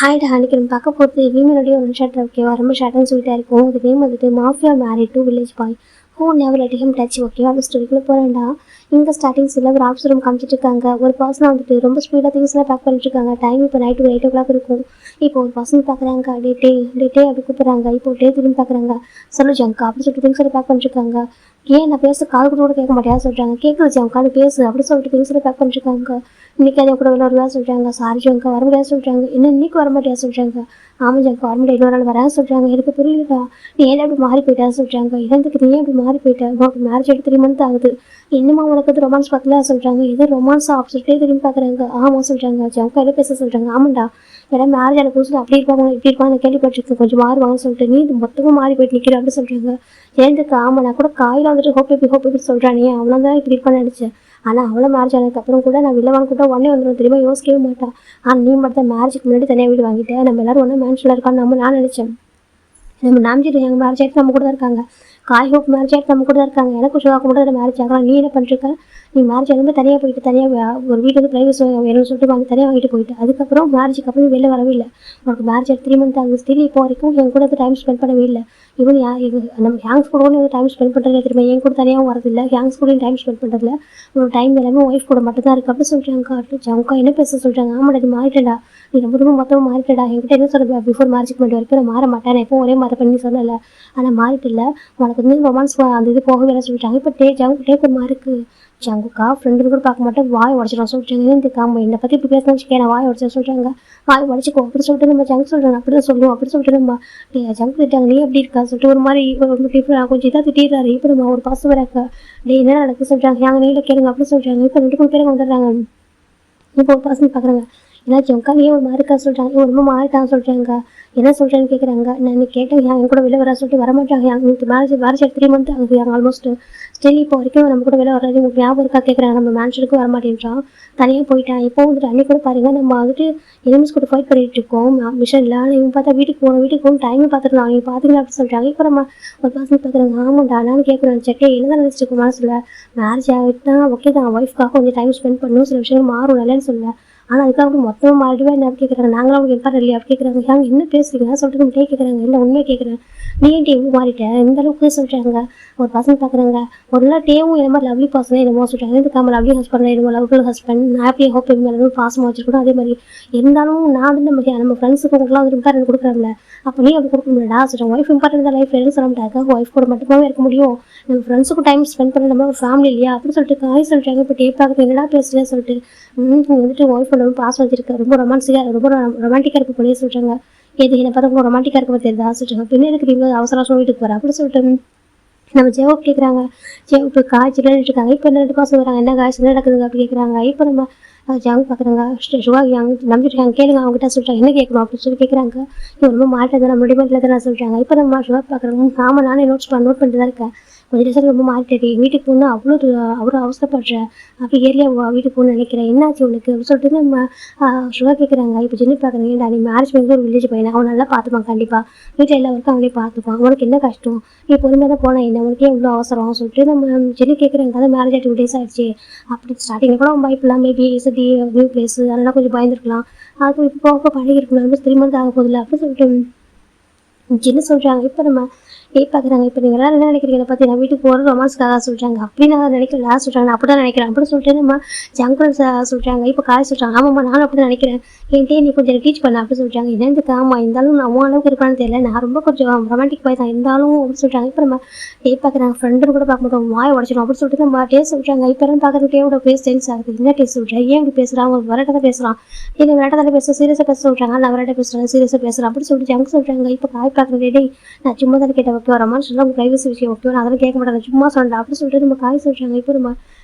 ஹாய்டா, அன்றைக்கி நம்ம பார்க்க போகிறது விமனுடைய ஒரு ஷர்ட். ஓகேவா? ரொம்ப ஷர்ட்னு சொல்லிட்டா இருக்கும். அது நேம் வந்துட்டு mafia married to village boy who never let him touch. ஓகேவா? அந்த ஸ்டோரிக்குள்ளே போகிறேன்டா. இங்கே ஸ்டார்டிங்ஸில் ஒரு ஆப்ஸ் ரூம் காமிச்சிட்டு இருக்காங்க. ஒரு பர்சனை வந்துட்டு ரொம்ப ஸ்பீடாக திங்ஸ்லாம் பேக் பண்ணிட்டு இருக்காங்க. டைம் இப்போ நைட்டு 8 o'clock இருக்கும். இப்போ ஒரு பர்சன் பார்க்குறாங்க. டே அப்படி கூப்பிட்றாங்க. இப்போ திரும்பி பார்க்குறாங்க. சொல்லு ஜங்கா அப்படி சொல்லிட்டு திங்ஸில் பேக் பண்ணிட்டுருக்காங்க. ஏன் நான் பேச காது கூட கேட்க மாட்டேன் சொல்கிறாங்க. கேட்குது ஜங்கா நீ பேசு அப்படி சொல்லிட்டு திங்ஸில் பேக் பண்ணிட்டுருக்காங்க. இன்றைக்கி அதை கூட விளையாடுவா சொல்கிறாங்க. சாரி ஜங்கா வர முடியாது சொல்கிறாங்க. இன்னும் இன்றைக்கி வர மாட்டியா சொல்கிறாங்க. ஆமாம் ஜங்கா வர முடியாது, இன்னொரு நாள் வரேன் சொல்கிறாங்க. எனக்கு புரியலடா, நீ ஏன் அப்படி மாறி போயிட்டா சொல்கிறாங்க. இறந்துக்கு நீ அப்படி மாறி போயிட்ட, உனக்கு மேரேஜ் எடுத்து 3 months ஆகுது, இன்னுமா உனக்கு வந்து ரொமான்ஸ் பார்க்கல சொல்கிறாங்க. எது ரொமான்ஸா அப்படி சொல்லிட்டு திரும்பி பார்க்குறாங்க. ஆமாம் சொல்கிறாங்க. ஜங்கா என்ன பேச சொல்கிறாங்க. ஆமாண்டா, ஏன்னா மேரேஜ் ஆன புதுசில் அப்படி இருப்பாங்க இப்படி இருப்பாங்க கேள்விப்பட்டிருக்கேன், கொஞ்சம் மாறுவாங்கன்னு சொல்லிட்டு நீ மொத்தமாக மாறி போயிட்டு நிற்கிற அப்படின்னு சொல்கிறாங்க. ஏந்துக்கு ஆமாம் நான் கூட காயில் வந்துட்டு ஹோப் இப்படி சொல்கிறானே அவனா தான் இப்படி இருப்பான்னு நினச்சேன். ஆனால் அவளை மேரேஜ் ஆனதுக்கப்புறம் கூட நான் வில்லவான் கூட உடனே வந்துடும் தெரியுமா, யோசிக்கவே மாட்டான். ஆனால் நீ மட்டும் தான் மேரேஜுக்கு முன்னாடி தனியாக வீடு வாங்கிட்டேன், நம்ம எல்லாரும் ஒன்றா மேன்ஷனில் இருக்கான்னு நான் நினச்சேன். நம்ம நாம்ஜிட்டு எங்கள் மேரேஜ் ஆகிட்டு நம்ம கூட தான் இருக்காங்க. காய் ஹோப் மேரேஜ் ஆகிட்டு நம்ம கூட தான் இருக்காங்க. எனக்கு ஷோவாக்கு கூட தான் மேரேஜ் ஆகலாம். நீ என்ன பண்ணிருக்க, நீ மேரேஜ் ஆகும்போது தனியாக போயிட்டு தனியாக ஒரு வீட்டு வந்து ப்ரைவசி வேணும்னு சொல்லிட்டு வாங்கி தனியாக வாங்கிட்டு போயிட்டு அதுக்கப்புறம் மேரேஜுக்கு அப்புறம் வெளில வரவே இல்லை. உனக்கு மேரேஜ் ஆகிட்டு 3 months ஆகுது, ஸ்டில் இப்போ வரைக்கும் என் கூட டைம் ஸ்பெண்ட் பண்ணவே இல்லை. இவன் நம்ம ஹேங்ஸ் கூட டைம் ஸ்பெண்ட் பண்ணுறது தெரியுமா, என் கூட தனியாகவும் வரதில்லை, ஹேங்ஸ் கூட டைம் ஸ்பெண்ட் பண்ணுறதில்ல, உன்னோட டைம் எல்லாமே ஒய்ஃப் கூட மட்டும் தான் இருக்குது அப்படின்னு சொல்கிறாங்க. ஜங்கா என்ன பேச சொல்கிறாங்க. ஆமாடா நீ மாறிட்டடா, நீ ரொம்ப மொத்தமாக மாறிட்டடா. என்கிட்ட என்ன சொல்ல, பிஃபோர் மேரேஜுக்கு முன்னாடி வரைக்கும் நான் மாற மாட்டேன், நான் எப்போ ஒரே மாதிரி பண்ணி சொல்லலை, ஆனால் மாறிட்டு இல்லை, உனக்கு வந்து ரொமான்ஸ் அந்த இது போகவே இல்லை சொல்லிட்டாங்க. இப்போ டேக் ஒரு மார்க்கு ஜங்குக்கா ஃப்ரெண்டு கூட பார்க்க மாட்டேன், வாய் உடச்சிடும் சொல்லிட்டாங்க. இந்த காம்போ என்னை பற்றி இப்படி பேசணும்னு வச்சுக்கேன், நான் வாய் உடச்ச சொல்கிறாங்க. வாய் உடச்சிக்கோ அப்படி சொல்லிட்டு நம்ம ஜங்க் சொல்கிறாங்க. அப்படி தான் சொல்லுவோம் அப்படி சொல்லிட்டு நம்ம ஜங்க் திட்டாங்க. நீ எப்படி இருக்கா சொல்லிட்டு ஒரு மாதிரி கொஞ்சம் இதாக திட்டிடுறாரு. இப்போ நம்ம ஒரு பாசம் வராக்க என்ன நடக்குது சொல்கிறாங்க. எங்கள் நீங்களே கேளுங்க அப்படி சொல்கிறாங்க. இப்போ 2 பேரும் வந்துடுறாங்க. இப்போ ஒரு பர்சன் பார்க்குறாங்க. ஏன்னா ஜங்கா நீ ஒரு மாறிக்கா சொல்கிறாங்க, நீ ரொம்ப மாறிட்டான்னு சொல்கிறாங்க. என்ன சொல்கிறேன்னு கேட்குறாங்க. நான் கேட்டேன் என் கூட வெளில வர சொல்லிட்டு வரமாட்டாங்க. எனக்கு மேரேஜ் 3 months ஆகுது ஆல்மோஸ்ட், ஸ்டில் இப்போ வரைக்கும் நம்ம கூட வெளில வர்றது உங்களுக்கு ஞாபகம் இருக்கா கேட்குறாங்க. நம்ம மேன்ஷனுக்கு வரமாட்டேன்றான், தனியாக போயிட்டான். இப்போ வந்துட்டு அன்றைக்கி கூட பாருங்கள், நம்ம வந்துட்டு எனிமீஸ் கூட ஃபைட் பண்ணிகிட்டு இருக்கோம் மிஷனில். ஆனால் இவங்க பார்த்தா வீட்டுக்கு போகணும் டைமே பார்த்துருந்தோம், அவங்க பார்த்தீங்களா அப்படி சொல்கிறாங்க. இப்போ நம்ம ஒரு பர்சன் பார்க்குறாங்க. ஆமாண்டா நான் கேட்குறேன் செக்கே என்ன தான் நினச்சிட்டு இருக்கோம் மனசில், மேரேஜ் ஆகிட்டுனா ஓகே தான், ஒய்ஃப்காக கொஞ்சம் டைம் ஸ்பெண்ட் பண்ணணும், சில விஷயங்கள் மாறும் இல்லைன்னு சொல்ல. ஆனால் அதுக்காக மொத்தமாக மாறிடுவே என்ன அப்படி கேட்குறாங்க. நாங்களும் அவங்க இம்பார்ட்டன் இல்லையா அப்படி கேட்குறாங்க. அவங்க என்ன பேசுறீங்க சொல்லிட்டு நம்ம கேட்குறாங்க. இல்லை உண்மையை கேட்குறேன், நீ ஏன்ட்டு எப்படி மாறிட்டேன் இந்த அளவுக்கு சொல்கிறாங்க. ஒரு பசங்க பார்க்குறாங்க. ஒரு நாள் டேவும் இந்த மாதிரி லவ்லி பர்சனே என்னமோ சொல்கிறாங்க. இதுக்காம லவ்லி ஹஸ்பண்ட் என்னமோ லவ்ஃபுல் ஹஸ்பண்ட், நான் எப்படி ஹோப் எல்லாமே பாசமாக வச்சுருக்கணும், அதே மாதிரி இருந்தாலும் நான் வந்து நம்ம ஃப்ரெண்ட்ஸுக்கு உங்களுக்குலாம் வந்து இம்பார்ட்டன் கொடுக்குறாங்களே, அப்போ நீ அப்படி கொடுக்க முடியாதா சொல்கிறாங்க. ஒய்ஃப் இம்பார்ட்டன் தான் லைஃப் இல்லைன்னு சொல்ல மாட்டாங்க, ஒய்ஃப் கூட மட்டுமே இருக்க முடியும், நம்ம ஃப்ரெண்ட்ஸுக்கும் டைம் ஸ்பெண்ட் பண்ண நம்ம ஒரு ஃபேமிலி இல்லையா அப்படி சொல்லிட்டு காய் சொல்கிறாங்க. இப்போ டேப்பாக என்னடா பேசுகிறேன்னு சொல்லிட்டு வந்துட்டு ஒய்ஃப் ரொம்ப பாசம் வச்சிருக்க, ரொம்ப ரொம்ப ரொமான்டிக்காக இருக்க போலியே சொல்கிறாங்க. எது என்னை பார்த்து ரொம்ப ரொமான்டிக்காக இருக்க தெரியுதா சொல்கிறாங்க. பின்ன எதுக்கு நீங்கள் அவசரம் வீட்டுக்கு போகிற அப்படி சொல்லிட்டு நம்ம ஜெயப் கேட்குறாங்க. இப்போ காய்ச்சல் இருக்காங்க. இப்போ 2 பசங்க வராங்க. என்ன காய்ச்சல் நடக்குதுங்க அப்படி கேட்குறாங்க. இப்போ நம்ம ஜாங் பார்க்குறாங்க. ஷுவா நம்பிட்டுருக்காங்க. கேளுங்க அவங்ககிட்ட சொல்கிறாங்க. என்ன கேட்கணும் அப்படின்னு சொல்லி கேட்குறாங்க. இது ரொம்ப மாட்டேன் நம்ம டிமெண்ட்டில் தான் சொல்கிறாங்க. இப்போ நம்ம ஷுவா பார்க்குறாங்க. ஆமாம் நானே நோட் பண்ணிட்டு தான் இருக்கேன், கொஞ்சம் டிசைன் ரொம்ப மாறிட்டேடி, வீட்டுக்கு போகணும் அவ்வளோ அவசரப்படுறேன், அப்படி ஏரியா வீட்டுக்கு போகணும்னு நினைக்கிறேன், என்னாச்சு உனக்கு அப்படின்னு சொல்லிட்டு நம்ம ஷுகர் கேட்குறாங்க. இப்போ ஜெனி பார்க்குறீங்க, நீ மேரேஜ் பண்ணி ஒரு வில்லேஜ் பையன், அவன் நல்லா பார்த்துப்பான், கண்டிப்பாக வீட்டில் எல்லா ஒர்க்கும் அவனே பார்த்துப்பான், உனக்கு என்ன கஷ்டம், நீ பொறுமையாக தான் போனேன், என்ன உனக்கே இவ்வளோ அவசரம் சொல்லிட்டு நம்ம ஜெனி கேட்குறாங்க. அதான் மேரேஜ் ஆகிட்டு 2 days ஆகிடுச்சு அப்படி ஸ்டார்டிங்கில் கூட அவன் பயப்படலாம், மேபி சிட்டி நியூ பிளேஸ் அதெல்லாம் கொஞ்சம் பயந்துருக்கலாம், அது இப்போ போக பழகிருக்கலாம், 3 months ஆக போதில்லை அப்படின்னு சொல்லிட்டு ஜெனி சொல்கிறாங்க. இப்போ நம்ம பார்க்குறாங்க. இப்போ நீங்கள் எல்லாம் என்ன நினைக்கிறீங்க பற்றி, நான் வீட்டுக்கு போகிற ரொமான்ஸ்க்காக சொல்கிறாங்க. அப்படி நான் நினைக்கல சொல்கிறாங்க. அப்படி தான் நினைக்கிறேன் அப்படின்னு சொல்லிட்டு நம்ம ஜங்கல் சொல்கிறாங்க. இப்போ காய் சொல்கிறாங்க. ஆமாம்மா நானும் அப்படி தான் நினைக்கிறேன், என்கிட்ட நீ கொஞ்சம் டீச் பண்ண அப்படி சொல்கிறாங்க. என்னதுக்கு ஆமாம் இருந்தாலும் நான் அளவுக்கு இருப்பான்னு தெரியல, நான் ரொம்ப கொஞ்சம் ரொமான்டிக் பாய் தான் இருந்தாலும் அப்படின்னு சொல்கிறாங்க. இப்போ நம்ம பார்க்குறாங்க. ஃப்ரெண்டு கூட பார்க்க மாட்டோம், வாய் உடச்சிடும் அப்படின்னு சொல்லிட்டு நம்ம சொல்கிறாங்க. இப்போ எல்லாம் பார்க்குறது டேவோட பேஸ் சென்ஸ் ஆகுது. என்ன சொல்கிறேன், ஏன் இப்படி பேசுகிறான், அவங்க விளையாட்ட தான் பேசுகிறான், என்ன விளையாட்ட தானே பேச சீரியஸாக பேச சொல்கிறாங்க, நான் விளையாட்ட பேசுகிறேன் சீரியஸாக பேசுகிறேன் அப்படின்னு சொல்லிட்டு ஜங்க் சொல்கிறாங்க. இப்போ காய் பார்க்குறது, நான் சும்மா தான் கேட்டேன் ஓகேவா, ரொமான்ஸ் எல்லாம் உங்கள் ப்ரைவசி விஷயம் ஓகேவா, நான் அதெல்லாம் கேட்க மாட்டேன், சும்மா சொன்னேன் அப்படி சொல்லிட்டு நம்ம காய் சொல்கிறாங்க. இப்போ நம்ம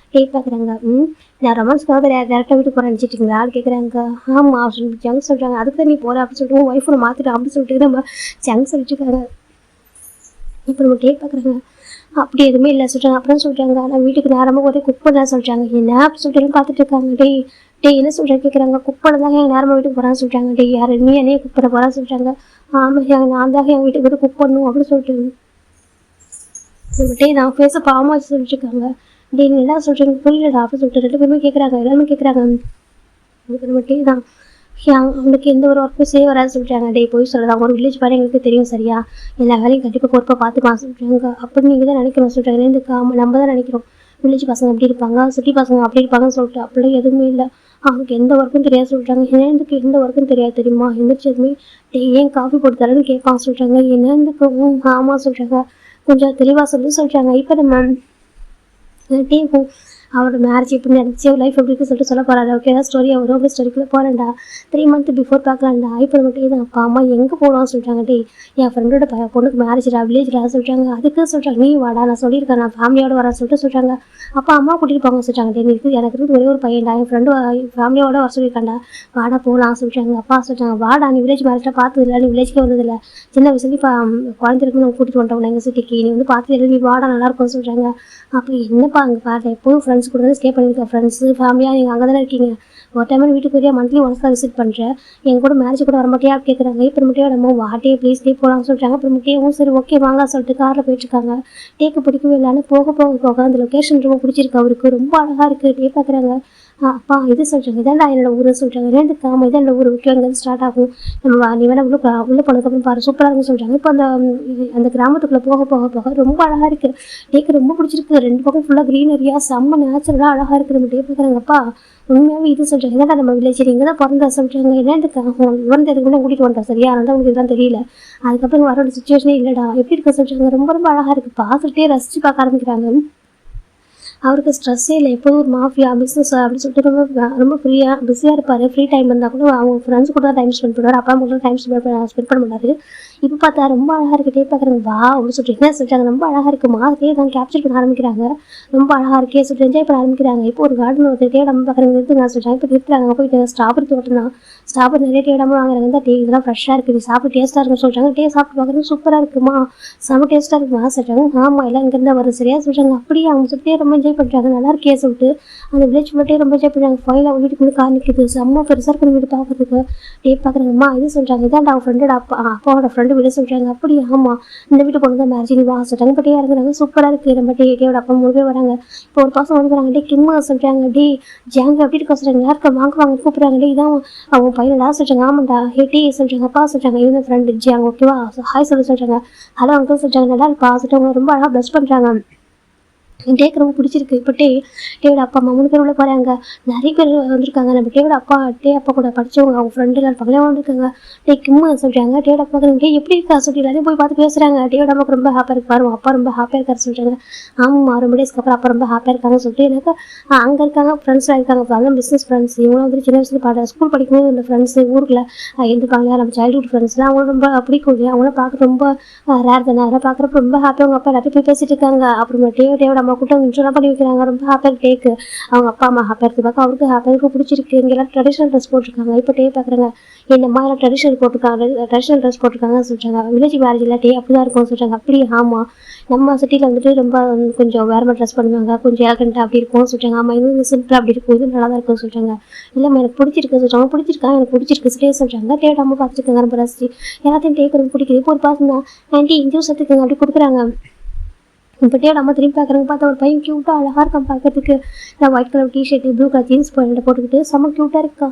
பார்க்குறாங்க. நான் ரொமான்ஸ்க்காக டேரெக்டாக வீட்டுக்கு போகிறேன் நினச்சிட்டிங்களா கேட்குறாங்க. ஆமாம் அப்படின்னு ஜங்க் சொல்கிறாங்க. அதுக்கு தான் நீ போகிற அப்படின்னு சொல்லிட்டு உன் ஒய்ஃபை மாற்றிட்டேன் அப்படின்னு சொல்லிட்டு நம்ம ஜங்க் சொல்லிட்டுருக்காங்க. இப்போ நம்ம பார்க்குறாங்க. அப்படி எதுவுமே இல்லை சொல்கிறாங்க. அப்புறம் சொல்கிறாங்க, நான் வீட்டுக்கு நேரமாக ஒரே குக் பண்ண சொல்கிறாங்க. என்ன அப்படி சொல்லிட்டு பார்த்துட்டு இருக்காங்க. என்ன சொல்கிறேன் கேட்குறாங்க. குக் பண்ண தாங்க எங்கள் நேரமாக வீட்டுக்கு போகிறான்னு சொல்கிறாங்க. யார் நீ என்னையே குக் பண்ண போகிறான்னு சொல்கிறாங்க. ஆமாம் நான் தாங்க எங்கள் வீட்டுக்கு போய்ட்டு குக் பண்ணணும் அப்படின்னு சொல்லிட்டு நான் பேச பாவமாக சொல்லிட்டுருக்காங்க. நீங்கள் என்ன சொல்கிறீங்க புரியலடா அப்படின்னு சொல்லிட்டு 2 பேருமே கேட்குறாங்க. எல்லாருமே கேட்குறாங்க. அதுக்கு நம்ம தான் அவனுக்கு எந்த ஒரு ஒர்க்கும் செய்ய வராது சொல்லிட்டாங்க. டேய் போய் சொல்லலாம், ஒரு வில்லேஜ் பாரு எங்களுக்கு தெரியும் சரியா, எல்லா வேலையும் கண்டிப்பாக பொறுப்பாக பார்த்துக்கலாம் சொல்லிட்டாங்க. அப்படின்னு நீங்கள் தான் நினைக்கணும் சொல்லிட்டாங்க. இதுக்கு ஆமாம் நம்ம தான் நினைக்கிறோம், வில்லேஜ் பசங்க அப்படி இருப்பாங்க, சிட்டி பசங்க அப்படி இருப்பாங்கன்னு சொல்லிட்டு. அப்படிலாம் எதுவுமே இல்லை, அவனுக்கு எந்த ஒர்க்கும் தெரியாது சொல்லிட்டாங்க. என்னதுக்கு எந்த ஒர்க்கும் தெரியாது தெரியுமா, எந்திரிச்சதுமே டேய் ஏன் காஃபி போட்டு தரேன்னு கேட்பான் சொல்லிட்டாங்க. என்னதுக்கு ஆமாம் சொல்லிட்டாங்க, கொஞ்சம் தெளிவாக சொல்லி சொல்லிட்டாங்க. இப்போ நம்ம டீ அவரோட மேரேஜ் எப்படி நடந்துச்சு, லைஃப் எப்படி இருக்குன்னு சொல்லிட்டு சொல்ல போறாரு. ஓகே ஏதாவது ஸ்டோரியாக வரும், அப்படி ஸ்டோரிக்குள்ளே போகிறேன்டா. 3 months பிஃபோர் பார்க்கலாம்டா. இப்போ மட்டும் இது அப்பா அம்மா எங்கே போகலாம்னு சொல்லிட்டாங்க. டே என் ஃப்ரெண்டோட பொண்ணுக்கு மேரேஜ்டா, வில்லேஜ்டா சொல்லிட்டாங்க. அதுக்கு சொல்லிட்டாங்க நீ வாடா, நான் சொல்லியிருக்கேன் நான் ஃபேமிலியோட வரேன் சொல்லிட்டு சொல்லிட்டாங்க. அப்பா அம்மா கூட்டிகிட்டு போங்க சொல்லிட்டாங்க. டே எனக்கு இருந்து ஒரே ஒரு பையன்டா, என் ஃப்ரெண்டு ஃபேமிலியோட வர சொல்லியிருக்காண்டா, வாடா போகலாம் சொல்லிட்டாங்க. அப்பா சொல்லிட்டாங்க வாடா, நீ வில்லேஜ் மேரேஜ்லாம் பார்த்தது இல்லை, நீ வில்லேஜ்க்கே வந்ததில்லை, சின்ன வயசுலேயும் இப்போ குழந்தைக்கு நம்ம கூட்டிகிட்டு வந்துட்டோம் எங்கள் சிட்டிக்கு, நீ வந்து பார்த்தது இல்லை, நீ வாடா நல்லாயிருக்கும்னு சொல்லிட்டாங்க. அப்போ என்னப்பா அங்கே பாரு, எப்போதும் ஃப்ரெண்ட்ஸ் கூட தான் ஸ்டே பண்ணியிருக்கேன், ஃப்ரெண்ட்ஸு ஃபேமிலியாக நீங்கள் அங்கே தானே இருக்கீங்க, ஒரு டைம் வீட்டுக்கு வரையா மந்த்லி ஒன்ஸ் தான் விசிட் பண்ணுறேன், என் கூட மேரேஜ் கூட வர மாட்டியா கேட்குறாங்க. இப்போ மட்டும் நம்ம வாட்டே ப்ளீஸ் டே போகலாம்னு சொல்லிட்டாங்க. அப்புறம் முட்டையும் சரி ஓகே வாங்க சொல்லிட்டு காரில் போயிட்டுருக்காங்க. டேக்கு பிடிக்கவே இல்லைன்னு போக போக போக அந்த லொக்கேஷன் ரொம்ப பிடிச்சிருக்கு அவருக்கு, ரொம்ப அழகாக இருக்குது. டே பார்க்குறாங்க. அப்பா இது சொல்கிறாங்க, இதான்டா என்னோட ஊரை சொல்கிறாங்க. ரெண்டு காம இதான் என்னோட ஊர், ஓகே அங்கே ஸ்டார்ட் ஆகும், நம்ம நீ வேணா உள்ளே போனதுக்கப்புறம் பாரு சூப்பராக இருக்குன்னு சொல்கிறாங்க. இப்போ அந்த கிராமத்துக்குள்ளே போக போக போக ரொம்ப அழகாக இருக்குது. டேக்கு ரொம்ப பிடிச்சிருக்கு, ரெண்டு பக்கம் ஃபுல்லாக க்ரீனரியாக செம்ம நேச்சுரலாக அழகாக இருக்குது. நம்ம டே பார்க்குறாங்கப்பா உண்மையாகவே இது சொல்கிறாங்க, என்னடா நம்ம வில்லேஜ் இங்கே தான் பிறந்தா சொல்கிறாங்க. என்னதுக்கு இவன் எதுக்கு கூட கூட்டிகிட்டு வந்துட்டோம் சரியா, அதனால உங்களுக்கு இதெல்லாம் தெரியல, அதுக்கப்புறம் வரோட சுச்சுவேஷனே இல்லைடா, எப்படி இருக்க சொல்கிறாங்க. ரொம்ப ரொம்ப அழகாக இருக்குது, பார்த்துட்டே ரசித்து பார்க்க ஆரம்பிக்கிறாங்க. அவருக்கு ஸ்ட்ரெஸ்ஸே இல்லை, எப்போதும் ஒரு மாஃபியா பிஸ்னஸ் அப்படின்னு சொல்லிட்டு ரொம்ப ரொம்ப ஃப்ரீயாக பிஸியாக இருப்பார். ஃப்ரீ டைம் இருந்தால் கூட அவங்க ஃப்ரெண்ட்ஸ் கூட தான் டைம் ஸ்பெண்ட் பண்ணுவார், அப்பா கூட டைம் ஸ்பெண்ட் பண்ண மாட்டார். இப்போ பார்த்தா ரொம்ப அழகாக இருக்கே பார்க்குறாங்க. வா அப்படின்னு சொல்லிட்டு என்ன சொல்லிட்டாங்க, ரொம்ப அழகாக இருக்குது மாதிரியே தான் கேப்சர் பண்ண ஆரம்பிக்கிறாங்க. ரொம்ப அழகாக இருக்கே சொல்லிட்டு என்ஜாய் பண்ண ஆரம்பிக்கிறாங்க. இப்போ ஒரு கார்டன் ஒரு தேடாமல் பார்க்குறாங்க, நிறுத்துங்க சொல்லிட்டாங்க. இப்போ நிறுத்துறாங்க, போயிட்டு ஸ்ட்ராபெரி தோட்டம் தான், ஸ்ட்ராபெரி நிறைய தேடாமல் வாங்குறாங்க. தான் இதெல்லாம் ஃப்ரெஷ்ஷாக இருக்குது, சாப்பிட்டு டேஸ்ட்டாக இருக்குன்னு சொல்லிட்டாங்க. சாப்பிட்டு பார்க்குறது சூப்பராக இருக்குமா, செம்ம டேஸ்ட்டாக இருக்குமா சொல்லிட்டாங்க. ஆமாம் எல்லாம் இங்கேருந்து வரும் சரியா சொல்லிட்டாங்க. அப்படியே அவங்க சொல்லிட்டே ரொம்ப என்ஜாய் பண்ணுறாங்க, நல்லா இருக்கே சொல்லிட்டு அந்த வில்லேஜ் ஃபுல்லாக ரொம்ப என்ஜாய் பண்ணுறாங்க. ஃபைல் அவங்க வீட்டுக்கு வந்து கார் நிற்கிது, செம்ம பெருசாக இருக்கிற வீடு பார்க்குறதுக்கு. பார்க்குறாங்கம்மா இது சொல்கிறாங்க, இதான் அவங்க ஃப்ரெண்டோட அப்பாவோட ஃப்ரெண்டு வீடு சொல்கிறாங்க. அப்படி ஆமாம் இந்த வீட்டு பொண்ணு தான் மேரேஜ் நீ வா சொல்லிட்டாங்க. பட்டே இறங்குறாங்க, சூப்பராக இருக்குது. நம்ம டேயோட அப்பா 3 பேர் வராங்க. இப்போ ஒரு பசங்க வந்துக்கிறாங்க, கிம்மா சொல்கிறாங்க. ஜாங்க அப்படி இருக்க சொல்கிறாங்க, யாருக்கா வாங்க கூப்பிட்றாங்க. இதான் அவங்க பையனடா சொல்கிறாங்க. ஆமாண்டா டே சொல்கிறாங்க. அப்பா சொல்கிறாங்க இவங்க ஃப்ரெண்டு ஜாங்க ஓகேவா, ஹாய் சொல்கிறாங்க. ஹலோ அங்கிள் சொல்கிறாங்க, நல்லா இருப்பா சொல்லிட்டு ரொம்ப அழகாக ப்ளஸ் பண்ணுறாங்க. டேக்கு ரொம்ப பிடிச்சிருக்கு. இப்போ டேயோட அப்பா அம்மா 3 பேர் உள்ள போகிறாங்க. நிறைய பேர் வந்திருக்காங்க. நம்ம டேயோட அப்பா கூட படித்தவங்க, அவங்க ஃப்ரெண்டு எல்லாம் பக்கமே வந்திருக்காங்க. கிம்மா சொல்கிறாங்க. டேயோட அப்பா எப்படி இருக்கா சொல்லி எல்லாரையும் போய் பார்த்து பேசுகிறாங்க. டேயோட அம்மாவுக்கு ரொம்ப ஹாப்பியாக இருக்கு, பாருங்க அப்பா ரொம்ப ஹாப்பியாக இருக்காரு சொல்கிறாங்க. ஆமாம் ரொம்ப டேஸ்க்கு அப்புறம் அப்பா ரொம்ப ஹாப்பியாக இருக்காங்கன்னு சொல்லிட்டு எனக்கு அங்கே இருக்காங்க ஃப்ரெண்ட்ஸ்லாம் இருக்காங்க, அதெல்லாம் பிஸ்னஸ் ஃப்ரெண்ட்ஸ். இவங்களும் வந்து சின்ன வயசுல ஸ்கூல் படிக்கும்போது இந்த ஃப்ரெண்ட்ஸு ஊருக்குள்ள இருந்துப்பாங்க, நம்ம சைல்டுஹுட் ஃப்ரெண்ட்ஸ்லாம் அவங்களும் ரொம்ப பிடிக்கும் இல்லையா, அவங்களும் பார்க்க ரொம்ப ரேர் தானே, அதெல்லாம் பார்க்குறப்ப ரொம்ப ஹாப்பியாக அவங்க அப்பா எல்லாத்தையும் போய் பேசிட்டு இருக்காங்க. அப்புறம் டேயோட அம்மா கூட்டம் இன்ட்ரோலாம் பண்ணி வைக்கிறாங்க. ரொம்ப ஹாப்பியாக டேக்கு அவங்க அப்பா அம்மா ஹாப்பியாக இருக்கு பார்க்க, அவருக்கு ஹாப்பியாக பிடிச்சிருக்கு. இங்கே எல்லாம் ட்ரெடிஷனல் ட்ரெஸ் போட்டிருக்காங்க. இப்போ பார்க்குறாங்க, என்னம்மா எல்லாம் ட்ரெடிஷனல் ட்ரெஸ் போட்டிருக்காங்கன்னு சொல்லிட்டாங்க. வில்லேஜ் மேரேஜ் இல்லை அப்படி தான் இருக்கும்னு சொல்லிட்டாங்க. அப்படி ஆமாம் நம்ம சிட்டியில் வந்துட்டு ரொம்ப கொஞ்சம் வேறு மாதிரி ட்ரெஸ் பண்ணுவாங்க, கொஞ்சம் எலகண்ட்டாக அப்படி இருக்கும்னு சொல்லிட்டாங்க. ஆமாம் இது சிம்பிளாக அப்படி இருக்கும், இது நல்லா தான் இருக்கும்னு சொல்லிட்டாங்க. இல்லைம்மா எனக்கு பிடிச்சிருக்கு சொல்லிட்டாங்க. எனக்கு பிடிச்சிருக்கு ஸ்டே சொல்லிட்டாங்க. டேடாமல் பார்த்துருக்காங்க, ரொம்ப ரசிச்சு எல்லாத்தையும் ரொம்ப பிடிக்குது. இப்போ ஒரு பார்த்தீங்கன்னா ஆண்டி இங்கேயும் சேர்த்துக்கோங்க அப்படி கொடுக்குறாங்க. இப்போட்டே நம்ம திரும்பி பார்க்குறவங்க பார்த்தா ஒரு பையன் க்யூட்டாக அழகாக இருக்கான் பார்க்கறதுக்கு. நான் white colour t-shirt blue colour jeans போட்டுக்கிட்டு செம்ம க்யூட்டாக இருக்கான்.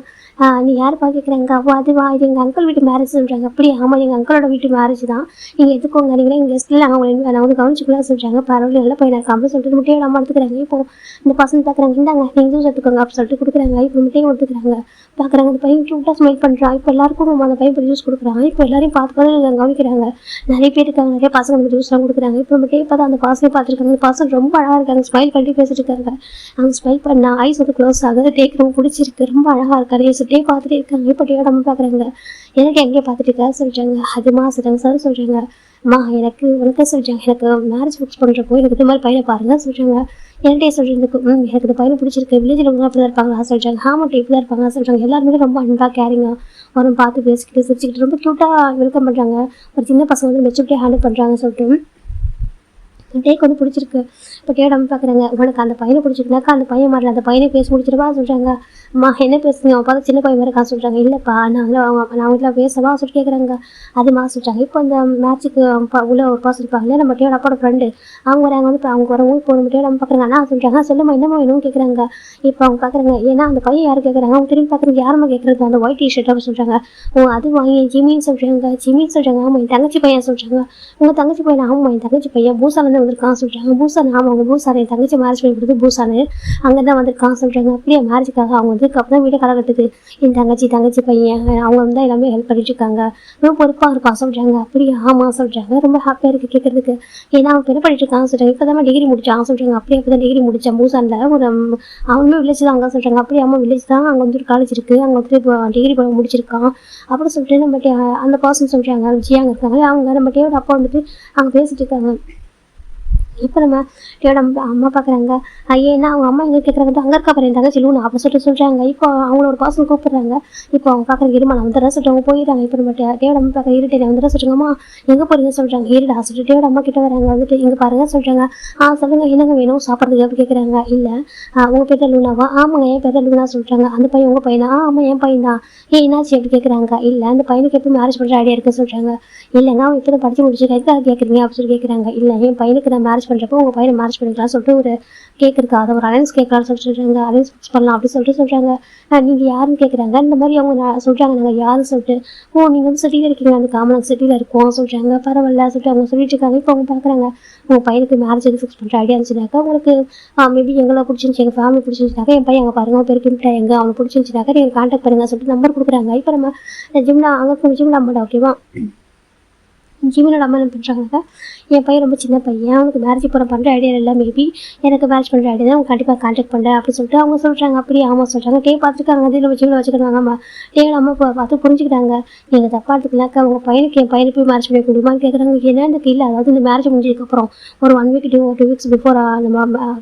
நீ யார் பார்க்குறாங்க, அதுவா இது எங்கள் அங்கிள் வீட்டு மேரேஜ் சொல்கிறாங்க. அப்படி ஆமாம் எங்கள் அங்கிளோட வீட்டு மேரேஜ் தான், நீங்கள் எதுக்கோங்க நீங்களே எங்கள் கெஸ்ட்டில் நான் வந்து கவனிச்சுக்கலாம் சொல்கிறாங்க. பரவாயில்ல நல்ல பையனாக இருக்கான் அப்படின்னு சொல்லிட்டு முட்டையை நம்ம எடுத்துக்கிறாங்க. இப்போ இந்த பசங்க பார்க்குறாங்க, இந்தாங்க நீங்களும் எடுத்துக்கோங்க அப்படின்னு சொல்லிட்டு கொடுக்குறாங்க. இப்போ முட்டையும் எடுத்துக்கிறாங்க. பார்க்குறாங்க அந்த பையன் க்யூட்டாக ஸ்மைல் பண்ணுறான். இப்போ எல்லாருக்கும் நம்ம அந்த பையன் ஜூஸ் கொடுக்குறாங்க. இப்போ எல்லாரையும் பார்த்து கவனிக்கிறாங்க. நிறைய பேர் இருக்காங்க, நிறைய பசங்க அந்த ஜூஸ்லாம் கொடுக்குறாங்க. இப்போ முட்டையை பார்த்து அந்த பசங்க பார்த்துருக்காங்க. அந்த பசங்க ரொம்ப அழகாக இருக்காங்க, ஸ்மைல் பண்ணி பேசிட்டு இருக்காங்க. அவங்க ஸ்மைல் பண்ணா ஐஸ் வந்து க்ளோஸ் ஆகுது. டேக் ரொம்ப பிடிச்சிருக்கு, ரொம்ப அழகாக இருக்காரு. டே பார்த்துட்டு இருக்காங்க. இப்போ டேயோட நம்ம பார்க்குறாங்க. எனக்கு எங்கேயே பார்த்துட்டு இருக்கா சொல்கிறாங்க. அதுமா சொல்கிறாங்க. சார் சொல்கிறாங்க, அம்மா எனக்கு உனக்கு சொல்கிறாங்க, எனக்கு மேரேஜ் ஃபிக்ஸ் பண்ணுறப்போ எனக்கு இது மாதிரி பையனை பாருங்க சொல்கிறாங்க. என்கிட்டே சொல்கிறதுக்கு எனக்கு இந்த பையனை பிடிச்சிருக்கு, வில்லேஜில் ரொம்ப அப்படி தான் இருப்பாங்களா சொல்கிறாங்க. ஆமாம் இப்படி தான் இருப்பாங்க சொல்கிறாங்க. எல்லாருமே ரொம்ப அன்பாக கேரிங்காக வரும், பார்த்து பேசிக்கிட்டு சிரிச்சுக்கிட்டு ரொம்ப க்யூட்டாக வெல்கம் பண்ணுறாங்க. ஒரு சின்ன பசங்க வந்து மெச்சூரிட்டியாக ஹேண்டில் பண்ணுறாங்கன்னு சொல்லிட்டு டேக் வந்து பிடிச்சிருக்கு. இப்போ தேடாமல் பார்க்குறாங்க. உனக்கு அந்த பையனை பிடிச்சிருக்குனாக்கா அந்த பையன் மாறல, அந்த பையனை பேசி முடிச்சிருவா சொல்கிறாங்க. அம்மா என்ன பேசுங்க, அவன் பார்த்தா சின்ன பையன் மாதிரி இருக்கான்னு சொல்கிறாங்க. இல்லைப்பா நான் வீட்டில் பேசவா சொல்லிட்டு கேட்குறாங்க. அதுமா சொல்கிறாங்க. இப்போ அந்த மேட்ச்சுக்கு உள்ள ஒரு பர்சன் இருப்பாங்க, நம்ம டேயோட அப்பாவோட ஃப்ரெண்டு. அவங்க வராங்க. வந்து அவங்க வரவும் இப்போ நம்ம டேயோட பார்க்குறாங்க. அண்ணா சொல்கிறாங்க, சொல்லுமா என்னம்மா வேணும்னு கேட்குறாங்க. இப்போ அவங்க பார்க்குறாங்க. ஏன்னா அந்த பையன் யாரும் கேட்குறாங்க. அவங்க திரும்பி பார்க்குறது யாருமா கேட்குறது, அந்த ஒயிட் டிஷர்ட் அப்படின்னு சொல்கிறாங்க. ஓ அது வாங்கி ஜிமின்னு சொல்கிறாங்க. ஜிமின்னு சொல்கிறாங்க. ஆமாம் என் தங்கச்சி பையன் சொல்கிறாங்க. உங்கள் தங்கச்சி பையன்? ஆமாம் என் தங்கச்சி பையன் பூசாலேருந்து வந்திருக்கான்னு சொல்கிறாங்க. பூசான்? ஆமாம் அவங்க பூசான், என் தங்கச்சி மேரேஜ் பண்ணி கொடுத்து பூசானு அங்கே தான் வந்திருக்கான்னு சொல்கிறாங்க. அப்படியே மேரேஜுக்காக அவங்க வந்து அப்புறம் வீட்டை களை கட்டுது. என் தங்கச்சி பையன் அவங்க வந்து எல்லாமே ஹெல்ப் பண்ணிட்டு இருக்காங்க, ரொம்ப பொறுப்பாக இருப்பான் சொல்கிறாங்க. அப்படியே ஆமாம் சொல்கிறாங்க. ரொம்ப ஹாப்பியாக இருக்குது கேட்குறதுக்கு. ஏன்னா அவன் பெரிய பண்ணிட்டு இருக்கான்னு சொல்கிறாங்க. இப்போ தான் டிகிரி முடிச்சான் சொல்கிறாங்க. அப்படியே அப்போ தான் டிகிரி முடித்தான் பூசானில். ஒரு அவனுமே வில்லேஜ் தான் அங்கே சொல்கிறாங்க. அப்படியே அம்மா வில்லேஜ் தான், அங்கே வந்து ஒரு காலேஜ் இருக்குது, அங்கே வந்து இப்போ டிகிரி முடிச்சிருக்கான் அப்படின்னு சொல்லிட்டு நம்ம அந்த பர்சன் சொல்கிறாங்க. ஜியாங்க இருக்காங்க. அவங்க நம்ம டேயோட அப்பா வந்துட்டு அங்கே பேசிட்டு இருக்காங்க. இப்போ நம்ம டேயோட அம்மா பார்க்குறாங்க. ஏன்னா அவங்க அம்மா எங்கே கேட்குறாங்க, அங்கே இருக்கா பாரு என் தங்கச்சி லூனா அப்போ சொல்கிறாங்க. இப்போ அவங்கள ஒரு பர்சன் கூப்பிட்றாங்க. இப்போ அவங்க பார்க்குற இருமா நான் வந்துடுறேன் சொல்லிட்டு அவங்க போயிடுறாங்க. இப்போ நம்ம டேயோட அம்மா பார்க்குற இருட்டை வந்துடுறேன் சொல்கிறாங்கம்மா எங்கே போகிறீங்க சொல்கிறாங்க. இருடா சொல்லிட்டு டேயோட அம்மா கிட்ட வராங்க. வந்துட்டு இங்கே பாருங்க சொல்கிறாங்க. சொல்லுங்கள் என்னங்க வேணும் சாப்பிட்றதுக்கு அப்படி கேட்குறாங்க. இல்லை உங்கள் பேர் லூனாவா? ஆமாங்க என் பேர் லூனா சொல்கிறாங்க. அந்த பையன் உங்கள் பையனா? ஆமாம் என் பையன் தான். என்னாச்சு அப்படி கேட்குறாங்க. இல்லை அந்த பையனுக்கு எப்போ மேரேஜ் பண்ணுற ஐடியா இருக்குன்னு சொல்கிறாங்க. இல்லைங்க அவன் இப்போ தான் படிச்சு முடிச்சிருக்காரு அதை கேட்குறீங்க அப்படின்னு சொல்லி கேட்குறாங்க. இல்லை என் பையனுக்கு நான் மேரேஜ் பண்ணுறப்போ உங்கள் பையனை மேரேஜ் பண்ணிக்கலாம்னு சொல்லிட்டு ஒரு கேட்குறக்கா அதை ஒரு அலைன்ஸ் கேட்கலான்னு சொல்லிட்டு அலைன்ஸ் ஃபிக்ஸ் பண்ணலாம் அப்படின்னு சொல்கிறாங்க. நீங்கள் யாருன்னு கேட்குறாங்க. இந்த மாதிரி அவங்க சொல்கிறாங்க நாங்கள் யாருன்னு சொல்லிட்டு. நீங்கள் வந்து சிட்டியில் இருக்கீங்க, அந்த காமன் சிட்டியில் இருக்கோம் சொல்கிறாங்க. பரவாயில்ல சொல்லிட்டு அவங்க சொல்லிட்டு இருக்காங்க. இப்போ அவங்க பார்க்குறாங்க. உங்கள் பையனுக்கு மேரேஜ் எது ஃபிக்ஸ் பண்ணுற ஐடியா இருந்துச்சுனாக்கா உங்களுக்கு மேபி எங்களை பிடிச்சிருந்துச்சு, எங்கள் ஃபேமிலி பிடிச்சிருந்துச்சுனாக்கா என் பையன் அங்கே பாருங்க அவன் பேருக்கு கிட்ட எங்கே அவனுக்கு பிடிச்சிருந்துச்சுனாக்கா நீங்கள் கான்டாக்ட் பண்ணுங்க சொல்லிட்டு நம்பர் கொடுக்குறாங்க. இப்போ நம்ம ஜிம்னா அங்கே ஜிம்ல அம்மாடா ஓகேவா ஜிமினோட அம்மா என்ன பண்ணுறாங்க, என் பையன் ரொம்ப சின்ன பையன், அவனுக்கு மேரேஜ் பண்ணுற ஐடியா இல்லை, மேபி எனக்கு மேரேஜ் பண்ணுற ஐடியா தான் அவங்க கண்டிப்பாக கான்டாக்ட் பண்ணுறேன் அப்படின்னு சொல்லிட்டு அவங்க சொல்கிறாங்க. அப்படியே ஆமாம் சொல்கிறாங்க. டே பார்த்துருக்காங்க. அதில் ஜிமில் வச்சுக்கிறாங்க. அம்மா டேயோட அம்மா பார்த்து புரிஞ்சுக்கிறாங்க. நீங்கள் தப்பாக எடுத்துக்கலாக்கா உங்கள் பையனுக்கு என் பையனுக்கு போய் மேரேஜ் பண்ணி கொடுமான்னு கேட்குறாங்க. என்னன்னு இல்லை, அதாவது இந்த மேரேஜ் முடிஞ்சதுக்கப்புறம் ஒரு 1 வீக் 2 வீக்ஸ் பிஃபோர் நம்ம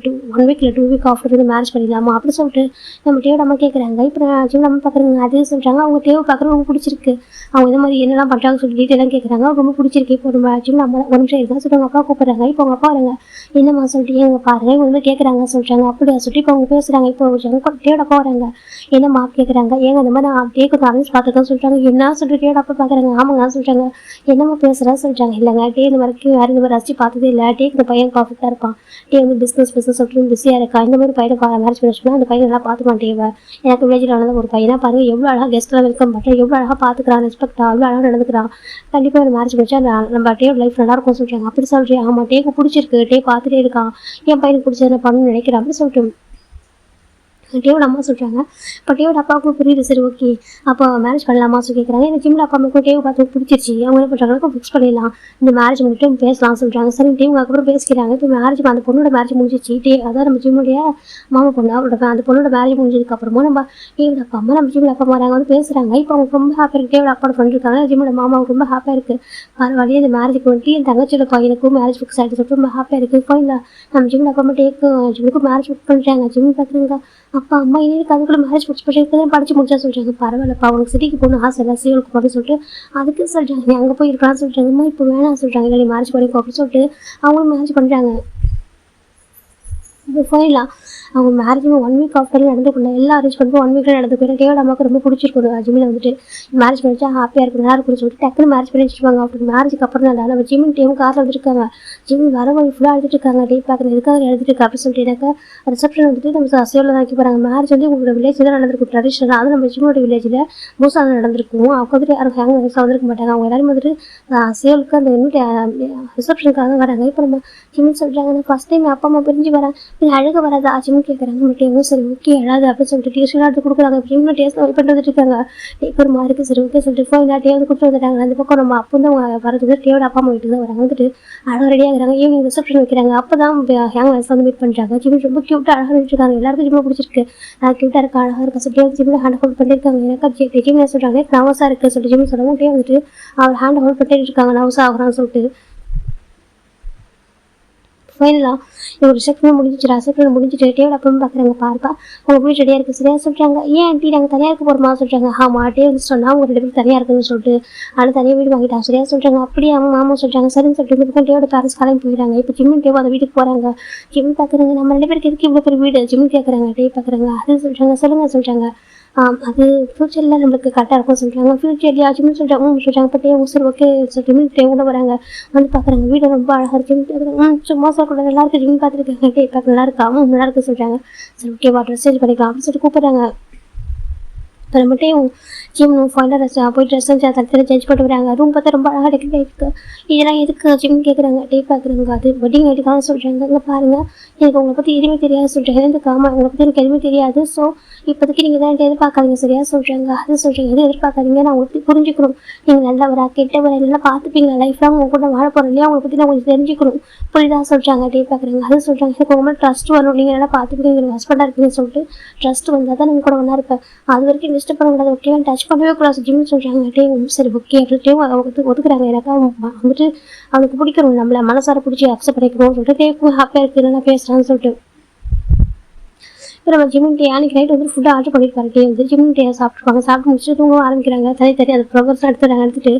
1 வீக் இல்லை 2 வீக் ஆஃப்டர் வந்து மேரேஜ் பண்ணிடலாமா அப்படின்னு சொல்லிட்டு நம்ம டேயோட அம்மா கேட்குறாங்க. இப்போ ஜிமில் அம்மா பார்க்குறாங்க. அதே சொல்கிறாங்க. அவங்க டேவை பார்க்குறது ரொம்ப பிடிச்சிருக்கு. அவங்க இந்த மாதிரி என்னெல்லாம் பண்ணுறாங்கன்னு சொல்லி டீட்டெயிலாக கேட்குறாங்க. ரொம்ப பிடிச்சிருக்கு. இப்போ ஒரு ஜிம்ல அம்மா ஒரு நிமிஷம் இருக்கா சொல்லிட்டு அவங்க அப்பா கூப்பிட்றாங்க. இப்போ அவங்க அப்பா வராங்க. என்னம்மா சொல்லிட்டு எங்க பாருங்க இவங்க வந்து கேட்குறாங்க சொல்கிறாங்க. அப்படியா சொல்லிட்டு இப்போ அவங்க பேசுகிறாங்க. இப்போ டேயோட அப்பா வராங்க. என்னம்மா கேட்குறாங்க. ஏங்க இந்த மாதிரி நான் டேக்கு அலைன்ஸ் பார்த்துருக்கேன்னு சொல்கிறாங்க. என்ன சொல்லிட்டு டேயோட அப்பா பார்க்குறாங்க. ஆமாங்க சொல்கிறாங்க. என்னம்மா பேசுகிறா சொல்கிறாங்க. இல்லைங்க டே இந்த வரைக்கும் யாரும் இந்த மாதிரி ரசிச்சு பார்த்ததே இல்லை. டேக்கு இந்த பையன் பர்ஃபெக்டாக இருப்பான். டே வந்து பிஸ்னஸ் சொல்லிட்டு பிஸியாக இருக்கா. இந்த மாதிரி பையனை மேரேஜ் பண்ணி வச்சுக்கோங்க. அந்த பையன் நல்லா பார்த்துக்கலாம். டேவை எனக்கு வில்லேஜில் நடந்த ஒரு பையனா பாருங்க எவ்வளோ அழகாக கெஸ்ட்லாம் வெல்கம் பண்ணுறேன், எவ்வளோ அழகாக பார்த்துக்கிறான், ரெஸ்பெக்டாக எவ்வளோ அழகாக நடந்துக்கிறான். கண்டிப்பாக ஒரு மேரேஜ் முடிச்சா நம்ம டேயோட லைஃப் நல்லா இருக்கும் சொல்கிறாங்க. அப்படி சொல்கிறேன். ஆமாம் டேக்கு பிடிச்சிருக்கு, டே பார்த்துட்டே இருக்கான், என் பையனுக்கு பிடிச்சதை நான் பண்ணணும்னு நினைக்கிறேன் அப்படி சொல்லிட்டு டேவோட அம்மா சொல்கிறாங்க. இப்போ டேவோட அப்பாவுக்கும் புரியுது. சரி ஓகே அப்போ மேரேஜ் பண்ணலாமா சொல்லி கேட்குறாங்க. எனக்கு ஜிம்ல அப்பா அம்மாவுக்கும் டேவை பார்த்து பிடிச்சிருச்சு. அவங்க என்ன பண்ணுறாங்க ஃபிக்ஸ் பண்ணிடலாம், இந்த மேரேஜ் முடிட்டு பேசலாம் சொல்கிறாங்க. சரி டேவுக்கு அப்புறம் பேசிக்கிறாங்க. இப்போ மேரேஜ் அந்த பொண்ணோட மேரேஜ் முடிஞ்சிச்சு. டே அதான் நம்ம ஜிம்முடைய மாமா பொண்ணு அவரோட அந்த பொண்ணோட மேரேஜ் முடிஞ்சதுக்கப்புறமா நம்ம டேவோட அப்பா அம்மா நம்ம ஜிம்ல அப்பா வராங்க வந்து பேசுகிறாங்க. இப்போ அவங்க ரொம்ப ஹாப்பியாக இருக்குது. டேவோட அப்பாவோட ஃப்ரெண்ட் இருக்காங்க. ஜிம்மோட மாமாவுக்கு ரொம்ப ஹாப்பியாக இருக்குது. பரவாயில்லையே இந்த மேரேஜுக்கு வந்துட்டு என் தங்கச்சியோட பையனுக்கும் மேரேஜ் ஃபிக்ஸ் ஆகிட்டு சொல்லிட்டு ரொம்ப ஹாப்பியாக இருக்குது. ஃபைனலாக நம்ம ஜிம்ல அப்பா அம்மா டேக்கு ஜிம்முக்கும் மேரேஜ் ஃபிக்ஸ் பண்ணுறாங்க. ஜிம் பார்க்குறாங்க. அப்பா அம்மா எனக்கு அதுக்குள்ள மேரேஜ் ஃபிக்ஸ் பண்ணிட்டு தான் படிச்சு முடிச்சா சொல்கிறாங்க. பரவாயில்லப்பா அவனுக்கு சிட்டிக்கு போகணும் ஆசை இல்லை, சியோலுக்கு போகணும்னு சொல்லிட்டு அதுக்கு சொல்கிறாங்க. நீ அங்கே போய் இருக்கலாம்னு சொல்கிறாங்க. இப்போ வேணாம் சொல்கிறாங்க. இல்லை நீ மேரேஜ் பண்ணிக்கோ அப்படின்னு சொல்லிட்டு அவங்களும் மேரேஜ் பண்ணுறாங்க. இப்போ ஃபைனலாக அவங்க மேரேஜ் 1 வீக் ஆஃப்டரில் நடந்துக்கல எல்லா அரேஞ்ச் பண்ணிட்டு 1 வீக்கில் நடந்து போயிடும். டேவோட அம்மாவுக்கு ரொம்ப பிடிச்சிருக்கும். ஜிம்மில் வந்துட்டு மேரேஜ் பண்ணிச்சா ஹாப்பியாக இருக்கும், நல்லா இருக்கும்னு சொல்லிட்டு டக்குன்னு மேரேஜ் பண்ணி வச்சுருவாங்க. அப்படி மேரேஜுக்கு அப்புறம் தான் நம்ம ஜிம்மின் டேவும் காரில் வந்துருக்காங்க. ஜிம்மி வர வழி ஃபுல்லாக எழுதிட்டு இருக்காங்க. டே பார்க்குறது எதுக்காக எழுதிட்டு இருக்கா அப்படின்னு சொல்லிட்டு எனக்கு ரிசப்ஷன் வந்துட்டு நம்ம சேவலில் தான் வைக்க போகிறாங்க. மேரேஜ் வந்து உங்களோட வில்லேஜ் தான் நடந்திருக்கும் ட்ரெடிஷ்னலாக. அது நம்ம ஜிம்மோட வில்லேஜில் பூசாவில் நடந்திருக்கும். அவங்க வந்துட்டு யாரும் ஹேங் வந்திருக்க மாட்டாங்க. அவங்க எல்லாரும் வந்துட்டு சேவலுக்கு அந்த ரிசப்ஷனுக்காக வராங்க. இப்போ நம்ம ஜிம்மின்னு சொல்கிறாங்க. நான் ஃபஸ்ட் டைம் அப்பா அம்மா பிரிஞ்சு வரேன், அழகாக வராது ஆச்சுன்னு கேட்குறாங்க. டேவும் சரி ஓகே அழகாது அப்படின்னு சொல்லிட்டு டியூஷனாக எடுத்து கொடுக்குறாங்க. ஜிம்ல டேஸ்ட் வெயிட் பண்ணிட்டு இருக்காங்க. டேக்கு ஒரு மாதிரி சரி ஓகே சொல்லிட்டு இப்போ டே வந்து கொடுத்து வந்துட்டாங்க. அந்த பக்கம் நம்ம அப்போ வந்து அவங்க வரதுக்கு டேவோட அப்பா அம்மா வீட்டுக்கு தான் வராங்க. வந்துட்டு அழகாக ரெடியாகிறாங்க. ஈவினிங் ரிசப்ஷன் வைக்கிறாங்க. அப்போ தான் ஹேங் வயசில் வந்து மீட் பண்ணுறாங்க. ஜிம் ரொம்ப க்யூட்டாக அழகாக இருக்காங்க. எல்லாருக்கும் ஜிம்மை பிடிச்சிருக்கு. க்யூட்டாக இருக்கா அழகாக இருக்கா சொல்லிட்டு ஜிம்மில் ஹேண்ட் ஹோல்ட் பண்ணியிருக்காங்க. எனக்கு ஜிம்மில் சொல்கிறாங்க நவஸாக இருக்குது சொல்லிட்டு ஜிம் சொல்லவும் டே வந்துட்டு அவர் ஹேண்ட் ஹோல்ட் பண்ணிட்டு இருக்காங்க நவஸாக ஆகுறான்னு சொல்லிட்டு ஃபைனலாக ஒரு ரிசப்ஷன் முடிஞ்சிச்சு. ரிசப்ஷன் முடிஞ்சிட்டு டேவோட அப்புறம் பார்க்குறாங்க. பாருப்பா உங்கள் வீடு ரெடியாக இருக்குது சரியா சொல்கிறாங்க. ஏன் ஆண்டி நாங்கள் தனியாக இருக்க போகிறோமா சொல்கிறாங்க. ஆமாம் டே வந்து சொன்னால் அவங்க 2 பேரும் தனியாக இருக்குதுன்னு சொல்லிட்டு ஆனால் தனியாக வீடு வாங்கிட்டா சரியா சொல்கிறாங்க. அப்படியே அவங்க மாமா சொல்கிறாங்க. சரின்னு சொல்லிட்டு இந்த பக்கம் டேவோட பேரண்ட்ஸ் கிளம்பி போயிடுறாங்க. இப்போ ஜிம்மின் டேவோ அந்த வீட்டுக்கு போகிறாங்க. ஜிம் பார்க்குறாங்க. நம்ம 2 பேருக்கு எதுக்கு இவ்வளோ பெரிய வீடு ஜிம் கேட்குறாங்க. டே பார்க்குறாங்க. அது சொல்கிறாங்க. சொல்லுங்கள் சொல்கிறாங்க. அது ஃப்யூச்சரில் நம்மளுக்கு கரெக்டாக இருக்கும் சொல்கிறாங்க. ஃப்யூச்சர்லையா ஜிம்னு சொல்கிறாங்க. சொல்கிறாங்க. இப்போ டே சரி ஓகே ஜிம்மின் டே கூட வராங்க. வந்து பார்க்குறாங்க. வீடு ரொம்ப அழகாக இருக்குது. கேட்குறாங்க. சும்மா சொல்லக்கூடாது நல்லா இருக்குது. ஜிம் பார்த்துருக்காங்க. டே பார்க்க நல்லா இருக்கா நல்லா இருக்குது சொல்கிறாங்க. சரி ஓகேவா ட்ரெஸ் சேஞ்ச் பண்ணிக்கலாம் அப்படின்னு சொல்லிட்டு கூப்பிட்றாங்க. அப்புறம் மட்டும் ஜிம் ஃபைனலாக போய் ட்ரெஸ் தனித்தனி சேஞ்ச் பண்ணிட்டு வராங்க. ரூம் பார்த்தா ரொம்ப அழகாக டெக்கரேட் ஆகிருக்கு. இதெல்லாம் எதுக்கு ஜிம் கேட்குறாங்க. டே பார்க்குறாங்க. அது வெட்டிங் நைட்டுக்காக சொல்கிறாங்க. இங்கே பாருங்கள் எனக்கு உங்களை பற்றி எதுவுமே தெரியாது சொல்கிறாங்க. எனக்கு ஆமாம் உங்களை பற்றி எனக்கு எதுவுமே தெரியாது. ஸோ இப்போதைக்கு நீங்கள் தான் என்கிட்ட எதிர்பார்க்காதீங்க சரியா சொல்கிறாங்க. அது சொல்கிறீங்க எதுவும் எதிர்பார்க்காதீங்க. நான் உங்களை பற்றி புரிஞ்சுக்கணும். நீங்கள் நல்லவரா கெட்டவரா இல்லைன்னா பார்த்துப்பீங்களா லைஃப் லாங் உங்க கூட வாழ போகிறோம் இல்லையா உங்களை பற்றி நான் கொஞ்சம் தெரிஞ்சுக்கணும் புரியுதா சொல்கிறாங்க. டே பார்க்குறாங்க. அது சொல்கிறாங்க. எனக்கு உங்க மேலே ட்ரஸ்ட் வரணும். நீங்கள் நல்லா பார்த்துப்பீங்க ஹஸ்பண்டாக இருக்கீங்கன்னு சொல்லிட்டு ட்ரஸ்ட் வந்தால் தான் நீங்கள் கூட ஒன்றா இருப்பேன். அது வரைக்கும் டிஸ்டர்ப் பண்ணக்கூடாது. ஓகே டச் பண்ணவே கூடாது ஜிம்னு சொல்கிறாங்க. டே சரி ஓகே அப்படின்ட்டு ஒதுக்குறாங்க. எனக்கு வந்துட்டு அவனுக்கு பிடிக்கணும் நம்மள மனசார பிடிச்சி அக்செப்ட் பண்ணிக்கணும்னு சொல்லிட்டு டேக்கும் ஹாப்பியாக இருக்குது நல்லா பேசுகிறான்னு சொல்லிட்டு இப்போ நம்ம ஜிம்மின் டே அன்றைக்கி நைட் வந்து ஃபுட்டு ஆர்டர் பண்ணியிருப்பாரு. டே வந்து ஜிம்மின் டே சாப்பிட்ருப்பாங்க. சாப்பிட்டு முடிச்சுட்டு தூங்க ஆரம்பிக்கிறாங்க. தனி அது ப்ரொஃபர்ஸ் எடுத்துட்டு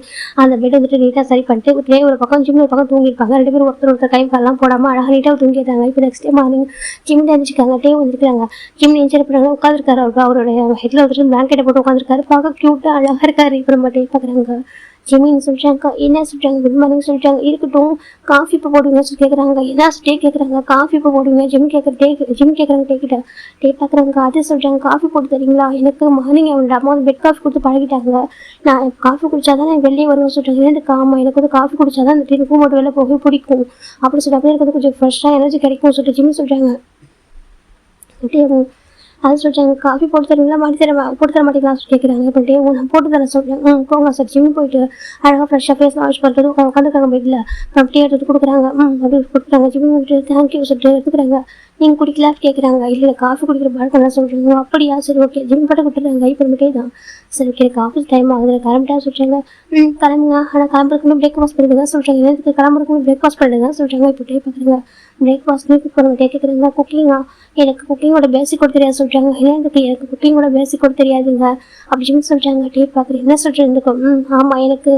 அந்த பெட் வந்துட்டு நீட்டாக சரி பண்ணிட்டு டே ஒரு பக்கம் ஜிம் ஒரு பக்கம் தூங்கியிருப்பாங்க. 2 பேரும் ஒருத்தர் கை காலெல்லாம் போடாமல் அழகாக நீட்டாக தூங்கிடுறாங்க. இப்போ நெக்ஸ்ட் டே மார்னிங் ஜிம் எழுந்திருக்காங்க. டே வந்துருக்காங்க. ஜிம் என்ஜாய் பண்ணுறாங்க. உட்காந்துருக்காரு. அவருடைய ஹெட்டில் வந்துட்டு பிளாங்கெட்டை போட்டு உட்காந்துருக்காரு. பார்க்க க்யூட்டாக அழகாக இருக்காரு. இப்போ நம்ம டே பார்க்குறாங்க. ஜிமின்னு சொல்கிறாங்க. என்ன சொல்கிறாங்க. குட் மார்னிங் சொல்கிறாங்க. இருக்கட்டும் காஃபி இப்போ போடுவீங்கன்னு சொல்லி கேட்குறாங்க. என்ன டே கேட்குறாங்க. காஃபி இப்போ போடுவீங்க ஜிம் கேட்குறாங்க. டே பார்க்குறாங்க. அது சொல்கிறாங்க. காஃபி போட்டு தரீங்களா எனக்கு மார்னிங் அவங்களோட அம்மா வந்து பெட் காஃபி கொடுத்து பழகிட்டாங்க. நான் காஃபி குடித்தா தான் நான் வெளியே வருவேன் சொல்கிறாங்க. எனக்கு ஆமாம் எனக்கு வந்து காஃபி குடித்தா தான் அந்த டீனுக்கும் மட்டும் வெளில போக பிடிக்கும் அப்படி சொல்லிட்டு அப்படியே எனக்கு வந்து கொஞ்சம் ஃப்ரெஷ்ஷாக எனர்ஜி கிடைக்கும்னு சொல்லிட்டு ஜிம் சொல்கிறாங்க. அப்படியே அது சொல்கிறாங்க. காஃபி போட்டு தரீங்களா போட்டு தர மாட்டீங்களா கேட்குறாங்க. இப்போ டே நான் போட்டு தரேன் சொல்கிறேன். போங்க சார் ஜிம் போயிட்டு அழகாக ஃப்ரெஷ்ஷாக ஃபேஸ் வாஷ் பண்ணுறது உட்காந்துருக்காங்க பெட்டில். அப்படியே எடுத்து கொடுக்குறாங்க. அப்படி கொடுக்குறாங்க. ஜிம் வந்துட்டு தேங்க்யூ சொல்லிட்டு எடுத்துக்கிறாங்க. நீங்கள் குடிக்கல கேட்குறாங்க. இல்லை காஃபி குடிக்கிற பழக்கம் சொல்கிறாங்க. அப்படியா சரி ஓகே ஜிம் போட்டு கொடுத்துட்றாங்க. இப்போ மட்டும் தான் சரி ஓகே எனக்கு ஆஃபீஸ் டைம் ஆகுது கிளம்பிட்டா சொல்கிறாங்க. கிளம்புங்க ஆனால் கிளம்புறதுக்கு பிரேக்ஃபாஸ்ட் பண்ணிட்டு தான் சொல்கிறாங்க. எனக்கு கிளம்புறதுக்கு பிரேக்ஃபாஸ்ட் பண்ணிட்டு தான் சொல்கிறாங்க. இப்போ டே பார்க்குறாங்க. பிரேக்ஃபாஸ்ட் குக் பண்ண கேட்குறாங்க. குக்கிங்கா எனக்கு குக்கிங்கோட பேசிக் கூட தெரியாது சொல்கிறாங்க. எனக்கு குக்கிங்கோட பேசிக் கூட தெரியாதுங்க அப்படின்னு சொல்கிறாங்க. டே பார்க்குறேன். என்ன சொல்கிறேன். ஆமாம் எனக்கு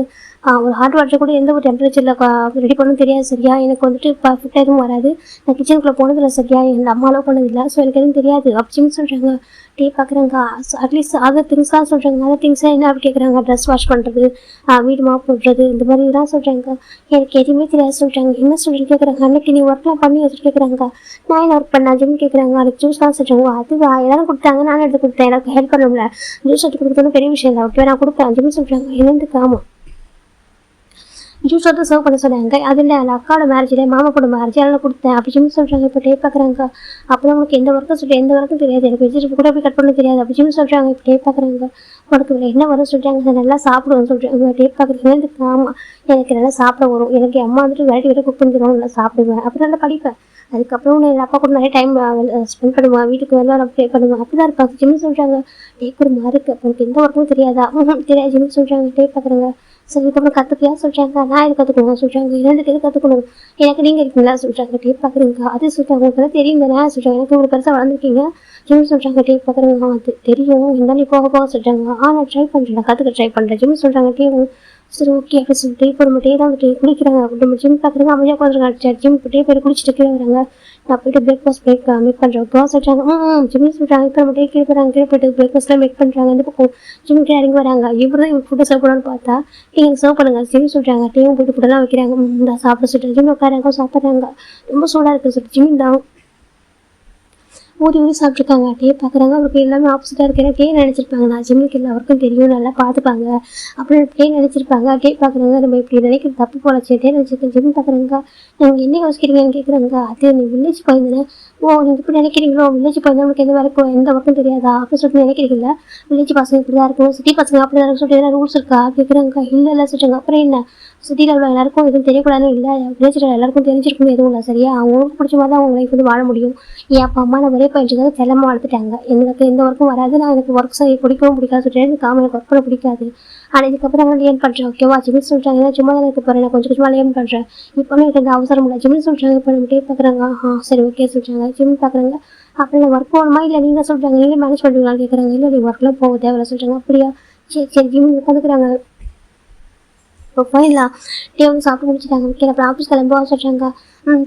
ஒரு ஹாட் வாட்டர் கூட எந்த ஒரு டெம்பரேச்சரில் ரெடி பண்ணவும் தெரியாது சரியா. எனக்கு வந்துட்டு பர்ஃபெக்டாக எதுவும் வராது. நான் கிச்சனுக்குள்ளே போனதில்லை சரியா. எங்கள் அம்மாலாம் போனதில்லை. ஸோ எனக்கு எதுவும் தெரியாது அப்படின்னு சொல்கிறாங்க. டே பார்க்குறாங்க. அட்லீஸ்ட் அதர் திங்ஸாக சொல்கிறாங்க. அதர் திங்ஸாக என்ன அப்படி கேட்குறாங்க. ட்ரெஸ் வாஷ் பண்ணுறது வீடு மாப் போடுறது இந்த மாதிரி தான் சொல்கிறாங்க. எனக்கு எதுவுமே தெரியாது சொல்கிறாங்க. என்ன சொல்கிறேன்னு கேட்குறாங்க. அன்றைக்கி நீ ஒர்க்லாம் பண்ணி வச்சுட்டு கேட்குறாங்க. நான் என்ன ஒர்க் பண்ணேன் ஜிம் கேட்குறாங்க. அதுக்கு ஜூஸ் தான் சொல்கிறாங்க. அதுவா எல்லாரும் கொடுத்தாங்க நானும் எடுத்து கொடுத்தேன். எனக்கு ஹெல்ப் பண்ணல. ஜூஸ் எடுத்து கொடுத்தோன்னு பெரிய விஷயம் இல்லை. ஓகே நான் கொடுப்பேன் ஜிம் சொல்கிறாங்க. என்னென்னு ஆமாம் ஜூஸ் வந்து சர்வ் பண்ண சொன்னாங்க. அதில் அக்காவோட மேரேஜ் மாமா கூட மேரேஜ் அதெல்லாம் கொடுத்தேன் அப்படின்னு சொல்கிறாங்க. இப்போ டே பார்க்குறாங்க. அப்புறம் உங்களுக்கு எந்த ஒர்க்கும் சொல்லிட்டு எந்த ஒர்க்கும் தெரியாது. எனக்கு வெஜிடபிள் கூட போய் கட் பண்ண தெரியாது அப்படின்னு சொல்கிறாங்க. இப்போ டே பார்க்குறாங்க. உனக்கு என்ன வரும் சொல்கிறாங்க. நான் நல்லா சாப்பிடுவேன்னு சொல்கிறாங்க. டே பார்க்குறீங்க. ஆமாம் எனக்கு நல்லா சாப்பிட வரும். எனக்கு அம்மா வந்துட்டு வெரைட்டி குக் பண்ணி தருவாங்க. நல்லா சாப்பிடுவேன் அப்புறம் நல்லா படிப்பேன். அதுக்கப்புறம் எங்கள் அப்பா கூட நிறைய டைம் ஸ்பெண்ட் பண்ணுவேன். வீட்டுக்கு வந்து நான் ப்ளே பண்ணுவேன். அப்படி தான் இருப்பாங்க ஜிம்னு சொல்கிறாங்க. டேக்கு ஒரு மாதிரி இருக்குது. அப்போ எனக்கு எந்த ஒர்க்கும் தெரியாதா தெரியாது ஜிம்னு சொல்கிறாங்க. டே பார்க்குறாங்க. சரி இதுக்கப்புறம் கற்றுக்கையா சொல்கிறாங்க. நான் இது கற்றுக்கணும் சொல்கிறாங்க. 2 பேரும் கற்றுக்கணும். எனக்கு நீங்கள் இருக்கீங்களா சொல்கிறாங்க. டே பார்க்குறீங்க. அது சொல்கிறாங்க. உங்களுக்கு தெரியுங்க நான் சொல்கிறாங்க. எனக்கு ஒரு பெருசாக வளர்ந்துருக்கீங்க ஜிம் சொல்கிறாங்க. டே பார்க்குறேங்க. அது தெரியும் இருந்தாலும் நீ போக சொல்கிறாங்க. நான் ட்ரை பண்ணுறேன் கற்றுக்க ட்ரை பண்ணுறேன் ஜிம் சொல்கிறாங்க. டே சரி ஓகே அப்படி சொல்லிட்டு இப்போ நம்ம டே தான் வந்துட்டு குளிக்கிறாங்க. நம்ம ஜிம் பார்க்குறாங்க. அமைதியாக உட்காந்துருக்காங்க. ஜிம் டே போய் குளிச்சுட்டு கீழே வராங்க. நான் போய்ட்டு பிரேக்ஃபாஸ்ட் மேக் பண்ணுறேன். ஓகேவா சொல்கிறாங்க. ஜிம் சொல்கிறாங்க. இப்போ நம்ம டே கீழே போகிறாங்க. கீழே போய்ட்டு பிரேக்ஃபாஸ்ட்லாம் மேக் பண்ணுறாங்க. இந்த பக்கம் ஜிம் கீழே இறங்கி வராங்க. இவர் தான் இவங்க ஃபுட்டை சர்வ் பண்ணணும்னு பார்த்தா நீங்கள் சர்வ் பண்ணுங்கள் ஜிம் சொல்கிறாங்க. டேவும் போய்ட்டு ஃபுட்டெல்லாம் வைக்கிறாங்க. நான் சாப்பிட சொல்லிட்டு ஜிம் உட்காராங்க சாப்பிட்றாங்க. ரொம்ப சூடாக இருக்குது சொல்லிட்டு ஜிம் தான் ஊறி சாப்பிட்ருக்காங்க. டே பார்க்குறாங்க. அவருக்கு எல்லாமே ஆப்போசிட்டாக இருக்கு. ஏன்னா டே நினச்சிருப்பாங்க நான் ஜிம்முக்கு இல்லை அவருக்கும் தெரியும் நல்லா பார்த்துப்பாங்க அப்படின்னு டே நினச்சிருப்பாங்க. டே பார்க்குறாங்க. நம்ம இப்படி நினைக்கிற தப்பு போலச்சு டே நினச்சிருக்கேன். ஜிம் பார்க்குறாங்க. நீங்கள் என்ன யோசிக்கிறீங்கன்னு கேட்குறாங்க. அது நீ வில்லேஜ் போயிருந்தேன் ஓ நீங்கள் இப்படி நினைக்கிறீங்களோ, வில்லேஜ் போய் நம்மளுக்கு எந்த வேலைக்கும் எந்த ஒர்க்கும் தெரியாதா அப்படின்னு சொல்லிட்டு நினைக்கிறீங்களா? வில்லேஜ் பசங்க இப்படி தான் இருக்கும், சிட்டி பசங்க அப்படி தான் இருக்கும் சொல்லிட்டு எதாவது ரூல்ஸ் இருக்கா கேட்குறாங்க. இல்லை இல்லை சொல்கிறாங்க. அப்புறம் என்ன, சிட்டியில் உள்ள எல்லாருக்கும் எதுவும் தெரியக்கூடாதுன்னு இல்லை, வில்லேஜில் எல்லாருக்கும் தெரிஞ்சிருக்கும் எதுவும் இல்லை சரியா, அவங்களுக்கு பிடிச்ச மாதிரி தான் அவங்க லைஃப் வந்து வாழ முடியும். என் அப்பா அம்மா நான் ஒரே பயிற்சிக்காக செல்லமாக வளர்த்துட்டாங்க, எனக்கு எந்த ஒர்க்கும் வராது, நான் எனக்கு ஒர்க் செய்ய பிடிக்கவும் பிடிக்காது சொல்லிட்டு எனக்கு எனக்கு ஒர்க் பண்ண பிடிக்காது. ஆனால் இதுக்கப்புறம் நான் லேர்ன் பண்ணுறேன் ஓகேவா, ஜிம்னு சொல்கிறாங்க. ஏன்னா சும்மா தான் இருக்க போகிறேன், நான் கொஞ்சம் கொஞ்சமாக லேர்ன் பண்ணுறேன், இப்போ எனக்கு எந்த அவசரம் இல்லை ஜிம்னு சொல்கிறாங்க. இப்போ நம்மகிட்டே பார்க்குறாங்க. சரி ஓகே சொல்கிறாங்க. ஜிம் பார்க்குறாங்க. அப்புறம் நான் ஒர்க் போகணுமா இல்லை நீங்கள் சொல்கிறாங்க நீங்கள் மேனேஜ் பண்ணுவீங்களான்னு கேட்குறாங்க. இல்லை நீ ஒர்க்லாம் போக தேவையில்ல சொல்கிறாங்க. அப்படியா, சரி சரி ஜிம் உட்காந்துக்கிறாங்க. இப்போ போயிடலாம். டே வந்து சாப்பிட்டு முடிச்சுட்டாங்க. ஓகே அப்புறம் ஆஃபீஸ் கிளம்புவா சொல்கிறாங்க.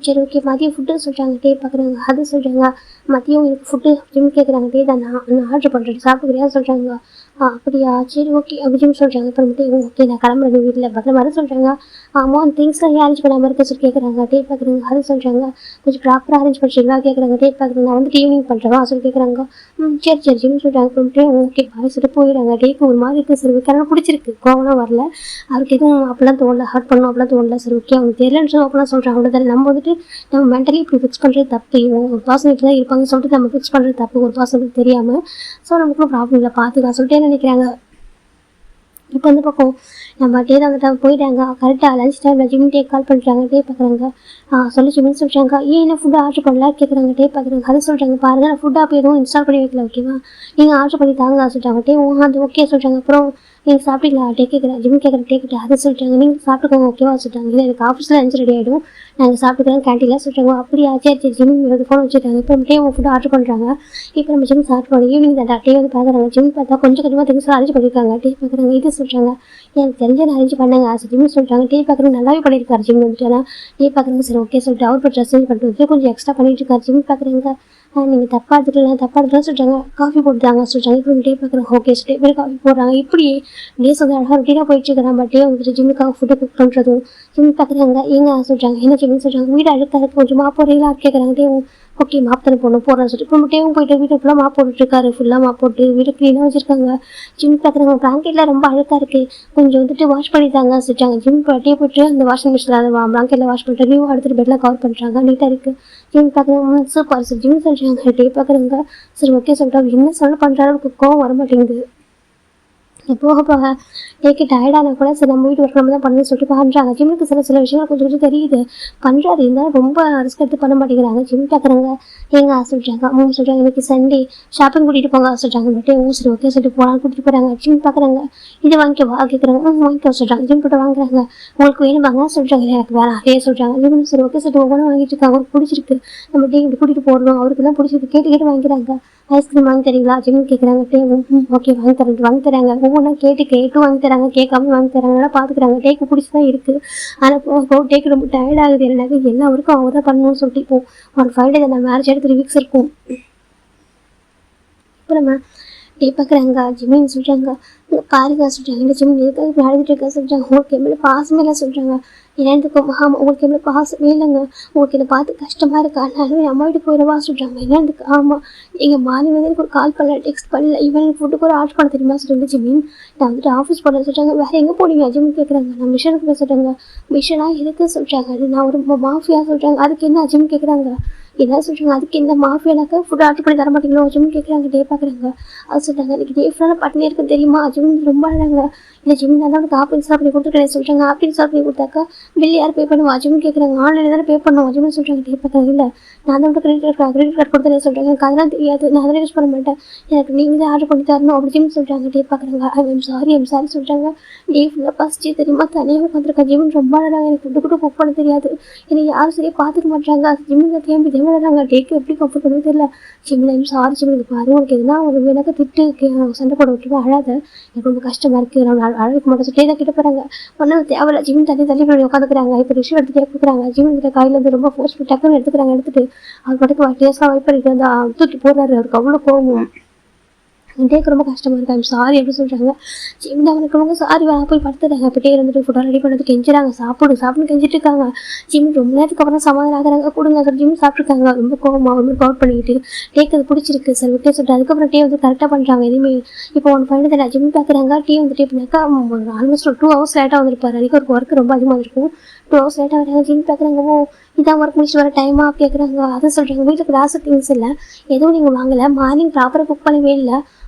சரி ஓகே. மதியம் ஃபுட்டு சொல்கிறாங்க. டே பார்க்குறாங்க. அது சொல்கிறாங்க. மதியம் எனக்கு ஃபுட்டு அப்படின்னு கேட்குறாங்க. டே தான் நான் ஆர்டர் பண்ணுறேன் சாப்பிட்டுக்கிறியா சொல்கிறாங்க. அப்படியா சரி ஓகே அப்படின்னு சொல்கிறாங்க. அப்புறமேட்டு ஓகே நான் கிளம்புறேன் வீட்டில் பத்திரமா சொல்கிறாங்க. ஆமாம் திங்ஸ்லாம் அரேஞ்ச் பண்ணாமல் இருக்க சொல்லி கேட்குறாங்க. டே பார்க்குறாங்க. அது சொல்கிறாங்க. கொஞ்சம் ப்ராப்பராக அரேஞ்ச் பண்ணிச்சிங்களா கேட்குறாங்க. டே பார்க்குறாங்க. நான் வந்துட்டு ஈவினிங் பண்ணுறவா சொல்லி கேட்குறாங்க. சரி சரி ஜிம் சொல்கிறாங்க. அப்புறமேட்டு ஓகே பாய் சொல்லிட்டு போயிடுறாங்க. டேக்கு ஒரு மாதிரி இருக்குது சரி ஓகே, பிடிச்சிருக்கு, கோவம்லாம் வரல, அவருக்கு எதுவும் அப்படிலாம் தோணல, ஹர்ட் பண்ணணும் அப்படிலாம் தோணல. சரி ஓகே அவங்களுக்கு தெரியலன்னு சொல்லி அப்படிலாம் சொல்கிறாங்க. அவ்வளோதானே, நம்ம வந்துட்டு நம்ம மென்டலி இப்படி ஃபிக்ஸ் பண்ணுறது தப்பு, ஒரு பர்சன் இப்படி தான் இருப்பாங்கன்னு சொல்லிட்டு நம்ம ஃபிக்ஸ் பண்ணுறது தப்பு ஒரு பர்சனுக்கு தெரியாமல். ஸோ நமக்கு ப்ராப்ளம் இல்லை பார்த்துக்கலாம் சொல்லிட்டு நினைக்கிறாங்க. இப்போ வந்து பக்கம் நம்ம டே தான் வந்துட்டு போயிட்டாங்க. கரெக்டாக லஞ்ச் டைமில் ஜிம் டே கால் பண்ணுறாங்க. டே பார்க்குறாங்க. சொல்லி ஜிம்னு சொல்கிறாங்க. ஏன் என்ன ஃபுட்டு ஆர்டர் பண்ணல கேட்குறாங்க. டே பார்க்குறாங்க. அது சொல்கிறாங்க. பாருங்கள் நான் ஃபுட் ஆப் எதுவும் இன்ஸ்டால் பண்ணி வைக்கல ஓகேவா, நீங்கள் ஆர்டர் பண்ணி தாங்க சொல்கிறாங்க. டே அது ஓகே சொல்கிறாங்க. அப்புறம் நீங்கள் சாப்பிட்டீங்களா டே கேட்குறேன். ஜிம் கேட்குறேன். டே கிட்ட அதை சொல்லிட்டாங்க. நீங்கள் சாப்பிட்டுக்கோங்க ஓகேவா சொல்லிட்டாங்க. இல்லை எனக்கு ஆஃபீஸில் லஞ்ச் ரெடி ஆகிடும், நாங்கள் சாப்பிட்டுக்கிறோம் கேன்டீனில் சொல்கிறாங்க. அப்படியா சரி சரி ஜிம் ஃபோன் வச்சுட்டாங்க. இப்போ டே அவங்க ஃபுட்டு ஆர்டர் பண்ணுறாங்க. இப்போ நம்ம ஜிம் சாப்பிட்டு போனோம். ஈவினிங் தான் டே வந்து பார்க்குறாங்க. ஜிம் பார்த்தா கொஞ்சம் கொஞ்சமாக திங்ஸ் அரேஞ்ச் பண்ணியிருக்காங்க. டே பார்க்குறாங்க. இது சொல்கிறாங்க. எனக்கு தெரிஞ்ச அரேஞ்ச் பண்ணாங்க ஜிம்னு சொல்கிறாங்க. டே பார்க்குறது நல்லாவே பண்ணியிருக்காரு ஜிம் வந்துட்டு. டே பார்க்குறாங்க. சரி ஓகே சொல்லிட்டு அவர் இப்போ ட்ரெஸ் சேஞ்ச் பண்ணிட்டு வந்து கொஞ்சம் எக்ஸ்ட்ரா பண்ணிட்டு இருக்காரு. ஜிம் பார்க்குறீங்க. நீங்கள் தப்பாக எடுத்துக்கலாம் சொல்கிறாங்க. காஃபி போட்டுதாங்க சொல்கிறாங்க. இப்போ டே பார்க்குறாங்க. ஓகே டே பேர் காஃபி போடுறாங்க. இப்படி டேஸ் வந்து அழகாக ரொட்டீனாக போயிட்டு இருக்கிறாங்க. பட் டே வந்துட்டு ஜிம்முக்காக ஃபுட்டு குக் பண்ணுறதும் ஜிம் பார்க்குறாங்க. எங்க சொல்கிறாங்க. என்ன ஜிம்னு சொல்கிறாங்க. வீடு அழுக்காக கொஞ்சம் மாப் போடுறீங்களா கேட்குறாங்க. டே ஓகே மாப் தானே போடணும் போடுறேன்னு சொல்லிட்டு இப்போ டேவும் போயிட்டு வீட்டை ஃபுல்லாக மாப் போட்டுட்ருக்காரு. ஃபுல்லாக மாப் போட்டு வீடு க்ளீனாக வச்சுருக்காங்க. ஜிம் பார்க்குறாங்க. பிளாங்கெட்டில் ரொம்ப அழுக்காக இருக்குது, கொஞ்சம் வந்துட்டு வாஷ் பண்ணிட்டாங்க சொல்லிட்டாங்க. ஜிம் டே போட்டு அந்த வாஷிங் மிஷினில் அந்த பிளாங்கெட்டில் வாஷ் பண்ணிட்டு நியூ எடுத்துகிட்டு பெட்டில் கவர் பண்ணுறாங்க. நீட்டாக இருக்குது. ஜிம் பார்க்குறாங்க. சூப்பர் சார் ஜிம் சொல்கிறாங்க. டே பார்க்குறாங்க. சரி ஓகே சொல்லிட்டு அவர் என்ன சொல்ல பண்ணுறாரு, அவருக்கு கோவம் வர மாட்டேங்குது. போக போக டேக்கு டயர்டானா கூட சரி நம்ம வீட்டு ஒர்க் நம்ம தான் பண்ணணும்னு சொல்லிட்டு பண்ணுறாங்க. ஜிம்முக்கு சில விஷயங்கள் கொஞ்சம் கொஞ்சம் தெரியுது, பண்ணுறாரு, இருந்தாலும் ரொம்ப ரிஸ்க் எடுத்து பண்ண மாட்டேங்கிறாங்க. ஜிம் பார்க்குறாங்க. எங்க சொல்கிறாங்க. சொல்கிறாங்க எனக்கு சண்டே ஷாப்பிங் கூட்டிகிட்டு போங்க சொல்கிறாங்க. பட் சரி ஓகே சொல்லிட்டு போகலான்னு கூட்டிகிட்டு போகிறாங்க. ஜிம் பார்க்குறாங்க. இதை வாங்கிக்கவா கேட்குறாங்க. வாங்கிக்கோ சொல்கிறாங்க. ஜிம் போட்டு வாங்குறாங்க. உங்களுக்கு வேணுமாங்க சொல்கிறாங்க. எனக்கு வேணாம் அதே சொல்கிறாங்க. ஜிம் சரி ஓகே சொல்லிட்டு ஒவ்வொன்றும் வாங்கிட்டு இருக்காங்க. அவருக்கு பிடிச்சிருக்கு, நம்ம டே இப்படி கூட்டிகிட்டு போடணும், அவருக்கு தான் பிடிச்சிருக்கு, கேட்டு கேட்டு வாங்கிக்கிறாங்க. ஐஸ்கிரீம் வாங்கி தரீங்களா ஜிம் கேட்குறாங்க. டே ஓகே வாங்கி தராங்க. ஒவ்வொன்றா கேட்டு வாங்கி தராங்க, கேட்காம வாங்கி தராங்க, பார்த்துக்கிறாங்க. டேக்கு பிடிச்சி தான் இருக்குது. ஆனால் போக டேக்கு ரொம்ப டயர்ட் ஆகுது. எனக்கு எல்லா ஒர்க்கும் அவங்க தான் பண்ணணும்னு சொல்லிட்டு இப்போ ஒரு 5 days நான் மேரேஜ் எடுத்து 3 weeks இருக்கும். அப்புறமா டே பார்க்குறாங்க. ஜிம்மின்னு சொல்கிறாங்க. பாருங்க சொல்கிறாங்க. இந்த ஜிம் எதுக்காக இப்படி அழுதுட்டு இருக்கா சொல்கிறாங்க. உங்களுக்கு எவ்வளோ பாசமே இல்லை சொல்கிறாங்க. என்னதுக்கும் ஆமாம் உங்களுக்கு எவ்வளோ பாசமே இல்லைங்க, உங்களுக்கு என்னை பார்த்து கஷ்டமாக இருக்கா, அதனால அம்மா வீட்டு போயிடவா சொல்கிறாங்க. என்னதுக்கு ஆமாம் எங்கள் மாறி வந்து எனக்கு ஒரு கால் பண்ணல, டெக்ஸ்ட் பண்ணல, இவன் எனக்கு ஃபுட்டு கூட ஆர்டர் பண்ண தெரியுமா சொல்லிட்டு ஜிம்மின் நான் வந்துட்டு ஆஃபீஸ் போட சொல்கிறாங்க. வேறு எங்கே போனீங்க ஜிம் கேட்குறாங்க. நான் மிஷனுக்கு போய் சொல்கிறாங்க. மிஷனாக எதுக்கு சொல்கிறாங்க. அது நான் ஒரு மாஃபியா சொல்கிறாங்க. அதுக்கு என்ன ஜிம் கேட்குறாங்க. என்ன சொல்கிறாங்க. அதுக்கு இந்த மாஃபியானாக்க ஃபுட் ஆர்டர் பண்ணி தர மாட்டீங்களோ ஜிம் கேட்குறாங்க. டே பார்க்குறாங்க. அது சொல்கிறாங்க. எனக்கு டே ஃபுல்லாக பட்டினி இருக்குன்னு தெரியுமா ஜிம் ரொம்ப அழகாங்க. இல்லை ஜிம் நான் தான் உனக்கு ஆப் இன்ஸ்டால் பண்ணி கொடுத்துருக்கேன் சொல்கிறாங்க. ஆப் இன்ஸ்டால் பண்ணி கொடுத்தாக்கா பில் யார் பே பண்ணுவா ஜிம் கேட்குறாங்க. ஆன்லைனில் தானே பே பண்ணுவோம் ஜிம்னு சொல்கிறாங்க. டே பார்க்குறாங்க. இல்லை நான் தான் உனக்கு கிரெடிட் கார்டு கொடுத்துருக்கேன் சொல்கிறாங்க. எனக்கு அதெல்லாம் தெரியாது, நான் அதெல்லாம் யூஸ் பண்ண மாட்டேன், எனக்கு நீங்கள் தான் ஆர்டர் பண்ணி தரணும் அப்படி ஜிம் சொல்கிறாங்க. டே பார்க்குறாங்க. ஐம் சாரி சொல்கிறாங்க. டே ஃபுல்லாக ஃபஸ்ட்டு தெரியுமா தனியாக உட்காந்துருக்கேன். ஜிம் ரொம்ப அழகாங்க. எனக்கு ஃபுட்டு கூட குக் பண்ண தெரியாது, என்னை யாரும் சரியாக பார்த்துக்க மாட்டாங்க. அது ஜிம்மில் தேம்பி தேவையாங்க. டேக்கு எப்படி கம்ஃபர்ட் பண்ணவே தெரியல. ஜிம்மில் சாரி ஜிம்முக்கு பாரு, உனக்கு எதுனா ஒரு எனக்கு திட்டு சண்டை போட விட்டுருவா, அழாத, எனக்கு ரொம்ப கஷ்டமாக இருக்குது, நான் அழகு மாட்டேன் சொல்லிட்டு தான் கிட்ட போகிறாங்க. ஒன்றும் தேவையில்ல. ஜிம் தள்ளி உட்காந்துக்கிறாங்க. இப்போ ரிஷி எடுத்து கேட்குறாங்க. ஜிம் கிட்ட கையிலேருந்து ரொம்ப ஃபோர்ஸ் டக்குன்னு எடுத்துக்கிறாங்க. எடுத்துட்டு அவர் பாட்டுக்கு டேஸ்லாம் வைப் பண்ணிட்டு வந்து தூக்கி போடுறாரு. அவருக்கு அவ்வளோ கோவம். டேக்கு ரொம்ப கஷ்டமாக இருக்கு. ஐம் சாரி எப்படி சொல்கிறாங்க. ஜிம் அவனுக்கு ரொம்ப சாரி வேணா போய் படுத்துறாங்க. இப்போ டே இருந்துட்டு ஃபுட்டாக ரெடி பண்ணது கெஞ்சுறாங்க. சாப்பிடுன்னு கெஞ்சிட்டு இருக்காங்க. ஜிம் ரொம்ப நேரத்துக்கு அப்புறம் சமாதானம் ஆகுறாங்க. கொடுங்க சார் ஜிம் சாப்பிட்ருக்காங்க. ரொம்ப கோவமாக ரொம்ப பவுட் பண்ணிக்கிட்டு டேக்கு அது பிடிச்சிருக்கு சார் விட்டே சொல்லிட்டு அதுக்கப்புறம் டே வந்து கரெக்டாக பண்ணுறாங்க. எதுவுமே இப்போ ஒன்று பண்ணிட்டு நான் ஜிம் பார்க்குறாங்க. டீ வந்துட்டு எப்படின்னாக்கா ஆல்மோஸ்ட் ஒரு 2 hours லேட்டாக வந்திருப்பாரு. அன்றைக்கி ஒரு ஒர்க் ரொம்ப அதிகமாக இருக்கும். 2 hours லேட்டாக வராங்க. ஜிம் பார்க்குறாங்க. இதான் ஒர்க் முடிச்சுட்டு வர டைமாக கேட்குறாங்க. அதை சொல்கிறாங்க. வீட்டில் கிளாஸ் திங்ஸ் இல்லை, எதுவும் நீங்கள் வாங்கலை, மார்னிங் ப்ராப்பராக குக் பண்ணவே இல்லை,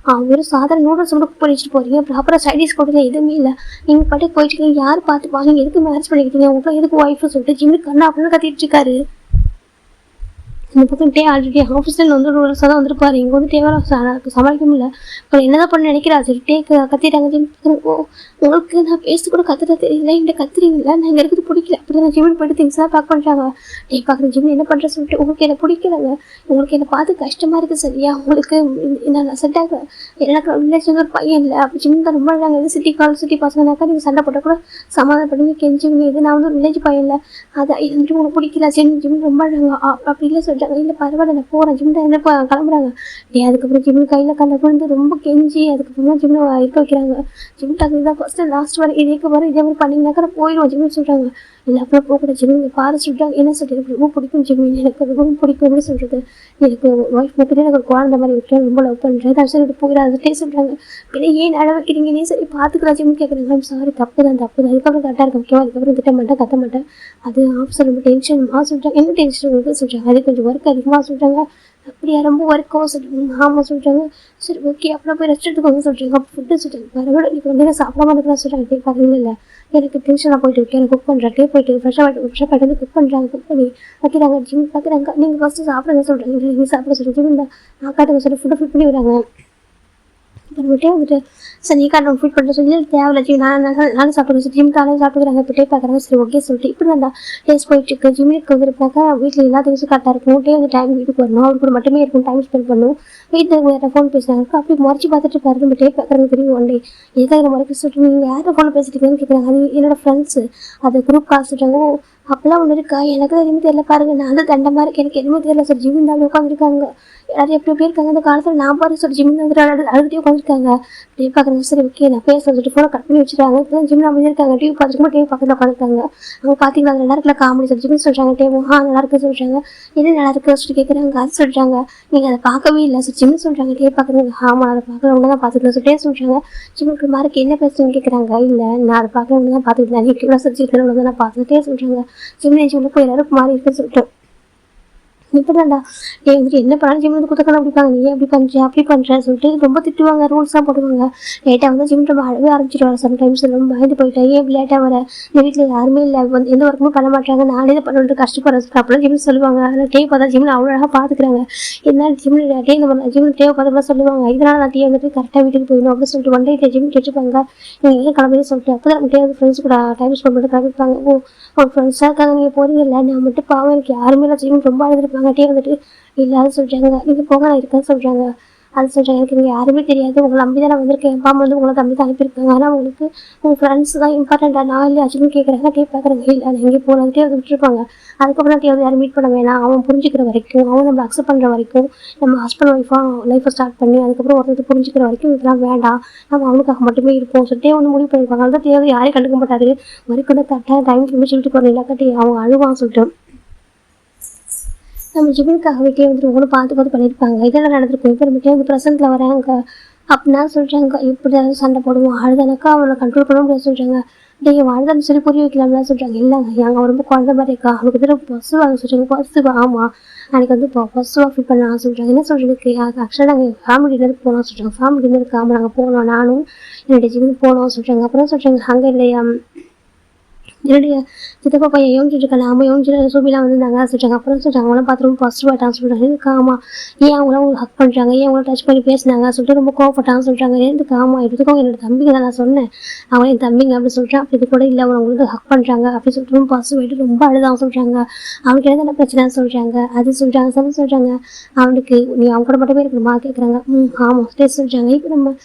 வெறும் சாதாரண நூடுல்ஸ் மட்டும் குக் பண்ணி வச்சுட்டு போகிறீங்க, ப்ராப்பராக சைடிஸ் கொடுக்கல, எதுவுமே இல்லை, நீங்கள் பாட்டுக்கு போயிட்டு இருக்கீங்க, யார் பார்த்துப்பாங்க, நீங்கள் எதுக்கு மேரேஜ் பண்ணிக்கிட்டீங்க, உங்களுக்கு எதுக்கு ஒய்ஃப்னு சொல்லிட்டு ஜிம்முக்கு கண்ணா அப்படின்னு கத்திட்டு இருக்காரு. இந்த பக்கம் டே ஆல்ரெடி ஆஃபீஸில் வந்து ரூல்ஸாக தான் வந்திருப்பாரு. இங்கே வந்து தேவை சமாளிக்க முடியல. அப்புறம் என்னதான் பண்ண நினைக்கிறா சரி டேக்கு கத்திட்டாங்க. ஜிம் உங்களுக்கு நான் பேச கூட கத்துறது தெரியல, என்கிட்ட கத்துறீங்களா, நான் இங்கே இருக்கிறது பிடிக்கல. அப்படி நான் ஜிம்மில் போய்ட்டு திங்ஸ்லாம் பேக் பண்ணுறாங்க. டே பார்க்குற ஜிம் என்ன பண்ணுற சொல்லிட்டு உங்களுக்கு என்ன பிடிக்கலங்க, உங்களுக்கு என்னை பார்த்து கஷ்டமாக இருக்குது சரியா, உங்களுக்கு நான் செட் ஆகல, எனக்கு ரிலேஷன் ஒரு பையன் இல்லை, அப்படி ஜிம் தான் ரொம்ப அழகாங்க. இது சிட்டி பசங்கனாக்கா நீங்கள் சண்டை போட்டால் கூட சமாதானம் பண்ணி கெஞ்சுவீங்க. இது நான் வந்து ஒரு வில்லேஜ் பையன் இல்லை, அதை இது வந்துட்டு உங்களுக்கு பிடிக்கல, ஜிம் ரொம்ப அழகாங்க அப்படி இல்லை சொல்லிட்டாங்க. இல்லை பரவாயில்ல நான் போகிறேன் ஜிம் தான் என்ன கிளம்புறாங்க. அதுக்கப்புறம் ஜிம் கையில் கண்ட வந்து ரொம்ப கெஞ்சி அதுக்கப்புறமா ஜிம் இருக்க வைக்கிறாங்க. ஜிம் டாக்டர் தான் ஃபஸ்ட்டு லாஸ்ட் வரை இதே மாதிரி பண்ணிங்கனாக்கா போயிடுவோம் ஜிம்னு சொல்கிறாங்க. இல்லை அப்புறம் போகக்கூடாது ஜிம் பாரு சொல்லிட்டாங்க. என்ன சொல்லிட்டு எனக்கு ரொம்ப பிடிக்கும் ஜிம், எனக்கு ரொம்ப பிடிக்கும்னு சொல்கிறது, எனக்கு ஒய்ஃப் மட்டும் எனக்கு ஒரு குழந்தை மாதிரி வைக்கிறேன், ரொம்ப லவ் பண்ணுறேன், அதை சொல்லிட்டு போயிடாதுட்டே சொல்கிறாங்க. பின்ன ஏன் நட வைக்கிறீங்க, நீ சரி பார்த்துக்கலாம் ஜிம் கேட்குறாங்க. சாரி தப்பு தான் அதுக்கப்புறம் கரெக்டாக இருக்கும் ஓகேவா, அதுக்கப்புறம் திட்ட மாட்டேன் கத்த மாட்டேன், அது ஆஃபீஸர் ரொம்ப டென்ஷன்மா சொல்லிட்டாங்க. என்ன டென்ஷன் உங்களுக்கு சொல்கிறாங்க, அது கொஞ்சம் ஒர்க் அதிகமாக சொல்கிறாங்க. அப்படியா ரொம்ப ஒர்க்காக சொல்லிட்டு ஆமாம் சொல்கிறாங்க. சரி ஓகே அப்புறம் போய் ரெஸ்ட் எடுத்துக்கோங்க சொல்கிறீங்க. அப்போ ஃபுட்டு சொல்கிறாங்க. பரவாயில்ல நீங்கள் வந்து சாப்பிடாம இருக்கலாம் சொல்கிறாங்க. பார்த்தீங்களா இல்லை எனக்கு டென்ஷனாக போயிட்டு இருக்கேன், எனக்கு குக் பண்ணுறேன், போயிட்டு ஃப்ரெஷ்ஷாக வந்து குக் பண்ணுறாங்க, குக் பண்ணி வைக்கிறாங்க. ஜிம் பார்க்குறாங்க. நீங்கள் ஃபஸ்ட்டு சாப்பிடுங்க சொல்கிறாங்க. நீங்கள் சாப்பிட சொல்கிறேன் ஜிம் இந்த காட்டுங்க சொல்லி ஃபுட்டை ஃபிட் பண்ணி விடுறாங்க. அப்புறமேட்டே வந்துட்டு சரி நீ காட்டும் ஃபீட் பண்ணுற சொல்லி தேவையில்ல ஜிம் நானும் சாப்பிடுறேன் ஜிம் தானே சாப்பிட்டுக்கிறாங்க. இப்போ பார்க்குறாங்க. சரி ஓகே சொல்லிட்டு இப்படி தான்டா டேஸ் போயிட்டுருக்கு. ஜிம்முக்கு வந்துருப்பாக்கா வீட்டில் எல்லா திங்ஸும் கரெக்டாக இருக்கும். டே வந்து டைம் வீட்டுக்கு வரணும், அவர் கூட மட்டுமே இருக்கும், டைம் ஸ்பெண்ட் பண்ணணும். வீட்டில் வேறு ஃபோன் பேசுகிறாங்க. அப்படி முறைச்சி பார்த்துட்டு இருப்பாரு. நம்ம டே பார்க்குறாங்க தெரியும் ஒன் டே எதாவது முறைக்கு சொல்லிட்டு நீங்கள் யார்கிட்ட ஃபோனை பேசிட்டுருக்கீங்கன்னு கேட்குறாங்க. அது என்னோடய ஃப்ரெண்ட்ஸு அது குரூப் காசு சொல்கிறாங்க. அப்போல்லாம் ஒன்று இருக்கா எனக்கு எதுவுமே தெரியல பாருங்க, நான் வந்து தண்டமாக இருக்கு, எனக்கு எதுவுமே தெரியல சார். ஜிம் தான் உட்காந்துருக்காங்க, எல்லாரும் எப்படி இருக்காங்க இந்த காலத்தில், நான் பாரு சார் ஜிம் வந்து அழுதுகிட்டே உட்காந்துருக்காங்க. டிவி பார்க்குறாங்க. சரி ஓகே நான் பேச சொல்லிட்டு ஃபோனை கட் பண்ணி வச்சுருக்காங்க. இப்போ தான் ஜிம் நம்ம இருக்காங்க, டிவி பார்த்துட்டு டிவி பக்கத்தில் உட்காந்துருக்காங்க. அவங்க பார்த்தீங்கன்னா அது நல்லா இருக்கல காமெடி சார் ஜிம்னு சொல்கிறாங்க. டேவோ நல்லா இருக்கு சொல்கிறாங்க. என்ன நல்லா இருக்கு சொல்லி கேட்குறாங்க. அது சொல்கிறாங்க நீங்கள் அதை பார்க்கவே இல்லை சார் ஜிம்னு சொல்கிறாங்க. டிவி பார்க்குறாங்க. ஆமாம் அதை பார்க்கல ஒன்று தான் பார்த்துக்கலாம் சொல்லிட்டே சொல்கிறாங்க. ஜிம்முக்கு மார்க்கு என்ன பேசுன்னு கேட்குறாங்க. இல்லை நான் அதை பார்க்கல ஒன்று தான் பார்த்துக்கலாம், நீ கிளாஸ் வச்சுருக்கேன் ஒன்று தான் நான் பார்த்துட்டே சொல்கிறாங்க. ஜிம்னேஜ் போய் எல்லாரும் மாறி இருக்குன்னு சொல்லிட்டு இப்போதான்டா நீ வந்துட்டு என்ன பண்ணாலும் ஜிம் வந்து குத்தக்கணும் அப்படிப்பாங்க. நீ எப்படி பண்ணுற அப்படி பண்ணுறேன்னு சொல்லிட்டு ரொம்ப திட்டுவாங்க, ரூல்ஸ்லாம் போடுவாங்க. லேட்டாக வந்து ஜிம் ரொம்ப அழவே ஆரம்பிச்சிடுவாங்க. சம்டைம்ஸ் ரொம்ப பயந்து போயிட்டேன், ஏன் இப்படி லேட்டாக வர, இந்த வீட்டில் யாருமே இல்லை, வந்து எந்த ஒர்க்குமே பண்ண மாட்டாங்க, நானே இதை பண்ணுறது கஷ்டப்படுறேன் அப்படிலாம் ஜிம் சொல்லுவாங்க. அதில் டே பார்த்தா ஜிம்மில் அவ்வளோ அழகாக பார்த்துக்கிறாங்க. என்ன ஜிம்மில் டே நம்ம ஜிம்மில் டே பார்த்துக்கலாம் சொல்லுவாங்க. இதனால் நான் டே வந்துட்டு கரெக்டாக வீட்டுக்கு போயிடணும் அப்படின்னு சொல்லிட்டு ஒன் டே ஜிம் கேட்டுப்பாங்க. நீங்கள் எங்கே கிளம்பி சொல்லிட்டு அப்போ தான் நம்ம டே வந்து ஃப்ரெண்ட்ஸ் கூட டைம் ஸ்பெண்ட் பண்ணிட்டு கிளம்பிப்பாங்க. உங்கள் ஃப்ரெண்ட்ஸாக இருக்காங்க, நீங்கள் போகிறீங்கல்ல, நான் மட்டும் பாவம் எனக்கு யாருமே இல்லை ஜிம் ரொம்ப அழுதுருப்பாங்க. டே வந்துட்டு இல்லாத சொல்கிறாங்க. நீங்கள் போக நான் இருக்கேன்னு சொல்கிறாங்க. அது சொல்கிறாங்க எனக்கு நீங்கள் யாருமே தெரியாது, உங்களை நம்பி தான் நான் வந்திருக்கேன், என் பாம்பு வந்து உங்களை தம்பி தான் அனுப்பியிருக்காங்க, ஆனால் உங்களுக்கு உங்கள் ஃப்ரெண்ட்ஸ் தான் இம்பார்ட்டண்ட்டாக நான் இல்லை அச்சுன்னு கேட்குறாங்க. பார்க்குறாங்க. இல்லை நான் எங்கே போனதுட்டே வந்து விட்டுருப்பாங்க. அதுக்கப்புறம் டே வந்து யாரும் மீட் பண்ண வேணாம், அவன் புரிஞ்சுக்கிற வரைக்கும், அவன் நம்ம அக்செப்ட் பண்ணுற வரைக்கும், நம்ம ஹஸ்பண்ட் ஒய்ஃபாக லைஃப்பை ஸ்டார்ட் பண்ணி அதுக்கப்புறம் ஒருத்தர் புரிஞ்சுக்கிற வரைக்கும் இதெல்லாம் வேண்டாம், நம்ம அவனுக்காக மட்டுமே இருப்போம் சொல்லிட்டே வந்து முடிவு பண்ணியிருப்பாங்க. அதுதான் டே வந்து யாரையும் கண்டுக்க மாட்டாரு. வரைக்கும் வந்து கரெக்டாக டைம் முடிச்சு வீட்டுக்கு வரணும், இல்லாட்டி அவங்க அழுவான்னு சொல்லிட்டு நம்ம ஜிம்முக்காக வீட்டே வந்துட்டு ஒவ்வொன்று பார்த்து பண்ணியிருப்பாங்க. இதெல்லாம் நடந்திருக்கும். இப்போ நம்மகிட்டே வந்து ப்ரெசென்ட்டில் வராங்க அப்படின்னா சொல்கிறாங்க. இப்படி ஏதாவது சண்டை போடுவோம், அழுதானாக்கா அவனை கண்ட்ரோல் பண்ண முடியாது சொல்கிறாங்க. நீங்கள் வாழ்தான்னு சொல்லி புரிய வைக்கலாம்லாம் சொல்கிறாங்க. இல்லைங்க அவன் ரொம்ப குழந்தை மாதிரி இருக்கா, அவனுக்கு வந்து பசுவாக சொல்கிறாங்க. பசுவா ஆமாம் எனக்கு வந்து இப்போ பசுவாக ஃபீல் பண்ணலாம் சொல்கிறாங்க. என்ன சொல்கிறதுக்கு ஆக்சுவலாக நாங்கள் ஃபேமிலி டின்னருக்கு போனோம் சொல்கிறாங்க. ஃபேமிலி டின்னருக்கு ஆமாம் நாங்கள் போனோம், நானும் என்னுடைய ஜிம்முக்கு போனோம் சொல்கிறாங்க. அப்புறம் சொல்கிறாங்க அங்கே இல்லையா என்னுடைய சித்தப்பா பையன் யோசிச்சுட்டு இருக்காங்க. ஆமாம் யோசிச்சு சூபிலாம் வந்திருந்தாங்க சொல்கிறாங்க. அப்புறம் சொல்கிறாங்க அவங்களாம் பார்த்து ரொம்ப பாசிட்டிவாட்டான்னு சொல்கிறாங்க. இதுக்கு ஆமாம் ஏன் அவங்களாம் உங்களுக்கு ஹக் பண்ணுறாங்க, ஏன் அவங்கள டச் பண்ணி பேசினாங்க சொல்லிட்டு ரொம்ப கோவப்பட்டான்னு சொல்கிறாங்க. எதுக்கு ஆமாம் எடுத்துக்கோங்க என்னோட தம்பிங்க தான் நான் சொன்னேன், அவன் என் தம்பிங்க அப்படி சொல்கிறேன். அப்படி இது கூட இல்லை அவங்க உங்களுக்கு ஹக் பண்ணுறாங்க அப்படி சொல்லிட்டு ரொம்ப பாசிட்டிவாகிட்டு ரொம்ப அழுதான் சொல்கிறாங்க. அவனுக்கு என்ன பிரச்சனைன்னு சொல்கிறாங்க. அது சொல்கிறாங்க சொல்கிறாங்க அவனுக்கு நீ அவங்க கூட மட்டுமே இருக்கணுமா கேட்குறாங்க. ஆமாம் ஸ்டேஸ் சொல்கிறாங்க. இப்போ நம்ம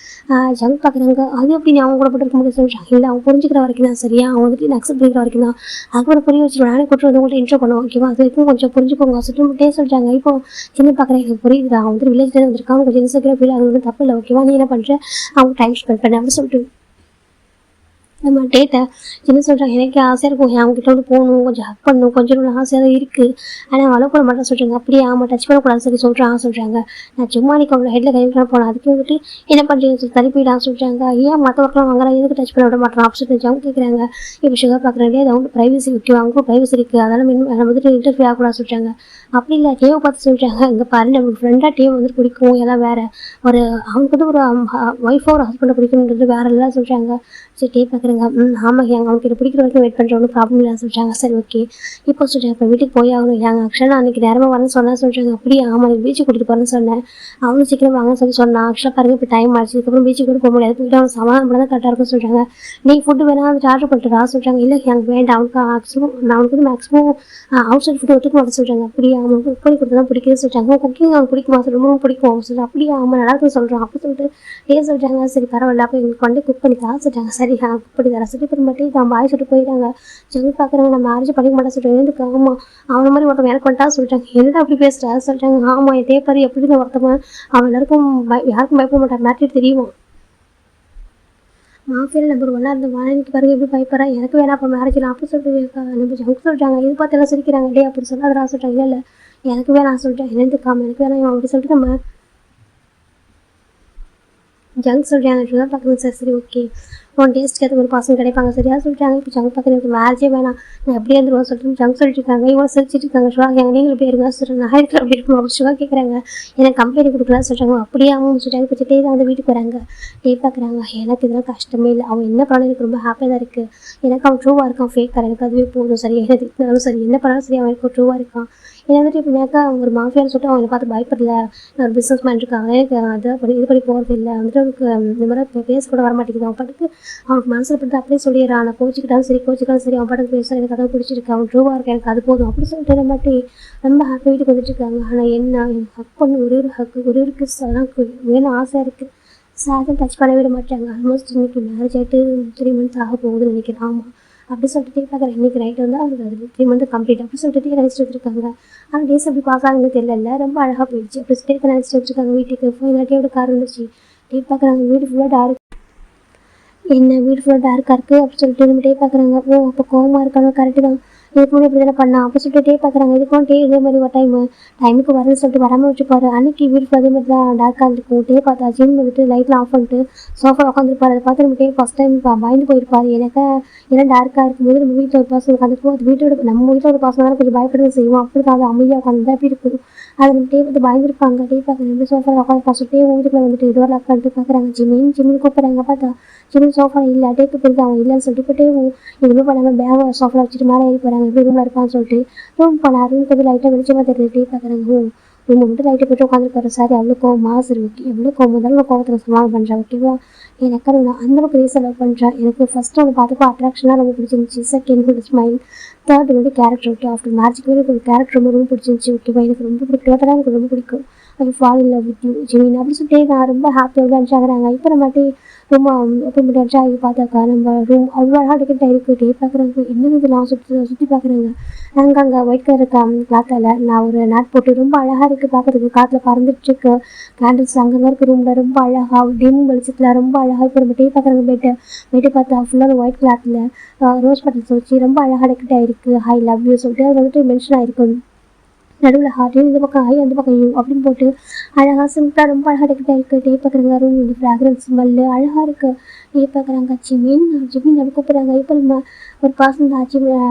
ஜங்க் பார்க்குறாங்க. அது எப்படி நீ அவங்க கூட மட்டும் இருக்க முடியும் சொல்கிறாங்க. இல்லை அவங்க புரிஞ்சுக்கிற வரைக்கும் தான் சரியா, அவங்க வந்துட்டு அக்செப்ட் புரிகிற வரைக்கும் தான். அதுக்கப்புறம் புரிய வச்சு நானே கூட்டு வந்து உங்கள்கிட்ட இன்ட்ரோ பண்ணுவோம் ஓகேவா, அது வரைக்கும் கொஞ்சம் புரிஞ்சுக்கோங்க சொல்லிட்டு சொல்லிட்டாங்க. இப்போ சின்ன பார்க்குறேன் எனக்கு புரியுது, அவன் வந்து வில்லேஜ்ல வந்திருக்காங்க, கொஞ்சம் இன்செக்யூர் ஃபீல், அது வந்து தப்பு இல்லை ஓகேவா, நீ என்ன பண்ணுற அவங்க டைம் ஸ்பெண்ட் பண்ண அப்படின்னு சொல்லிட்டு நம்ம டேட்டை என்ன சொல்கிறாங்க. எனக்கு ஆசையாக இருக்கும் அவங்ககிட்ட வந்து போகணும், கொஞ்சம் ஹக் பண்ணணும், கொஞ்சம் ஆசையாக தான் இருக்குது, ஆனால் அலோவ் பண்ண மாட்டேன் சொல்கிறாங்க. அப்படியே ஆமாம் டச் பண்ணக்கூடாது சொல்லி சொல்கிறாங்க. நான் சும்மா நீ அவங்கள ஹெட்டில் கை பண்ண போனேன், அதுக்கு வந்துட்டு என்ன பண்ணுறீங்க சொல்லி தள்ளிப்பிடான்னு சொல்கிறாங்க. ஏன் மற்ற ஒர்க்கெலாம் வாங்குறா, எதுக்கு டச் பண்ண விட மாட்டேன் ஆப்ஷன் அவங்க கேட்குறாங்க. இப்போ சுகர் பார்க்குறாங்க, அது அவங்க ப்ரைவசி இருக்குது, அவங்களுக்கும் ப்ரைவசி இருக்குது, அதெல்லாம் நம்ம வந்துட்டு இன்டர்ஃபியர் ஆகக்கூடாது சொல்கிறாங்க. அப்படி இல்லை டேவை பார்த்து சொல்கிறாங்க, இங்கே பாரு நம்ம ஃப்ரெண்டாக டேவை வந்துட்டு பிடிக்கும், எல்லாம் வேறு ஒரு அவனுக்கு வந்து ஒரு ஒய்ஃபோ ஒரு ஹஸ்பண்டை பிடிக்குன்றது வேறு எல்லாம் சொல்கிறாங்க. சரி டே பார்க்குறேங்க, ஆமாம் அவனுக்கு இது பிடிக்கிற வரைக்கும் வெயிட் பண்ணுற ஒன்றும் ப்ராப்ளம் இல்லை சொல்கிறாங்க. சரி ஓகே இப்போ சொல்கிறேன், இப்போ வீட்டுக்கு போய் ஆகணும் எங்கள் ஆக்சுவலாக நான் அன்றைக்கி நேரமாக வரேன்னு சொன்னேன் சொல்கிறாங்க. அப்படியே ஆமாம் எனக்கு பீச்சுக்கு கூட்டிகிட்டு போகிறேன்னு சொன்னேன், அவனும் சீக்கிரம் வாங்கன்னு சொல்லி சொன்னான். ஆக்சுவலாக பாருங்க இப்போ டைம் ஆச்சு, இதுக்கப்புறம் பீச்சுக்கு கூட போக முடியாது, போயிட்டு அவன் சமாதானம் பண்ண தான் கரெக்டாக இருக்கும் சொல்கிறாங்க. நீங்கள் ஃபுட்டு வேணால் வந்துட்டு ஆர்டர் பண்ணிட்டுறா சொல்கிறாங்க. இல்லை எனக்கு வேண்டாம், அவனுக்கு அவனுக்கு வந்து மேக்ஸிமம் அவுட் சைட் ஃபுட்டு ஒத்துக்க மாட்டேன் சொல்கிறாங்க. அப்படியே அவனுக்கு குக் பண்ணி கொடுத்து தான் பிடிக்குது சொல்கிறாங்க. குக்கிங் அவனுக்கு பிடிக்குமா சொல்லி ரொம்ப பிடிக்கும் அவங்க சொல்கிறாங்க. அப்படியே அவன் நல்லா இருக்குன்னு சொல்கிறான் அப்படி சொல்லிட்டு சொல்கிறாங்க. சரி பரவாயில்ல, அப்போ எங்களுக்கு வந்து குக் பண்ணி தரா சொல்கிறாங்க. சரி குக் பண்ணி தரேன் சொல்லி அப்புறம் மட்டும் தான் பாய் சொல்லிட்டு போயிட்டாங்க. சொல்லி பார்க்குறாங்க, நான் மேரேஜ் பண்ணிக்க மாட்டேன் சொல்கிறேன். எதுக்கு ஆமாம் அவனை மாதிரி ஒருத்தவங்க எனக்கு வந்துட்டா சொல்கிறாங்க. என்னடா அப்படி பேசுகிறா சொல்கிறாங்க. ஆமாம் இதே பாரு எப்படி தான் ஒருத்தவன் அவன் எல்லாருக்கும் யாருக்கும் பயப்பட மாட்டான், மேட்ரிட் தெரியும், மாஃபியில் நம்பர் ஒன்னாக இருந்த வாழனிக்கு பாருங்க எப்படி பயப்படுறா, எனக்கு வேணா அப்போ மேரேஜில் அப்படி சொல்லிட்டு நம்ம ஜங்க் சொல்கிறாங்க. இது பார்த்து எல்லாம் சிரிக்கிறாங்க. டே அப்படி சொல்லாதரா சொல்கிறாங்க. இல்லை எனக்கு வேணாம் சொல்லிட்டேன், என்னதுக்காம எனக்கு வேணாம் அப்படி சொல்லிட்டு நம்ம ஜங்க் சொல்கிறாங்க. சுகர் பார்க்குறேன் சார். சரி ஓகே ஒன் டேஸ்ட்க்கு அது ஒரு பசங்க கிடைப்பாங்க சரியா சொல்லிட்டாங்க. இப்போ ஜங்க் பார்க்குறேன், எனக்கு மேரேஜே வேணாம், நான் எப்படியே இருந்துருவோம் சொல்லிட்டு ஜங்க் சொல்லிட்டு இருக்காங்க. இவங்க சிரிச்சிட்டு இருக்காங்க. சுகா எங்கள் நீங்கள் எப்படி இருந்தால் சொல்கிறாங்க. நான் இருக்கிற அப்படி இருக்கும் அப்படி சுகா கேட்குறாங்க. எனக்கு கம்பெனி கொடுக்கலாம் சொல்கிறாங்க. அப்படியே அவங்க சொல்லிட்டாங்க. இப்போ டே தான் வந்து வீட்டுக்கு வராங்க. டே பார்க்குறாங்க, எனக்கு இதெல்லாம் கஷ்டமே இல்லை, அவன் என்ன பண்ணாலும் எனக்கு ரொம்ப ஹாப்பியாக தான் இருக்குது, எனக்கு அவன் ட்ரூவாக இருக்கான், ஃபேக்காக எனக்கு அதுவே போதும் சரி, என்ன திட்டினாலும் சரி என்ன பண்ணாலும் சரி அவன் எனக்கு ட்ரூவாக இருக்கான். ஏன்னா வந்துட்டு இப்படினாக்கா ஒரு மாஃபியான்னு சொல்லிட்டு அவனை பார்த்து பயப்படல, ஒரு பிஸ்னஸ் மேன் இருக்காங்க, எனக்கு அதை பண்ணி இது பண்ணி போகிறது இல்லை, வந்துட்டு அவனுக்கு இந்த மாதிரி பேச கூட வர மாட்டேங்குது, அவன் பாட்டுக்கு அவனுக்கு மனசில் பட்டு அப்படியே சொல்லிடுறான். நான் கோச்சிக்கிட்டாலும் சரி அவன் பாட்டுக்கு பேசுகிறான், எனக்கு அதை பிடிச்சிருக்கு, அவன் ட்ரூவாக இருக்கேன், எனக்கு அது போதும் அப்படி சொல்லிட்டு மாட்டி ரொம்ப ஹாப்பி வீட்டுக்கு வந்துட்டு இருக்காங்க. ஆனால் என்ன எனக்கு ஹக் பண்ணி ஒரே ஒரு ஹக்கு ஒரே ஒரு கிஸ் அதெல்லாம் வேணும் ஆசையாக இருக்குது. சாதம் டச் பண்ண விட மாட்டாங்க. ஆல்மோஸ்ட் இன்றைக்கி மேரேஜ் ஆகிட்டு 3 months ஆக போகுதுன்னு நினைக்கிறேன். ஆமாம் அப்படி சொல்லிட்டு பார்க்குறேன். இன்றைக்கி நைட் வந்து அவங்க அது 3 months கம்ப்ளீட் அப்படி சொல்லிட்டு நினச்சிட்டு வச்சுருக்காங்க. ஆனால் டேஸ் எப்படி பாஸ் ஆகுதுன்னு தெரியல, ரொம்ப அழகாக போயிடுச்சு அப்படி சொல்லிட்டு நினச்சிட்டு வச்சுருக்காங்க. வீட்டுக்கு போய் இல்லாட்டியோட கார் வந்துச்சு. டே பார்க்குறாங்க, வீடு ஃபுல்லாக டார்க், என்ன வீடு ஃபுல்லாக டார்க்காக இருக்குது அப்படி சொல்லிட்டு நம்ம டே பார்க்குறாங்க. ஓ அப்போ கோவமாக இருக்கானோ கரெக்டு தான், இதுக்கு முன்னாடி இப்படி தானே பண்ணான் அப்படி சொல்லிட்டு டே பார்க்குறாங்க. இதுக்கும் டே இதே மாதிரி ஒரு டைமுக்கு வரேன்னு சொல்லிட்டு வராமல் வச்சுப்பாரு. அன்றைக்கி வீடு அதே மாதிரி தான் டார்க்காக இருக்கும். டே பார்த்தா ஜிம் வந்துட்டு லைட்லாம் ஆஃப் பண்ணிட்டு சோஃபா உட்காந்துருப்பாரு. அதை பார்த்து நம்ம டே ஃபஸ்ட் டைம் பயந்து போயிருப்பாரு. எனக்கு ஏன்னா டார்க்காக இருக்கும்போது நம்ம வீட்டில் ஒரு பர்சன் உட்காந்துருக்கும், அது வீட்டோட நம்ம வீட்டில் ஒரு பர்சனால கொஞ்சம் பயப்படுறது செய்வோம், அப்படி தான் அது அமைதியாக உட்காந்து அப்படி இருக்கும். அது நம்ம டே வந்து பயந்துருப்பாங்க. டே பார்க்குறாங்க எப்படி சோஃபா உட்காந்து பார்த்துட்டு வீட்டுக்குள்ள வந்துட்டு இதுவரை உட்காந்துட்டு பார்க்குறாங்க. ஜிம்மின்னு கூப்பிட்றாங்க. பார்த்தா ஜிம்மின் சோஃபா இல்லை, டேக்கு போயிட்டு அவன் இல்லைன்னு சொல்லிட்டு இப்போ டே எதுவுமே பண்ணாமல் பேக சோஃபா வச்சுட்டு மேலே ஏறி போகிறாங்க. எப்படி ரூமில் இருப்பான்னு சொல்லிட்டு ரூம் போனார். ரூம் கொஞ்சம் லைட்டாக வெளிச்சமாக தெரியுது. டே பார்க்குறாங்க, ரூம் மட்டும் லைட்டை போட்டு உட்காந்துருக்காரு. சாரி அவ்வளோ கோவமா சரி ஓகே எவ்வளோ கோவம் இருந்தாலும் நான் கோவத்தில் சமாளம் பண்ணுறேன் ஓகேவா. எனக்கு நான் அந்தளவுக்கு ரீஸ் லவ் பண்ணுறேன். எனக்கு ஃபஸ்ட்டு அவனை பார்த்துப்போ அட்ராக்ஷனாக ரொம்ப பிடிச்சிருந்துச்சி. செகண்ட் ஸ்மைல், தேர்ட் வந்து கேரக்டர் ஓகே. ஆஃப்டர் மேட்ச்சுக்கு எனக்கு ஒரு கேரக்டர் ரொம்ப பிடிச்சிருந்துச்சி ஓகேவா. எனக்கு ரொம்ப பிடிக்கும், டோட்டலாக எனக்கு ரொம்ப பிடிக்கும். அது fall in love with you Jimin அப்படி சொல்லிட்டு நான் ரொம்ப ஹாப்பியாக அனுப்பிச்சாகிறாங்க. இப்போ நம்மட்டு ரொம்ப எப்படி அனுப்பிச்சாகி பார்த்தாக்கா நம்ம ரூம் அவ்வளோ அழகாக டிக்கெட் ஆகிருக்கு. டே பார்க்குறாங்க, என்னது இதெல்லாம் சுற்றி பார்க்குறாங்க. அங்கே ஒயிட் கலர் கிளாத்தில் நான் ஒரு நாட் போட்டு ரொம்ப அழகாக இருக்குது பார்க்குறதுக்கு, காற்றுல பறந்துட்டுருக்கு, கேண்டில்ஸ் அங்கங்கே இருக்குது ரூமில் ரொம்ப அழகாக டிம் வெளிச்சத்தில் ரொம்ப அழகாக. இப்போ நம்ம டே பார்க்குறாங்க. பெட்டு பார்த்தா ஃபுல்லாக ஒயிட் கிளாத்தில் ரோஸ் பட்டன்ஸ் வச்சு ரொம்ப அழகாக டிக்கெட் ஆகிருக்கு. ஐ லவ் யூ சொல்லிட்டு அது வந்துட்டு மென்ஷன் ஆகிருக்கும். நடுவில் ஹார்ட் இந்த பக்கம் ஐ அந்த பக்கம் யூ அப்படின்னு போட்டு அழகாக சிம்பிளாக ரொம்ப அழகாக டெக்கெட் ஆகிருக்கு. டே பார்க்குறாங்க. ரூம் வந்து ஃப்ராக்ரன்ஸ் ஸ்மெல்லு அழகாக இருக்குது. டே பார்க்குறாங்க, ஜிமின் அப்படி கூப்பிட்றாங்க. இப்போ நம்ம ஒரு பர்சன் தான்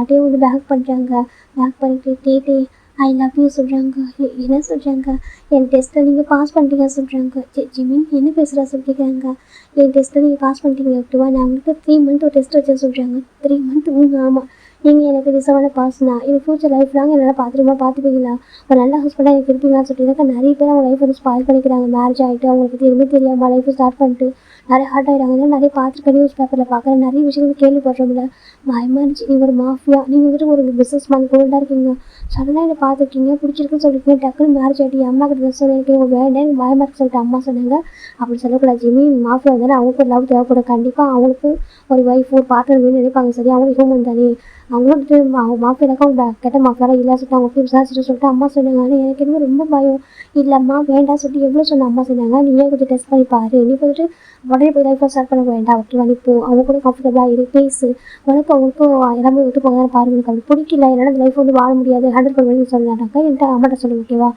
டே வந்து பேக் பண்ணுறாங்க. பேக் பண்ணிட்டு டே ஐ லவ் யூ சொல்கிறாங்க. என்ன சொல்கிறாங்க, என் டெஸ்ட்டில் நீங்கள் பாஸ் பண்ணிட்டீங்க சொல்கிறாங்க. ஜிமின் என்ன பேசுகிறா சொல்லி கேட்குறாங்க. என் டெஸ்ட்டில் நீங்கள் பாஸ் பண்ணிட்டீங்க ஓகேவா, நான் உங்களுக்கு 3 months ஒரு டெஸ்ட் வச்சேன் சொல்கிறாங்க. 3 months ஆமாம், நீங்கள் எனக்கு ரிசர்வான பாஸ்னா எனக்கு ஃபியூச்சர் லைஃப் லாங் என்னால் பார்த்துப்பீங்களா, ஒரு நல்ல ஹஸ்பண்டாக எனக்கு இருப்பீங்களான்னு சொல்லிட்டு நிறைய பேர் அவங்க லைஃப் வந்து ஸ்பாயில் பண்ணிக்கிறாங்க. மேரேஜ் ஆகிட்டு அவங்களை பற்றி எதுவுமே தெரியாமல் லைஃப் ஸ்டார்ட் பண்ணிட்டு நிறைய ஹார்ட் ஆகிடுறாங்க. நிறைய பார்த்துருக்க நியூஸ் பேப்பரில் பார்க்குறேன், நிறைய விஷயங்கள் கேள்விப்படுறோம்ல. பயமாக இருந்துச்சு. நீங்கள் ஒரு மாஃபியா, நீங்கள் வந்துட்டு ஒரு பிஸ்னஸ் மேன் கோல்டாக இருக்கீங்க, சடனாக இதை பார்த்துருக்கீங்க, பிடிச்சிருக்குன்னு சொல்லியிருக்கீங்க, டக்குன்னு மேரேஜ் ஆகிட்டு அம்மா கிட்ட ட்ரெஸ் எனக்கு வேண்டாம், எனக்கு பயமாக இருக்கு சொல்லிட்டு அம்மா சொன்னாங்க. அப்படி சொல்லக்கூடாது ஜிம்மி. மாஃபியா வந்தாலும் அவங்களுக்கு ஒரு லவ் தேவைப்படும். கண்டிப்பாக அவங்களுக்கு ஒரு ஒய்ஃப் ஒரு பார்ட்னர் வேணும்னு நினைப்பாங்க. சரி, அவங்களுக்கு ஹியூமன் தானே. அவங்க வந்துட்டு அவங்க மாஃபியாக்கா அவங்க கெட்ட மாஃபியாலாம் இல்லை சொல்லிட்டு அவங்க போய் விசாரிச்சுட்டு சொல்லிட்டு அம்மா சொன்னாங்க. ஆனால் எனக்கு என்ன ரொம்ப பயம். இல்லைம்மா வேண்டாம் சொல்லிட்டு எவ்வளோ சொன்ன அம்மா சொன்னாங்க, நீயே கொஞ்சம் டெஸ்ட் பண்ணி பாரு, நீ வந்துட்டு உடனே போய் லைஃப்பில் ஸ்டார்ட் பண்ண வேண்டாம், ஓகேவா, நீ இப்போ அவங்க கூட கம்ஃபர்டபுளாக இரு, பேசு, உனக்கு அவங்களுக்கும் எல்லாமே ஒத்து போக பாருங்க, எனக்கு அப்படி பிடிக்கல, என்னால் இந்த லைஃப் வந்து வாழ முடியாது, ஹேண்டில் பண்ண முடியும்னு சொன்னாங்க. என்கிட்ட அம்மாட்ட சொல்லு, ஓகேவா,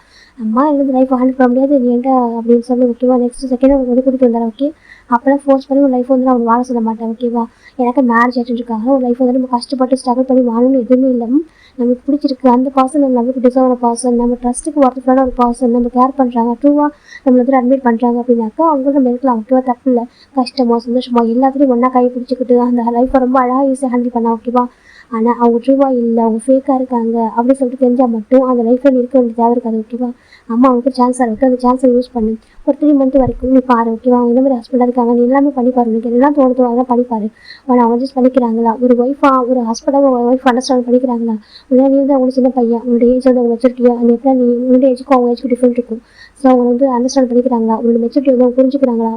அம்மா எனக்கு லைஃப் ஹேண்டில் பண்ண முடியாது, நீ என்கிட்ட அப்படின்னு சொல்லி, ஓகேவா, நெக்ஸ்ட் செகண்ட் அவங்களுக்கு வந்து கூட்டிகிட்டு வந்தார். ஓகே, அப்போலாம் ஃபோர்ஸ் பண்ணி ஒரு லைஃப் வந்து நான் வாழ சொல்ல மாட்டேன், ஓகேவா. எனக்கு மேரேஜ் ஆகிட்டு இருக்காங்க, ஒரு லைஃப் வந்து நம்ம கஷ்டப்பட்டு ஸ்ட்ரகிள் பண்ணி வாழணும்னு எதுவுமே இல்லை. நமக்கு பிடிச்சிருக்கு அந்த பர்சன், நம்ம நமக்கு டிசர்வ் பர்சன், நம்ம ட்ரஸ்ட்டுக்கு ஒர்த்தான ஒரு பர்சன், நம்ம கேர் பண்ணுறாங்க, ட்ரூவாக நம்மளை வந்து அட்மிட் பண்ணுறாங்க அப்படின்னாக்கா அவங்க நம்ம இருக்கலாம், ஓகேவா, தப்பு இல்லை. கஷ்டமோ சந்தோஷமோ எல்லாத்துலேயும் ஒன்றா கை பிடிச்சிக்கிட்டு அந்த லைஃப்பை ரொம்ப அழகாக ஈஸியாக ஹேண்டில் பண்ணலாம், ஓகேவா. ஆனால் அவங்க ட்ரூவாக இல்லை, அவங்க ஃபேக்காக இருக்காங்க அப்படின்னு சொல்லிட்டு தெரிஞ்சால் மட்டும் அந்த லைஃப்பில் இருக்க வேண்டிய தேவை இருக்காது, ஓகேவா. அம்மா அவங்களுக்கு சான்ஸாக இருக்குது, அந்த சான்ஸை யூஸ் பண்ணு. ஒரு 3 மந்த் வரைக்கும் நீ பாரு, ஓகேவா. அவங்க இந்த மாதிரி ஹஸ்பண்டாக இருக்காங்க, நீ எல்லாமே பண்ணிப்பாரு, உனக்கு எல்லாம் தோணுதோ அதெல்லாம் பண்ணிப்பாரு. ஆனால் அவங்க அட்ஜஸ்ட் பண்ணிக்கிறாங்களா, ஒரு ஒய்ஃபாக ஒரு ஹஸ்பண்டாக ஒரு ஒய்ஃப் அண்டர்ஸ்டாண்ட் பண்ணிக்கிறாங்களா. உடனே நீ வந்து அவங்க சின்ன பையன், உன்னோட ஏஜ் வந்து அவங்க வச்சிருக்கியா, அந்த எப்போ நீ உன்னோட ஏஜுக்கும் அவங்க ஏஜுக்கு டிஃப்ரெண்ட் இருக்கும். ஸோ அவங்க வந்து அண்டர்ஸ்டாண்ட் பண்ணிக்கிறாங்களா, உன்னோட மெச்சூரிட்டி வந்து அவங்க புரிஞ்சுக்கிறாங்களா,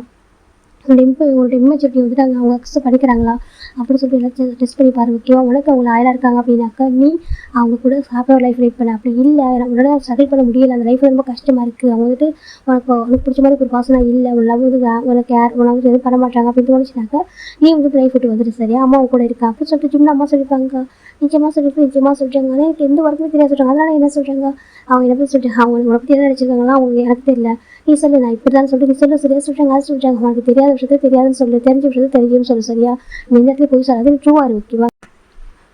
உங்களோட இம்மெச்சூரிட்டி வந்துட்டு அவங்க அக்செப்ட் பண்ணிக்கிறாங்களா அப்படின்னு சொல்லிட்டு எல்லாத்தையும் டெஸ்ட் பண்ணி பாரு, ஓகேவா. உனக்கு அவங்க ஆயிலாக இருக்காங்க அப்படின்னாக்கா நீ அவங்க கூட ஹாப்பியாக லைஃப் லீட் பண்ண. அப்படி இல்லை, உடனே ஸ்ட்ரகிள் பண்ண முடியல, அந்த லைஃப் ரொம்ப கஷ்டமாக இருக்குது, அவங்க வந்துட்டு உனக்கு பிடிச்ச மாதிரி ஒரு பர்சனாக இல்லை, உன் லவ் வந்து உனக்கு கேர் உனக்கு வந்து எதுவும் பண்ண மாட்டாங்க அப்படின்னு தோணுச்சுனாக்கா நீ வந்து லைஃப் விட்டு வந்துட்டு, சரியா, அம்மா அவங்க கூட இருக்கா அப்படின்னு சொல்லிட்டு ஜிம்ல அம்மா சொல்லியிருக்காங்க. நிச்சயமாக சொல்லிட்டு ஆனால் எனக்கு எந்த ஒர்க்குமே தெரியாது சொல்கிறாங்க. அதனால என்ன சொல்கிறாங்க, அவங்க என்ன சொல்லிட்டு அவங்க உங்களை பற்றி என்ன நினச்சிருக்காங்களா, அவங்க எனக்கு தெரியல, நீ சொல்லு, நான் இப்படி தான் சொல்லிட்டு நீ சொல்லு, சரியா சொல்கிறாங்க, அது சொல்கிறாங்க. உனக்கு தெரியாத விஷயத்த தெரியாதுன்னு சொல்லு, தெரிஞ்ச விஷயத்த தெரியும்னு சொல்லு, சரியா. நீ இந்த இடத்துல போய் சொல்லாது, ட்ரூவாக இரு, ஓகேவா.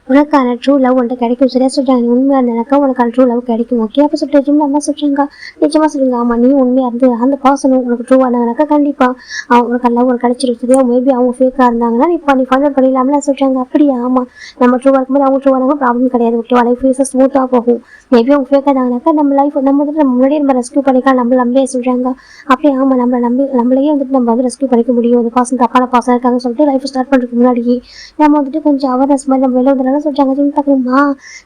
உனக்கான ட்ரூ லவ் உன்ட்ட கிடைக்கும், சரியா சொல்கிறாங்க. நீ உண்மையாக இருந்தனாக்கா உனக்கான ட்ரூ லவ் கிடைக்கும், ஓகே. அப்போ சொல்லிட்டு ஜிம்ல அம்மா சொல்கிறாங்க. நிச்சயமாக சொல்லுங்க, ஆமாம், நீ உண்மையாக இருந்து அந்த பர்சனும் உனக்கு ட்ரூவாக இருந்தாங்கனாக்கா கண்டிப்பாக உனக்கு லவ் உனக்கு கிடைச்சிடும், சரியா. மேபி அவங்க ஃபேக்காக இருந்தாங்கன்னா நீ ஃபைண்ட் அவுட் பண்ணிடலாம்ல சொல்கிறாங்க. அப்படியா, ஆமாம், நம்ம ட்ரூவாக இருக்கும்போது அவங்க ட்ரூவாக இருந்தாங்க ப்ராப்ளம் கிடையாது, ஓகேவா. லைஃப் ஈஸியாக ஸ்மூத்தாக போகும். மேபி அவங்க ஃபேக்காக இருந்தாங்கனாக்கா நம்ம லைஃப் நம்ம வந்துட்டு நம்ம முன்னாடியே நம்ம ரெஸ்க்யூ பண்ணிக்கலாம், நம்ம நம்பியே சொல்கிறாங்க. அப்படியே, ஆமாம், நம்மளையே வந்துட்டு நம்ம வந்து ரெஸ்க்யூ பண்ணிக்க முடியும், ஒரு பர்சன் தப்பான பர்சன் இருக்காங்கன்னு சொல்லிட்டு லைஃப் ஸ்டார்ட் பண்ணுறதுக்கு முன்னாடி நம்ம வந்துட்டு கொஞ்சம் அவேர்னஸ் மாதிரி நம்ம வெளில வந்துடலாம் சொல்கிறாங்க. பார்க்கணுமா,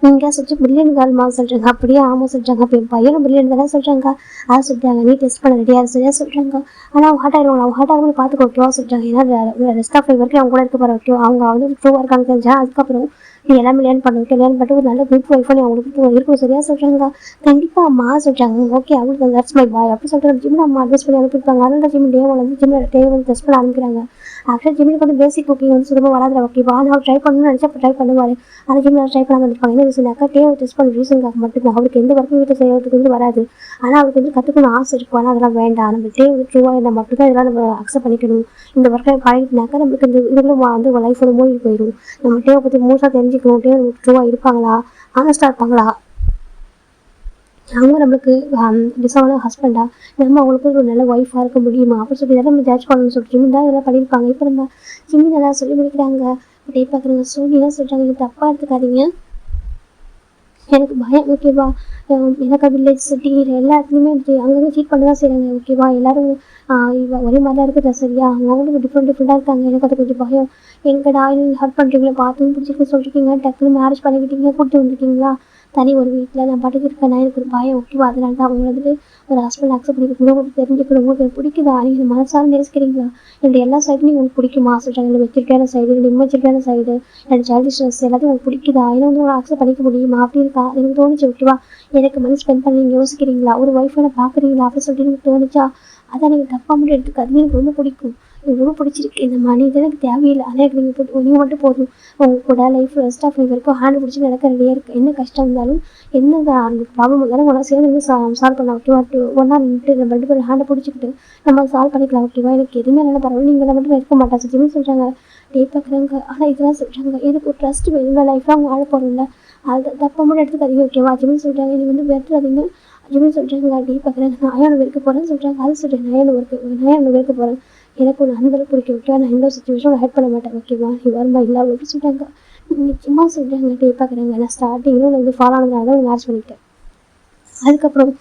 நீங்கள் சொல்லிட்டு பில்லியன் கால்மா சொல்கிறாங்க. அப்படியே ஆமாம் சொல்கிறாங்க. அப்போ என் பையனும் பில்லியன் தானே சொல்கிறாங்க. அதை சொல்லிட்டாங்க. நீ டெஸ்ட் பண்ண ரெடியாக சரியாக சொல்கிறாங்க. ஆனால் அவங்க ஹார்ட் ஆகிடுவாங்க, அவங்க ஹார்ட் ஆகும் பார்த்துக்க, ஓகேவா சொல்கிறாங்க. ஏன்னா ரெஸ்ட் ஆஃப் வரைக்கும் அவங்க கூட இருக்க போகிற, ஓகேவா. அவங்க வந்து ட்ரூவாக இருக்காங்க தெரிஞ்சா அதுக்கப்புறம் நீ எல்லாமே லேர்ன் பண்ண, ஓகே. லேர்ன் பண்ணிட்டு ஒரு நல்ல குட் ஒய்ஃபாக நீ அவங்களுக்கு இருக்கும், சரியாக சொல்கிறாங்க. கண்டிப்பாக அம்மா சொல்கிறாங்க. ஓகே, அவங்களுக்கு தட்ஸ் மை பாய் அப்படி சொல்லிட்டு ஜிம்மில் அம்மா அட்வைஸ் பண்ணி அனுப்பியிருப்பாங்க. அதனால ஜிம் டே வந்து ஜிம்மில் டே வந்து டெஸ்ட் பண்ண ஆரம்பிக்கிறாங்க. ஆக்சுவலாக ஜிம்முக்கு வந்து பேசிக் குக்கிங் வந்து சுத்தமாக வராது, ஓகேவா. நான் ட்ரை பண்ணணும்னு நினச்சா அப்போ ட்ரை பண்ணுவார். அந்த ஜிம்மில் ட்ரை பண்ணாமல் இருப்பாங்க. என்ன ரீசனாக்கா டேவை டெஸ்ட் பண்ண ரீசனுக்காக மட்டும்தான். அவருக்கு எந்த ஒர்க்கும் வீட்டில் செய்யறதுக்கு வந்து வராது. ஆனால் அவருக்கு வந்து கற்றுக்கணும் ஆசை இருக்கும். ஆனால் அதெல்லாம் வேண்டாம், நம்ம டே வந்து ட்ரூவாக இருந்தால் மட்டும்தான் இதெல்லாம் நம்ம அக்செப்ட் பண்ணிக்கணும். இந்த ஒர்க்கை பழகினாக்கா நம்மளுக்கு இந்த இதுகளும் வந்து லைஃப் வந்து மூழ்கி போயிடும். நம்ம டேவை பற்றி மோஸ்ட்டாக தெரிஞ்சுக்கணும். டே நமக்கு ட்ரூவாக இருப்பாங்களா, ஆனஸ்டாக இருப்பாங்களா, அவங்க நம்மளுக்கு டிசர்வான ஹஸ்பண்டா, நம்ம அவங்களுக்கு ஒரு நல்ல ஒய்ஃபாக இருக்க முடியுமா அப்படின்னு சொல்லி இதெல்லாம் நம்ம ஜட்ஜ் பண்ணணும்னு சொல்லிட்டு ஜிம்மி தான் இதெல்லாம் பண்ணியிருப்பாங்க. இப்போ நம்ம ஜிம்மி நல்லா சொல்லி முடிக்கிறாங்க. அப்படியே பார்க்குறாங்க. சோனி என்ன சொல்கிறாங்க, இது தப்பாக எடுத்துக்காதீங்க, எனக்கு பயம், ஓகேவா. எனக்கு வில்லேஜ் சிட்டி எல்லா இடத்துலையுமே அங்கங்கே சீட் பண்ண தான் செய்கிறாங்க, ஓகேவா. எல்லோரும் ஒரே மாதிரி தான் இருக்குது, சரியா. அவங்களுக்கு டிஃப்ரெண்ட்டாக இருக்காங்க. எனக்கு அது கொஞ்சம் பயம். எங்கடா நீங்கள் ஹர்ட் பண்ணுறீங்களா, பார்த்து பிடிச்சிருக்கு சொல்லிருக்கீங்க, டக்குன்னு மேரேஜ் பண்ணிக்கிட்டீங்க, கூப்பிட்டு வந்துருக்கீங்களா தனி ஒரு வீட்டில், நான் பாட்டுக்கு இருக்கேன், எனக்கு ஒரு பயம், ஓகேவா. அதனால தான் அவங்க வந்துட்டு ஒரு ஹஸ்பண்ட் அக்செப்ட் பண்ணிக்கணும், உங்களுக்கு தெரிஞ்சுக்கணும், உங்களுக்கு பிடிக்குதா, நீங்கள் மனசார நேசிக்கிறீங்களா, என்னோட எல்லா சைடும் உங்களுக்கு பிடிக்குமா சொல்கிறாங்க. என்னோட மெச்சூரிட்டியான சைடு, என்னோட இம்மெச்சூரிட்டியான சைடு, என்னோட சைல்டிஷ் எல்லாத்தையும் உங்களுக்கு பிடிக்குதா, ஏன்னா வந்து உங்களை அக்செப்ட் பண்ணிக்க முடியுமா அப்படி இருக்கா, எனக்கு தோணுச்சு, ஓகேவா. எனக்கு மணி ஸ்பெண்ட் பண்ணி நீங்கள் யோசிக்கிறீங்களா, ஒரு ஒய்ஃபை பார்க்குறீங்களா அப்படின்னு சொல்லிட்டு எனக்கு தோணுச்சா, அதான் நீங்கள் தப்பாக மட்டும் எடுத்துக்காது, எனக்கு ரொம்ப பிடிக்கும், எனக்கு ரொம்ப பிடிச்சிருக்கு, இந்த மணி இது எனக்கு தேவையில்லை, ஆனால் எனக்கு நீங்கள் மட்டும் போதும், உங்க கூட லைஃப் ரெஸ்ட் ஆஃப் லைஃப் வரைக்கும் ஹேண்ட் பிடிச்சி நடக்க ரெடியாக இருக்குது, என்ன கஷ்டம் இருந்தாலும் என்ன அந்த ப்ராப்ளம் இருந்தாலும் ஒன்றா சேர்ந்து சால்வ் பண்ணலாம், ஓகேவா. ஒன்றா நின்றுட்டு நம்ம 2 பேரும் ஹேண்டை பிடிச்சிக்கிட்டு நம்ம சால்வ் பண்ணிக்கலாம், ஓகேவா. எனக்கு எதுவுமே நல்லா பரவாயில்ல, நீங்கள் மட்டும் இருக்க மாட்டேன் சொல்லிட்டு சொல்கிறாங்க. டே பார்க்குறாங்க. ஆனால் இதெல்லாம் சொல்கிறாங்க, எனக்கு ஒரு ட்ரஸ்ட் வேணும், லைஃப்லாம் அவங்க வாழ போகிறோம்ல, அது தப்பாக மட்டும் எடுத்துக்காதீங்க, ஓகேவா. ஜிம்னு சொல்கிறாங்க. நீங்கள் வந்து வெறுத்துறாதீங்க ஜிம்னு சொல்கிறாங்க. டே பார்க்குறாங்க. நான் அயானை வெறுக்க போகிறேன்னு சொல்கிறாங்க. அது சொல்கிறேன், நான் வெறுக்க போகிறேன், எனக்கு ஒன்று அந்தளவுக்கு பிடிக்கும், ஓகேவா. நான் எந்த சுச்சுவேஷன் ஹெல்ப் பண்ண மாட்டேன், ஓகேவா. நீ வருமா இல்லை அப்படின்னு சொல்கிறாங்க. நிச்சயமாக சொல்கிறாங்க. டே பார்க்குறாங்க. நான் ஸ்டார்டிங்கில் வந்து ஃபாலோ ஆனதுனால தான் மேரேஜ் பண்ணிக்கிட்டேன். அதுக்கப்புறம்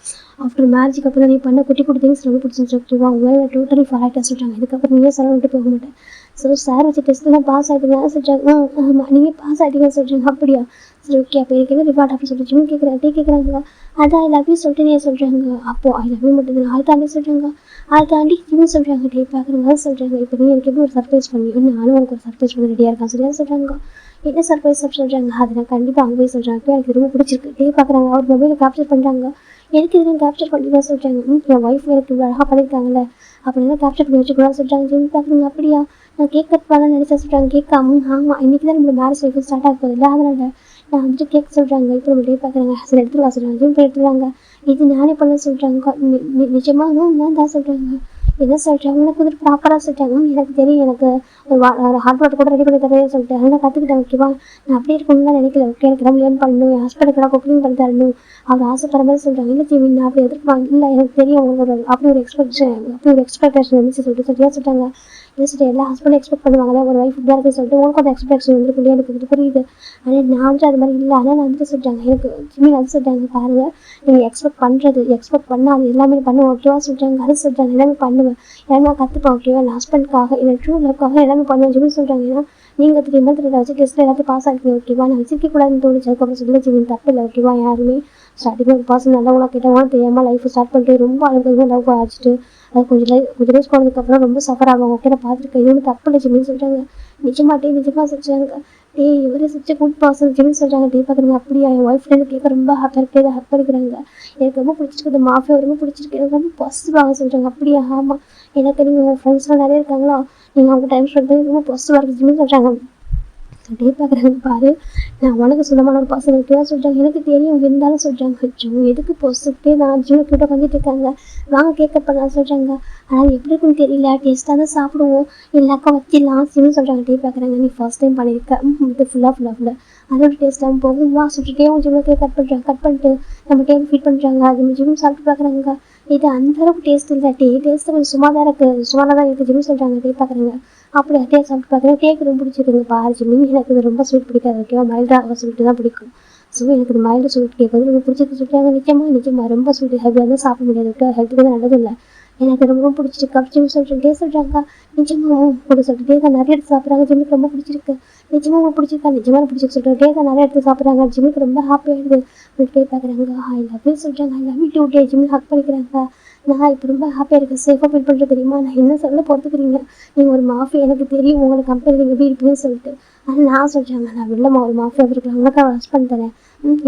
ஆஃப்டர் மேரேஜுக்கு அப்புறம் நீ பண்ண குட்டி குட்டி திங்ஸ் ரொம்ப பிடிச்சிருந்துச்சு ஓகேவா, உங்களால் டோட்டலி ஃபாராக்டாக சொல்கிறாங்க. இதுக்கப்புறம் நீயே சொல்ல விட்டு போக மாட்டேன். ஸோ சார் வச்சு டெஸ்ட்லாம் பாஸ் ஆகிட்டீங்க சொல்கிறாங்க. ஆமாம் நீங்கள் பாஸ் ஆகிட்டீங்கன்னு சொல்கிறாங்க. அப்படியா, சரி ஓகே, அப்போ எனக்கு என்ன ரிவார்ட் அப்படின்னு சொல்லிட்டு ஜிம் கேட்குறேன். டே கேட்குறாங்க. அதான் ஐ லவ் யூ சொல்லிட்டு நீ சொல்கிறாங்க. அப்போது ஐ லவ் யூ மட்டும் அதை தாண்டி சொல்கிறாங்க. அதை தாண்டி ஜிம் சொல்கிறாங்க. டே பார்க்குறாங்க சொல்கிறாங்க. இப்போ நீ எனக்கு எப்படி ஒரு சர்ப்ரைஸ் பண்ணி நானும் உனக்கு ஒரு சர்ப்ரைஸ் பண்ண ரெடியாக இருக்கேன் சரியா சொல்கிறாங்க. என்ன சர்ப்ரைஸ் அப்படி சொல்கிறாங்க. அதை நான் கண்டிப்பாக அங்கே போய் சொல்கிறாங்க. எனக்கு ரொம்ப பிடிச்சிருக்கு. டே பார்க்குறாங்க. அவர் மொபைலை கேப்சர் பண்ணுறாங்க. எனக்கு இதெல்லாம் கேப்சர் பண்ணி தான் சொல்கிறாங்க. என் ஒய்ஃப் எனக்கு இவ்வளோ அழகாக பண்ணியிருக்காங்கல்ல, அப்படின்னா கேப்சர் பண்ணி வச்சுக்கூடாது சொல்கிறாங்க. ஜிம் பார்க்குறாங்க. அப்படியா, நான் கேக் கட் பண்ணலாம்னு நினச்சா சொல்கிறாங்க. கேட்காம ஆமாம் இன்றைக்கி தான் நம்மளோட மேரேஜ் லைஃப் ஸ்டார்ட் ஆக போகுது இல்லை, அதனால் நான் வந்துட்டு கேக் சொல்கிறாங்க. இப்போ நம்ம டே பார்க்குறாங்க. சரி எடுத்துட்டு வா சொல்கிறாங்க. ஜிம் போய் எடுத்துருவாங்க. இது நானே பண்ண சொல்கிறாங்க. நிஜமாக நான் தான் சொல்கிறாங்க. என்ன சொல்கிறாங்க, எனக்கு வந்து ப்ராப்பராக சொல்லிட்டாங்க. எனக்கு தெரியும், எனக்கு ஒரு ஹார்ட் ஒர்க் கூட ரெடி பண்ணி தரேன்னு சொல்லிட்டு அதனால் நான் கற்றுக்கிட்டேன் ஓகேவா. நான் அப்படியே இருக்கணும்னு தான் நினைக்கல. ஓகே, எனக்கு எல்லாம் லேர்ன் பண்ணணும், என் ஹஸ்பண்டுக்கு நான் குக்கிங் பண்ணி தரணும் அவர் ஆசைப்படுற மாதிரி சொல்கிறாங்க. இல்லை ஜிமி நான் அப்படி எதிர்ப்பாங்க இல்லை, எனக்கு தெரியும் உங்களோட அப்படி ஒரு எக்ஸ்பெக்டேஷன் இருந்துச்சு சொல்லிட்டு சரியா சொல்லிட்டாங்க. இல்லை சொல்லிட்டு எல்லா ஹஸ்பண்டும் எக்ஸ்பெக்ட் பண்ணுவாங்க ஒரு ஒய்ஃப் இப்படி இருக்குன்னு சொல்லிட்டு உங்களுக்கு அந்த எக்ஸ்பெக்டேஷன் வந்து எனக்கு இது புரியுது. ஆனால் நான் வந்து அது மாதிரி இல்லை. ஆனால் நான் வந்துட்டு சொல்லிட்டாங்க. எனக்கு ஜிமி அது சொல்லிட்டாங்க. பாருங்கள், நீங்கள் எக்ஸ்பெக்ட் பண்ணால் அது எல்லாமே பண்ணுவேன் ஓகேவா சொல்கிறாங்க. அது சொல்லிட்டாங்க. எல்லாமே பண்ணுவேன், எல்லாமே நான் கற்றுப்பேன் ஓகேவா. என் ஹஸ்பண்டுக்காக என்னோட ட்ரூ லவ்க்காக எல்லாமே பண்ணுவேன் ஜிமி சொல்கிறாங்க. ஏன்னா நீங்கள் 3 month வச்சு டெஸ்ட்டில் எல்லாத்தையும் பாஸ் ஆகிருக்கீங்க ஓகேவா. நான் வச்சிருக்கக்கூடாதுன்னு தோணுச்சு. அதுக்கப்புறம் சொல்லி ஜிமி தப்பு இல்லை ஓகேவா. யாருமே ஸ்டார்டிங்கில் ஒரு பர்சன் நல்லவங்களா கேட்டவங்க தெரியாமல் லைஃப் ஸ்டார்ட் பண்ணிட்டு ரொம்ப அழுகிறது லவ் ஆச்சுட்டு அது கொஞ்சம் டேஸ் போனதுக்கப்புறம் ரொம்ப சஃபர் ஆகும் ஓகே. நான் பார்த்துருக்கேன். இது வந்து தப்பு இல்லை ஜிமின்னு சொல்கிறாங்க. நிஜமாக சொல்கிறாங்க. இவரே சுற்றி குட் பர்சன் ஜிமின்னு சொல்கிறாங்க. டே பார்க்குறீங்க. அப்படியா, என் ஒய்ஃப் ஃப்ரெண்டு கேட்க ரொம்ப ஹாப்பியாக இருக்குது, ஹக் பண்ணிக்கிறாங்க. எனக்கு ரொம்ப பிடிச்சிருக்கு, மாஃபியா ரொம்ப பிடிச்சிருக்கு, எனக்கு ரொம்ப பாசிட்டிவாக சொல்கிறாங்க. அப்படியா, ஆமாம் எனக்கு நீங்கள் உங்கள் ஃப்ரெண்ட்ஸ்லாம் நிறைய இருக்காங்களா, நீங்கள் அவங்க டைம் ஸ்பெண்ட் பண்ணி ரொம்ப பாசிட்டிவாக இருக்குது ஜிமின்னு சொல்கிறாங்க. டே பார்க்குறாங்க. பாரு, நான் உனக்கு சொந்தமான ஒரு பர்சன் ஓகேவா சொல்கிறாங்க. எனக்கு தெரியும் இருந்தாலும் சொல்கிறாங்க. கொஞ்சம் எதுக்கு பொசுக்கே நான் ஜிம் கிட்ட வந்துட்டு இருக்காங்க, வாங்க கேட்க பண்ணலாம் சொல்கிறாங்க. ஆனால் எப்படி இருக்குன்னு தெரியல, டேஸ்ட்டாக தான் சாப்பிடுவோம், எல்லாக்கா வச்சிடலாம் சின்னு சொல்கிறாங்க. டே பார்க்குறாங்க. நீ ஃபர்ஸ்ட் டைம் பண்ணியிருக்க இது ஃபுல்லாக அதோட டேஸ்ட்டாக போகும் வா சொல்லிட்டே ஜிம்மில் கேக் கட் பண்ணிட்டு நம்ம கேக் ஃபீட் பண்ணுறாங்க. அது ஜிம் சாப்பிட்டு பார்க்குறாங்க. இது அந்த அளவுக்கு டேஸ்ட் இல்லை, டேஸ்ட்டு கொஞ்சம் சும்மா தான் இருக்குது ஜிம் சொல்கிறாங்க. டே பார்க்குறாங்க. அப்படி டேஸ்ட் சாப்பிட்டு பார்க்குறேன். கேக் ரொம்ப பிடிச்சிருக்கு பாரு ஜிம்மி, எனக்கு இது ரொம்ப ஸ்வீட் பிடிக்காது ஓகேவா, மைல்டாக சொல்லிட்டு தான் பிடிக்கும். ஸோ எனக்கு இது மைல்டு ஸ்வீட் கேக் வந்து ரொம்ப பிடிச்சிருக்கு சொல்லிட்டாங்க. நிச்சயமாக ரொம்ப ஸ்வீட் ஹெவியாக தான் சாப்பிட முடியாது ஓகே, ஹெல்த்துக்கு தான் நல்லது இல்லை. எனக்கு ரொம்ப பிடிச்சிருக்கு அப்படி ஜிம் சொல்லிட்டு சொல்கிறாங்க. நிஜமாக கூட சொல்லிட்டு தான் நிறைய எடுத்து சாப்பிட்றாங்க. ஜிம்முக்கு ரொம்ப பிடிச்சிருக்கு. நிஜமாக உங்களுக்கு பிடிச்சிருக்கா, நிஜமாக பிடிச்சிருக்கு சொல்லிட்டு தான் நிறைய எடுத்து சாப்பிட்றாங்க. ஜிம்முக்கு ரொம்ப ஹாப்பியாகிடுது. டே பார்க்குறாங்க. ஐ லவ் யூ சொல்கிறாங்க. ஐ லவ் யூ டூ டே ஜிம்மி ஹக் பண்ணிக்கிறாங்க. நான் இப்போ ரொம்ப ஹாப்பியாக இருக்கேன், சேஃபாக ஃபீல் பண்ணுறது தெரியுமா. நான் என்ன சொல்ல பொறுத்துக்கிறீங்க, நீங்கள் ஒரு மாஃபியா எனக்கு தெரியும், உங்களுக்கு கம்பெனி நீங்கள் எப்படி இருப்பீங்கன்னு சொல்லிட்டு. ஆனால் நான் சொல்கிறாங்க. நான் வெளிலமா ஒரு மாஃபியா இருக்கலாம், உனக்கு அவள் ஹஸ்பண்ட் தரேன்.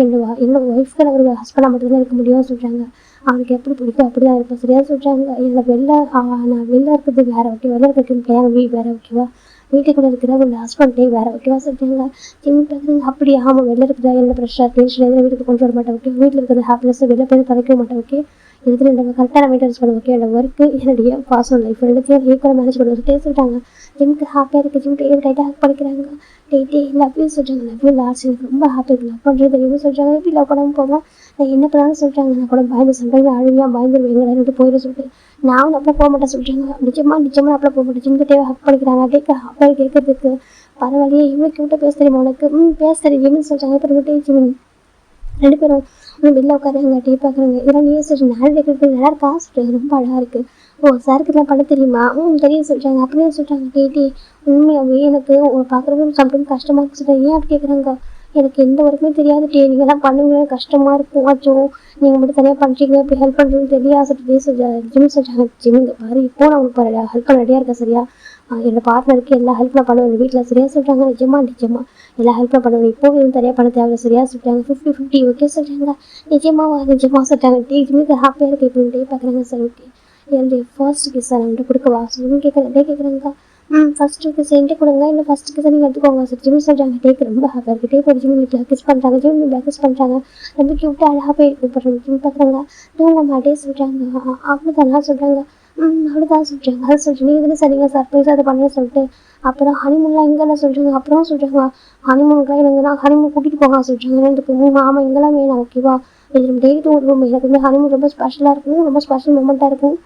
என்னோட ஒய்ஃப்க்கு நான் ஒரு ஹஸ்பண்டாக மட்டும்தான் இருக்க முடியும்னு சொல்கிறாங்க. அவனுக்கு எப்படி பிடிக்கும் அப்படி தான் இருப்பேன் சரியா சொல்கிறாங்க. நான் வெளில இருக்கிறது வேறு ஓகே, வெளில இருக்கிற கல்யாணம் வீடு வேறு ஓகேவா, வீட்டுக்குள்ளே இருக்கிற ஒரு ஹஸ்பண்டே வேறு ஓகேவா சொல்கிறாங்க. ஜிம் பார்க்குறாங்க. அப்படி ஆமாம், வெளில இருக்கிற என்ன ப்ரெஷர் டென்ஷன் எதுவும் வீட்டுக்கு கொண்டு வர மாட்டேன் ஓகே, வீட்டில் இருக்கிற ஹாப்பினஸ் வெளில போய் தொலைக்க மாட்டேன் ஓகே. இதுல நம்ம கரெக்டாக மெயின்டைன்ஸ் பண்ணுவோம் ஓகே. என்னோட ஒர்க்கு என்னுடைய பர்சனல் லைஃப் ரெண்டுத்தையும் ஈக்குவலாக மேனேஜ் பண்ணுவோம் சொல்லிட்டாங்க. ஜிம்க்கு ஹாப்பியாக இருக்குது. ஜிம் டைட்டாக ஹக் பண்ணிக்கிறாங்க. டே லவ் யூ சொல்கிறாங்க. லவ் யூ லாஸ்ட், எனக்கு ரொம்ப ஹாப்பியாக இருக்குது லவ் பண்ணுறது தெரியுமா சொல்கிறாங்க. எப்படி லவ் பண்ணாமல் போவேன், நான் என்ன பண்ணாலும் சொல்கிறாங்க. நான் கூட பயந்து சொல்கிறேன், அழுவியாக பயந்துருவேன் எங்களை போயிடும் சொல்லிட்டு நான் அப்போ போக மாட்டேன் சொல்கிறாங்க. நிஜமாக அப்போ போக மாட்டேன். ஜிம்க்கு தேவை ஹக் பண்ணிக்கிறாங்க. ஹாப்பியாக கேட்கறதுக்கு பரவாயில்லையே, இவ்வளோ கிட்ட பேச தெரியுமா உனக்கு, பேச தெரியும்னு சொல்கிறாங்க. அப்புறம் ஜிம் ரெண்டு பேரும் வெளில உட்காருங்க. டீ பார்க்குறாங்க. இதெல்லாம் நீயே சொல்கிறேன். நாள் வைக்கிறது நல்லா இருக்கா சொல்கிறாங்க. ரொம்ப அழகாக இருக்குது. ஓ சாருக்கு இதெல்லாம் பண்ண தெரியுமா, தெரியும் சொல்கிறாங்க. அப்படியே சொல்கிறாங்க. டே உண்மையாகவே எனக்கு பார்க்குறவங்க சம்டைம் கஷ்டமாக இருக்கு சொல்கிறேன். ஏன் அப்படி கேட்குறாங்க. எனக்கு எந்த ஒர்க்குமே தெரியாது நீங்கள்லாம் பண்ணுவீங்க, கஷ்டமாக இருக்கும், அச்சோ நீங்கள் மட்டும் தனியாக பண்ணுறீங்க, இப்படி ஹெல்ப் பண்ணுறதுன்னு தெரியாது சொல்லிட்டு ஜிம் சொல்கிறாங்க. ஜிம்முங்க பாரு, இப்போ நான் உங்களுக்கு ஹெல்ப் பண்ண ரெடியாக இருக்கேன் சரியா, என்னோட பார்ட்னருக்கு எல்லா ஹெல்ப் நான் பண்ணுவேன் வீட்டில் சரியா சொல்கிறாங்க. நிஜமாக எல்லா ஹெல்ப் நான் பண்ணுவேன், இப்போவும் எதுவும் தனியாக பண்ண தேவை சரியா சொல்லிட்டாங்க. 50-50 ஓகே சொல்கிறாங்க. நிஜமாக சொல்லிட்டாங்க. ஜிம்முக்கு ஹாப்பியாக இருக்குது. இப்போ டே பார்க்குறாங்க. சார் ஓகே, என்னுடைய ஃபர்ஸ்ட் கிஸ் சார் வந்துட்டு கொடுக்கவா சொல்லி கேட்குறாங்க. ஃபர்ஸ்ட் கிஸ் என்கிட்ட கொடுங்க, இல்லை ஃபர்ஸ்ட் கிஸ் நீங்கள் எடுத்துக்கோங்க சார் ஜிம்மி சொல்கிறாங்க. டேக்கு ரொம்ப ஹாப்பியாக இருக்குது. டே போய் ஜிம்மி வீட்டில் கிஸ் பண்ணுறாங்க. ஜிம்மி பேக் கிஸ் பண்ணுறாங்க. ரொம்ப க்யூட்டாக அழகாக போய் கூப்பிட்றாங்க. ஜிம்மி பார்க்குறாங்க. தூங்க மாட்டே சொல்கிறாங்க. அவ்வளோதான் சொல்கிறாங்க. அவ்வளோதான் சொல்கிறாங்க. அது சொல்லிட்டு நீங்கள் தானே சரிங்க சர்ப்ரைஸ் அதை பண்ணுறேன்னு சொல்லிட்டு அப்புறம் ஹனிமூன்லாம் எங்கெல்லாம் சொல்கிறாங்க. அப்புறம் சொல்கிறாங்க ஹனிமூனுக்குலாம் எங்கன்னா ஹனிமூன் கூட்டிகிட்டு போக சொல்கிறாங்க. எனக்கு ஆமாம் இங்கெல்லாம் வேணாம் ஓகேவா, இது நம்ம டெய்லி ஒரு ரூம், எனக்கு வந்து ஹனிமூன் ரொம்ப ஸ்பெஷலாக இருக்கும், ரொம்ப ஸ்பெஷல் மூமெண்ட்டாக இருக்கும்,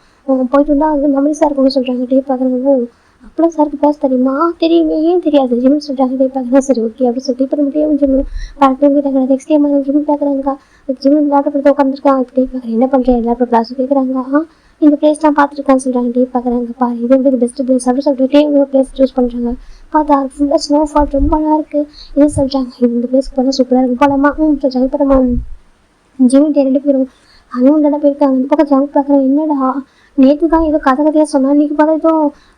போயிட்டு வந்தால் அது மெமரிஸாக இருக்கும்னு சொல்கிறாங்க. டே பார்க்குறாங்க. அப்பலாம் சாருக்கு பேச தெரியுமா? தெரியுமே, ஏன் தெரியாது? ஜிம்னு சொல்லிட்டாங்க. டே பார்க்குறேன். சரி ஓகே அப்படின்னு சொல்லிட்டு இப்போ நம்ம டே ஜிம் தூங்கிட்டாங்க. நெக்ஸ்ட் டே மாதிரி ஜிம் பார்க்குறாங்க. ஜிம் லேப்டாப் எடுத்து உட்காந்துருக்காங்க. இப்போ டே பார்க்குறேன் என்ன பண்ணுறேன் லேப்டாப் கிளாஸ் கேட்குறாங்க. இந்த பிளேஸ்லாம் பார்த்துருக்கான்னு சொல்கிறாங்க. டே பார்க்குறாங்க. பாரு இது வந்து பெஸ்ட் பிளேஸ் அப்படின்னு சொல்லிட்டு டே ஒரு பிளேஸ் சூஸ் பண்ணுறாங்க. பார்த்தா ஃபுல்லாக ஸ்னோஃபால் ரொம்ப அழகாக இருக்குது. இது சொல்கிறாங்க இந்த பிளேஸ்க்கு போனால் சூப்பராக இருக்கும் போகலாமா சொல்கிறாங்க. இப்போ நம்ம ஜிம் டே 2 பேரும் அதுவும் தானே போயிருக்காங்க. இந்த பக்கம் ஜங்க் பார்க்குறேன். என்னடா நேற்று தான் ஏதோ கதை கதையாக சொன்னா இன்றைக்கி பார்த்தா ஏதோ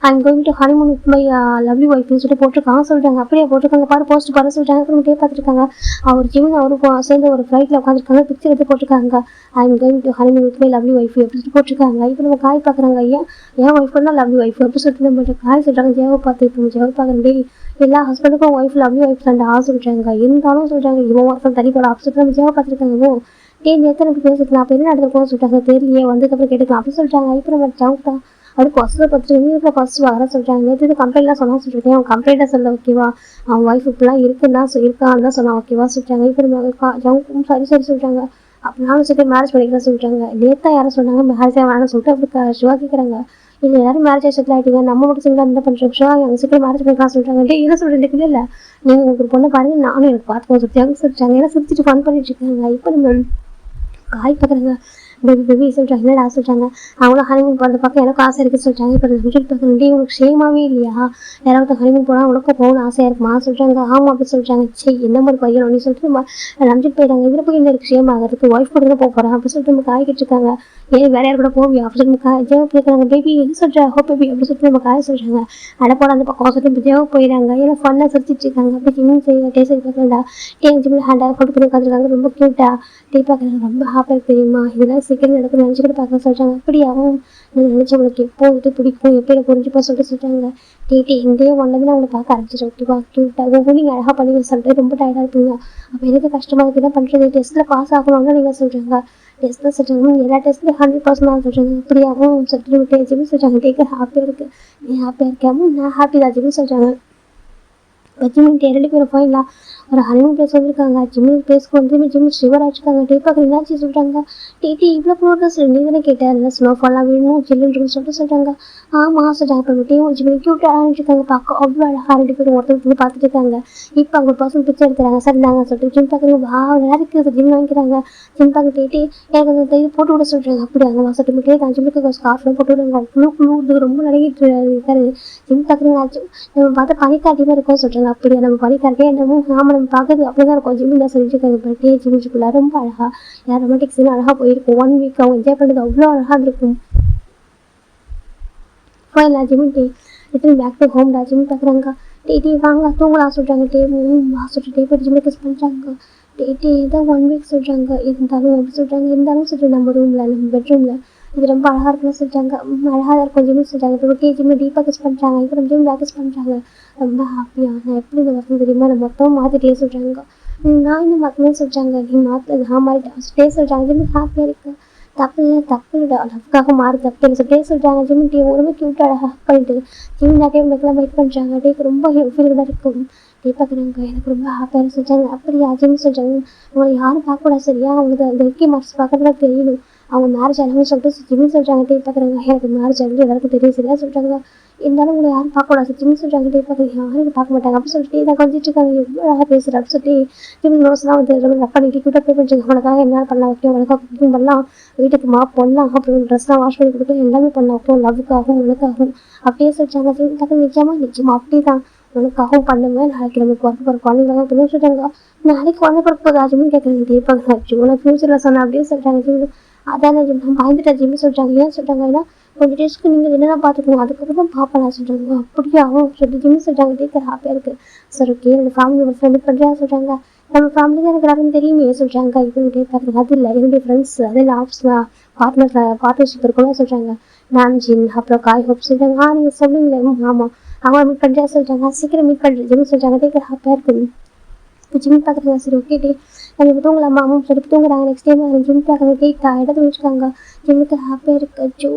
I'm going to honeymoon with my lovely ஒய்ஃப்னு சொல்லிட்டு போட்டிருக்காங்க சொல்லிட்டாங்க. அப்படியே போட்டிருக்காங்க பாரு போஸ்ட் பாரு சொல்லிட்டாங்க. அப்புறம் டே பார்த்துருக்காங்க. அவர் ஜிம் அவரும் சேர்ந்து ஒரு ஃப்ளைட்டில் உட்காந்துருக்காங்க. பிக்சர் எடுத்து போட்டிருக்காங்க. I'm going to honeymoon with my lovely wife அப்படின்னு சொல்லிட்டு போட்டிருக்காங்க. இப்போ நம்ம காய் பார்க்குறாங்க. ஏன் ஒய்ஃப் தான் லவ்லி ஒய்ஃப் அப்படின்னு சொல்லிட்டு நம்ம காய் சொல்கிறாங்க. ஜேவை பார்த்து இப்போ ஜேவை பார்க்குறேன். டே எல்லா ஹஸ்பண்டுக்கும் ஒய்ஃப் லவ்லி ஒய்ஃப் தான் சொல்கிறாங்க. இருந்தாலும் சொல்கிறாங்க இவன் ஒருத்தன் தனி போட அப்படி சொல்லிட்டு நம்ம ஜேவை பார்த்துருக்காங்க. நேற்று எனக்கு பேசிக்கலாம் அப்போ என்ன நடந்திருக்கோம் சொல்லிட்டாங்க. தெரியலையே வந்ததுக்கப்புறம் கேட்டுக்கலாம் அப்படின்னு சொல்லிட்டாங்க. இப்போ நம்ம ஜவுத்தா அது கொஸ்டில் பார்த்துட்டு வீட்டில் ஃபர்ஸ்ட் வர சொல்லிட்டாங்க. நேற்று இது கம்ப்ளைண்ட்லாம் சொன்னால் சொல்லிட்டேன். அவன் கம்ப்ளைண்ட்டாக சொல்ல ஓகேவா அவன் ஒய்ஃப் இப்படிலாம் இருக்குன்னா இருக்கான்னு தான் சொன்னான் ஓகேவா சொல்லிட்டாங்க. இப்போ நம்ம ஜவுக்கும் சரி சொல்லிட்டாங்க. அப்போ நானும் சரி மேரேஜ் பண்ணிக்கலாம் சொல்லிட்டாங்க. நேற்றா யாரும் சொன்னாங்க மேரேஜ் வேணாம்னு சொல்லிட்டு அப்படி சிவா கேட்குறாங்க. இல்லை எல்லாரும் மேரேஜ் ஆகி செட்டில் ஆகிட்டீங்க நம்ம மட்டும் சிங்கிளாக என்ன பண்ணுறோம் சிவா அவங்க சீக்கிரம் மேரேஜ் பண்ணிக்கலாம் சொல்லிட்டாங்க. என்ன சொல்கிறேன் இல்லை நீங்கள் உங்களுக்கு பொண்ணை பாருங்க நானும் எனக்கு பார்த்துக்கோ சொல்லிட்டாங்க. ஏன்னா சுற்றிட்டு ஃபன் பண்ணிட்டு இருக்காங்க. இப்போ நம்ம காய் பார்க்குறாங்க. பேபி சொல்லிட்டாங்க. என்னடா சொல்லிட்டாங்க. அவங்களும் ஹனிமூன் போகிறத பார்க்க எனக்கு ஆசை இருக்குது சொல்லிட்டாங்க. இப்போ ரம்ஜித் பார்க்குறேன். உங்களுக்கு சேமாவே இல்லையா யாராவது ஹனிமூன் போனால் உனக்கும் போகணும்னு ஆசையாக இருக்குமா சொல்லிட்டாங்க. ஆமாம் அப்படின்னு சொல்லிட்டாங்க. சரி என்ன மாதிரி பையன் அப்படின்னு சொல்லிட்டு நம்ம ரம்ஜித் போயிட்டாங்க. இதில் போய் என்ன இருக்குது சேம் ஆகிறதுக்கு ஒய்ஃப் கூட தான் போக போகிறேன் அப்படின்னு சொல்லிட்டு நம்ம காய் கேட்டுருக்காங்க. ஏன் வேற யார் கூட போவியா அப்படின்னு சொல்லி ஜெவ கேட்குறாங்க. பேபி என்ன சொல்கிறா ஹோ பேபி அப்படின்னு சொல்லிட்டு நம்ம காய சொல்கிறாங்க. அட போட அந்த பக்கம் சொல்லிட்டு இப்போ ஜெவ போயிடறாங்க. ஏன்னா ஃபன்னாக சிரிச்சிட்டு இருக்காங்க. அப்படி ஜிம்மிங் செய்ய டேஸ்ட் பார்க்கலாம்டா ஜிம்மில் ஹேண்டாக போட்டு பண்ணி உட்காந்துருக்காங்க. ரொம்ப க்யூட்டாக டீ பார்க்குறாங்க. ரொம்ப ஹாப்பியாக தெரியுமா இதெல்லாம் சீக்கிரம் நடக்கும் நினச்சிக்கிட்டு பார்க்க சொல்லிட்டாங்க. அப்படியாவும் நான் நினச்சி உங்களுக்கு எப்போ இது பிடிக்கும் எப்போ எனக்கு புரிஞ்சுப்பா சொல்லிட்டாங்க. டீ இங்கேயே ஒன்றது நான் உங்களை பார்க்க ஆரம்பிச்சிடும் ஓகேவா க்யூட்டாக ஒவ்வொரு நீங்கள் அழகாக பண்ணி சொல்லிட்டு ரொம்ப டயர்டாக இருப்பீங்க. அப்போ எனக்கு கஷ்டமாக இருக்குது என்ன பண்ணுறது டெஸ்ட்டில் பாஸ் ஆகணும்னு நீங்கள் சொல்கிறாங்க. டெஸ்ட்டில் சொல்கிறாங்க எல்லா டெஸ்ட்லையும் 100% தான் சொல்கிறாங்க. அப்படியாவும் சொல்லிட்டு ஜிம்மி சொல்கிறாங்க. டேக்கு ஹாப்பியாக இருக்குது நீ ஹாப்பியாக இருக்காமல் நான் ஹாப்பி தான் ஜிம்மி சொல்கிறாங்க. ஜிம்மி 2 பேரும் போயிடலாம் ஒரு ஹனிமூன் பிளேஸ் வந்திருக்காங்க. ஜிம்மி பிளேஸ்க்கு வந்து ஜிம்மி ஷிவர் ஆச்சுக்காங்க. டே பார்க்க என்னாச்சு சொல்கிறாங்க. டீ இவ்வளோ க்ளோர் தான் சொல்லி நீ தானே கேட்டேன் இல்லை ஸ்னோஃபால்லாம் வேணும் ஜில்லுன்னு சொல்லிட்டாங்க. ஆமாம் சொல்லிட்டாங்க. இப்போ டீயும் ஜிம்மி க்யூட்டாக ஆரம்பிச்சிருக்காங்க. பார்க்க அவ்வளோ அழகாக 2 பேரும் ஒருத்தர் பார்த்துட்டு இருக்காங்க. இப்போ அவங்க பர்சன் பிக்சர் எடுத்துறாங்க. சார் நாங்கள் சொல்லிட்டு ஜிம் பார்க்குறது நல்லா இருக்குது ஜிம் வாங்கிக்கிறாங்க. ஜிம் பார்க்க டீ எனக்கு அந்த இது போட்டு விட சொல்கிறாங்க. அப்படி அங்கே சொல்லிட்டு மட்டும் நான் ஜிம்முக்கு ஸ்கார்ஃப்லாம் போட்டு விடுவாங்க. அவ்வளோ குளூர் ரொம்ப நடிக்கிட்டு இருக்காரு ஜிம் பார்க்குறீங்க. நம்ம பார்த்து பனிக்காட்டியமாக இருக்கும் சொல்கிறாங்க. அப்படியே நம்ம பனிக்காட்டே என்னமோ நாம நம்ம பார்க்குறது அப்படி தான் இருக்கும். ஜிம்மில் தான் சொல்லிட்டு இருக்காங்க. பர்த்டே ஜிம்முக்குள்ளே ரொம்ப அழகாக யார் ரொமாட்டிக் சீன் அழகாக போயிருக்கும். 1 வீக் அவங்க என்ஜாய் பண்ணுறது அவ்வளோ அழகாக இருக்கும். போயிடலாம் Jimmy return back to home டா ஜிம்மி பார்க்குறாங்க. டே வாங்க தூங்கலாம் சொல்கிறாங்க. வா சொல்லிட்டு போய்ட்டு ஜிம்மி கிஸ் பண்ணுறாங்க. ஏதோ 1 வீக் சொல்கிறாங்க. இருந்தாலும் அப்படி சொல்கிறாங்க. இருந்தாலும் சொல்லிட்டு நம்ம ரூமில் நம்ம பெட்ரூமில் இது ரொம்ப அழகாக இருக்குன்னு சொல்லிட்டாங்க. அழகாக இருக்கும் ஜிம்மி சொல்கிறாங்க. இப்போ ஜிம்மி டீப்பாக கிஸ் பண்ணுறாங்க. இப்போ நம்ம ஜிம்மி பேக் கிஸ் பண்ணுறாங்க. ரொம்ப ஹாப்பியாக நான் எப்படி இந்த வருஷம் தெரியுமா நான் மொத்தம் மாற்றிட்டே சொல்கிறாங்க. நான் இன்னும் மாற்றணும்னு சொல்கிறாங்க. நீ மாற்ற நான் மாறிட்டேன் ஸ்டே சொல்கிறாங்க. ஜிம்மி ஹாப்பியாக இருக்கு. தப்பு லவ்க்காக மாறி தப்பு என்ன சொல்லிட்டே சொல்கிறாங்க. ஜிம்மி ரொம்ப க்யூட்டாக அழகாக பண்ணிட்டு ஜிம்மி நிறைய உங்களுக்குலாம் வெயிட் பண்ணுறாங்க. டேக்கு ரொம்ப ஃபீல்டாக இருக்கும். பார்க்குறாங்க எனக்கு ரொம்ப ஹாப்பியாக சொல்லிட்டாங்க. அப்படியா ஜிம்மி சொல்கிறாங்க. உங்களை யாரும் பார்க்கக்கூடாது சரியா அவங்களுக்கு அந்த வெக்கி மார்க்ஸ் பார்க்கறதுல தெரியணும் அவங்க மேரேஜ் ஆகணும்னு சொல்லிட்டு ஜிம்மி சொல்கிறாங்க. பார்க்குறாங்க எனக்கு மேரேஜ் ஆகுது எல்லாருக்கும் தெரியும் சரியா சொல்கிறாங்க. இருந்தாலும் உங்களை யாரும் பார்க்கக்கூடாது ஜிம்மி சொல்கிறாங்க. பார்க்குறேன் யாரும் பார்க்க மாட்டாங்க அப்படின்னு சொல்லிட்டு இதை கொஞ்சிட்டு இருக்காங்க. எவ்வளோ அழகாக பேசுகிறேன் அப்படின்னு சொல்லி ஜிம்மி நோஸ்லாம் வந்து ரொம்ப ரஃப் பண்ணிட்டு கிட்ட ப்ளே பண்ணிட்டு உனக்காக என்ன பண்ணலாம் ஓகே உனக்காக குக்கிங் பண்ணலாம் வீட்டுக்கு மாப் பண்ணலாம் அப்புறம் ட்ரெஸ்லாம் வாஷ் பண்ணி கொடுத்து எல்லாமே பண்ணலாம் ஓகே லவ்வுக்காகவும் உனக்காகவும் அப்படியே சொல்லிட்டாங்க. ஜிம்மி பார்க்க நிச்சயமாக அப்படி தான் உனக்காகவும் பண்ணுவேன். நாளைக்கு நமக்கு ஒர்க் போகிற குழந்தைங்களாக அப்படின்னு சொல்லிட்டாங்க. நாளைக்கு குழந்தை பிறக்க போகுது ஜிம்மி கேட்குறாங்க. பார்க்குறாங்க ஜிம்மி ஃபியூச்சரில் சொன்னேன் அப்படியே சொல்லிட்டாங்க. ஜிம்மி அதானே ஜிம்மி நான் பயந்துட்டேன் ஜிம்மி சொல்லிட்டாங்க. ஏன் சொல்லிட்டாங்க ஏன்னா கொஞ்சம் டேஸ்க்கு நீங்கள் என்னென்ன பார்த்துக்கணும் அதுக்கப்புறம் தான் பார்ப்பலாம் சொல்கிறாங்க. அப்படியாகவும் சொல்லிட்டு ஜிம்மி சொல்லிட்டாங்க. டேக்கர் ஹாப்பியாக இருக்குது சார் ஓகே என்னோடய ஃபேமிலி ஒரு ஃப்ரெண்டு பண்ணுறியா சொல்கிறாங்க. நம்ம ஃபேமிலி தான் எனக்கு எல்லாருக்கும் தெரியுமே சொல்கிறாங்க. இப்போ பார்க்குறாங்க அது இல்லை என்னுடைய ஃப்ரெண்ட்ஸ் அதில் ஆஃபீஸ் பார்ட்னர்ஷிப் இருக்கும்னு சொல்கிறாங்க. நான்ஜின் அப்புறம் காய் ஹோப் சொல்கிறாங்க. நீங்கள் சொல்லுங்களேன் ஆமாம் அவங்க மீட் பண்ணுறியா சொல்கிறாங்க. சீக்கிரம் மீட் பண்ணுறேன் ஜிம்மி சொல்கிறாங்க. டேக்கர் ஹாப்பியாக இருக்குது. இப்போ ஜிம்மி பார்க்குறாங்க. சரி ஓகே நம்ம இப்போ தூங்கலாமா அம்மா சொல்லி தூங்குறாங்க. நெக்ஸ்ட் டைம் ஜிம்மி பார்க்குறது இடத்துல வச்சுருக்காங்க. ஜிம்முக்கு ஹாப்பியாக இருக்குது.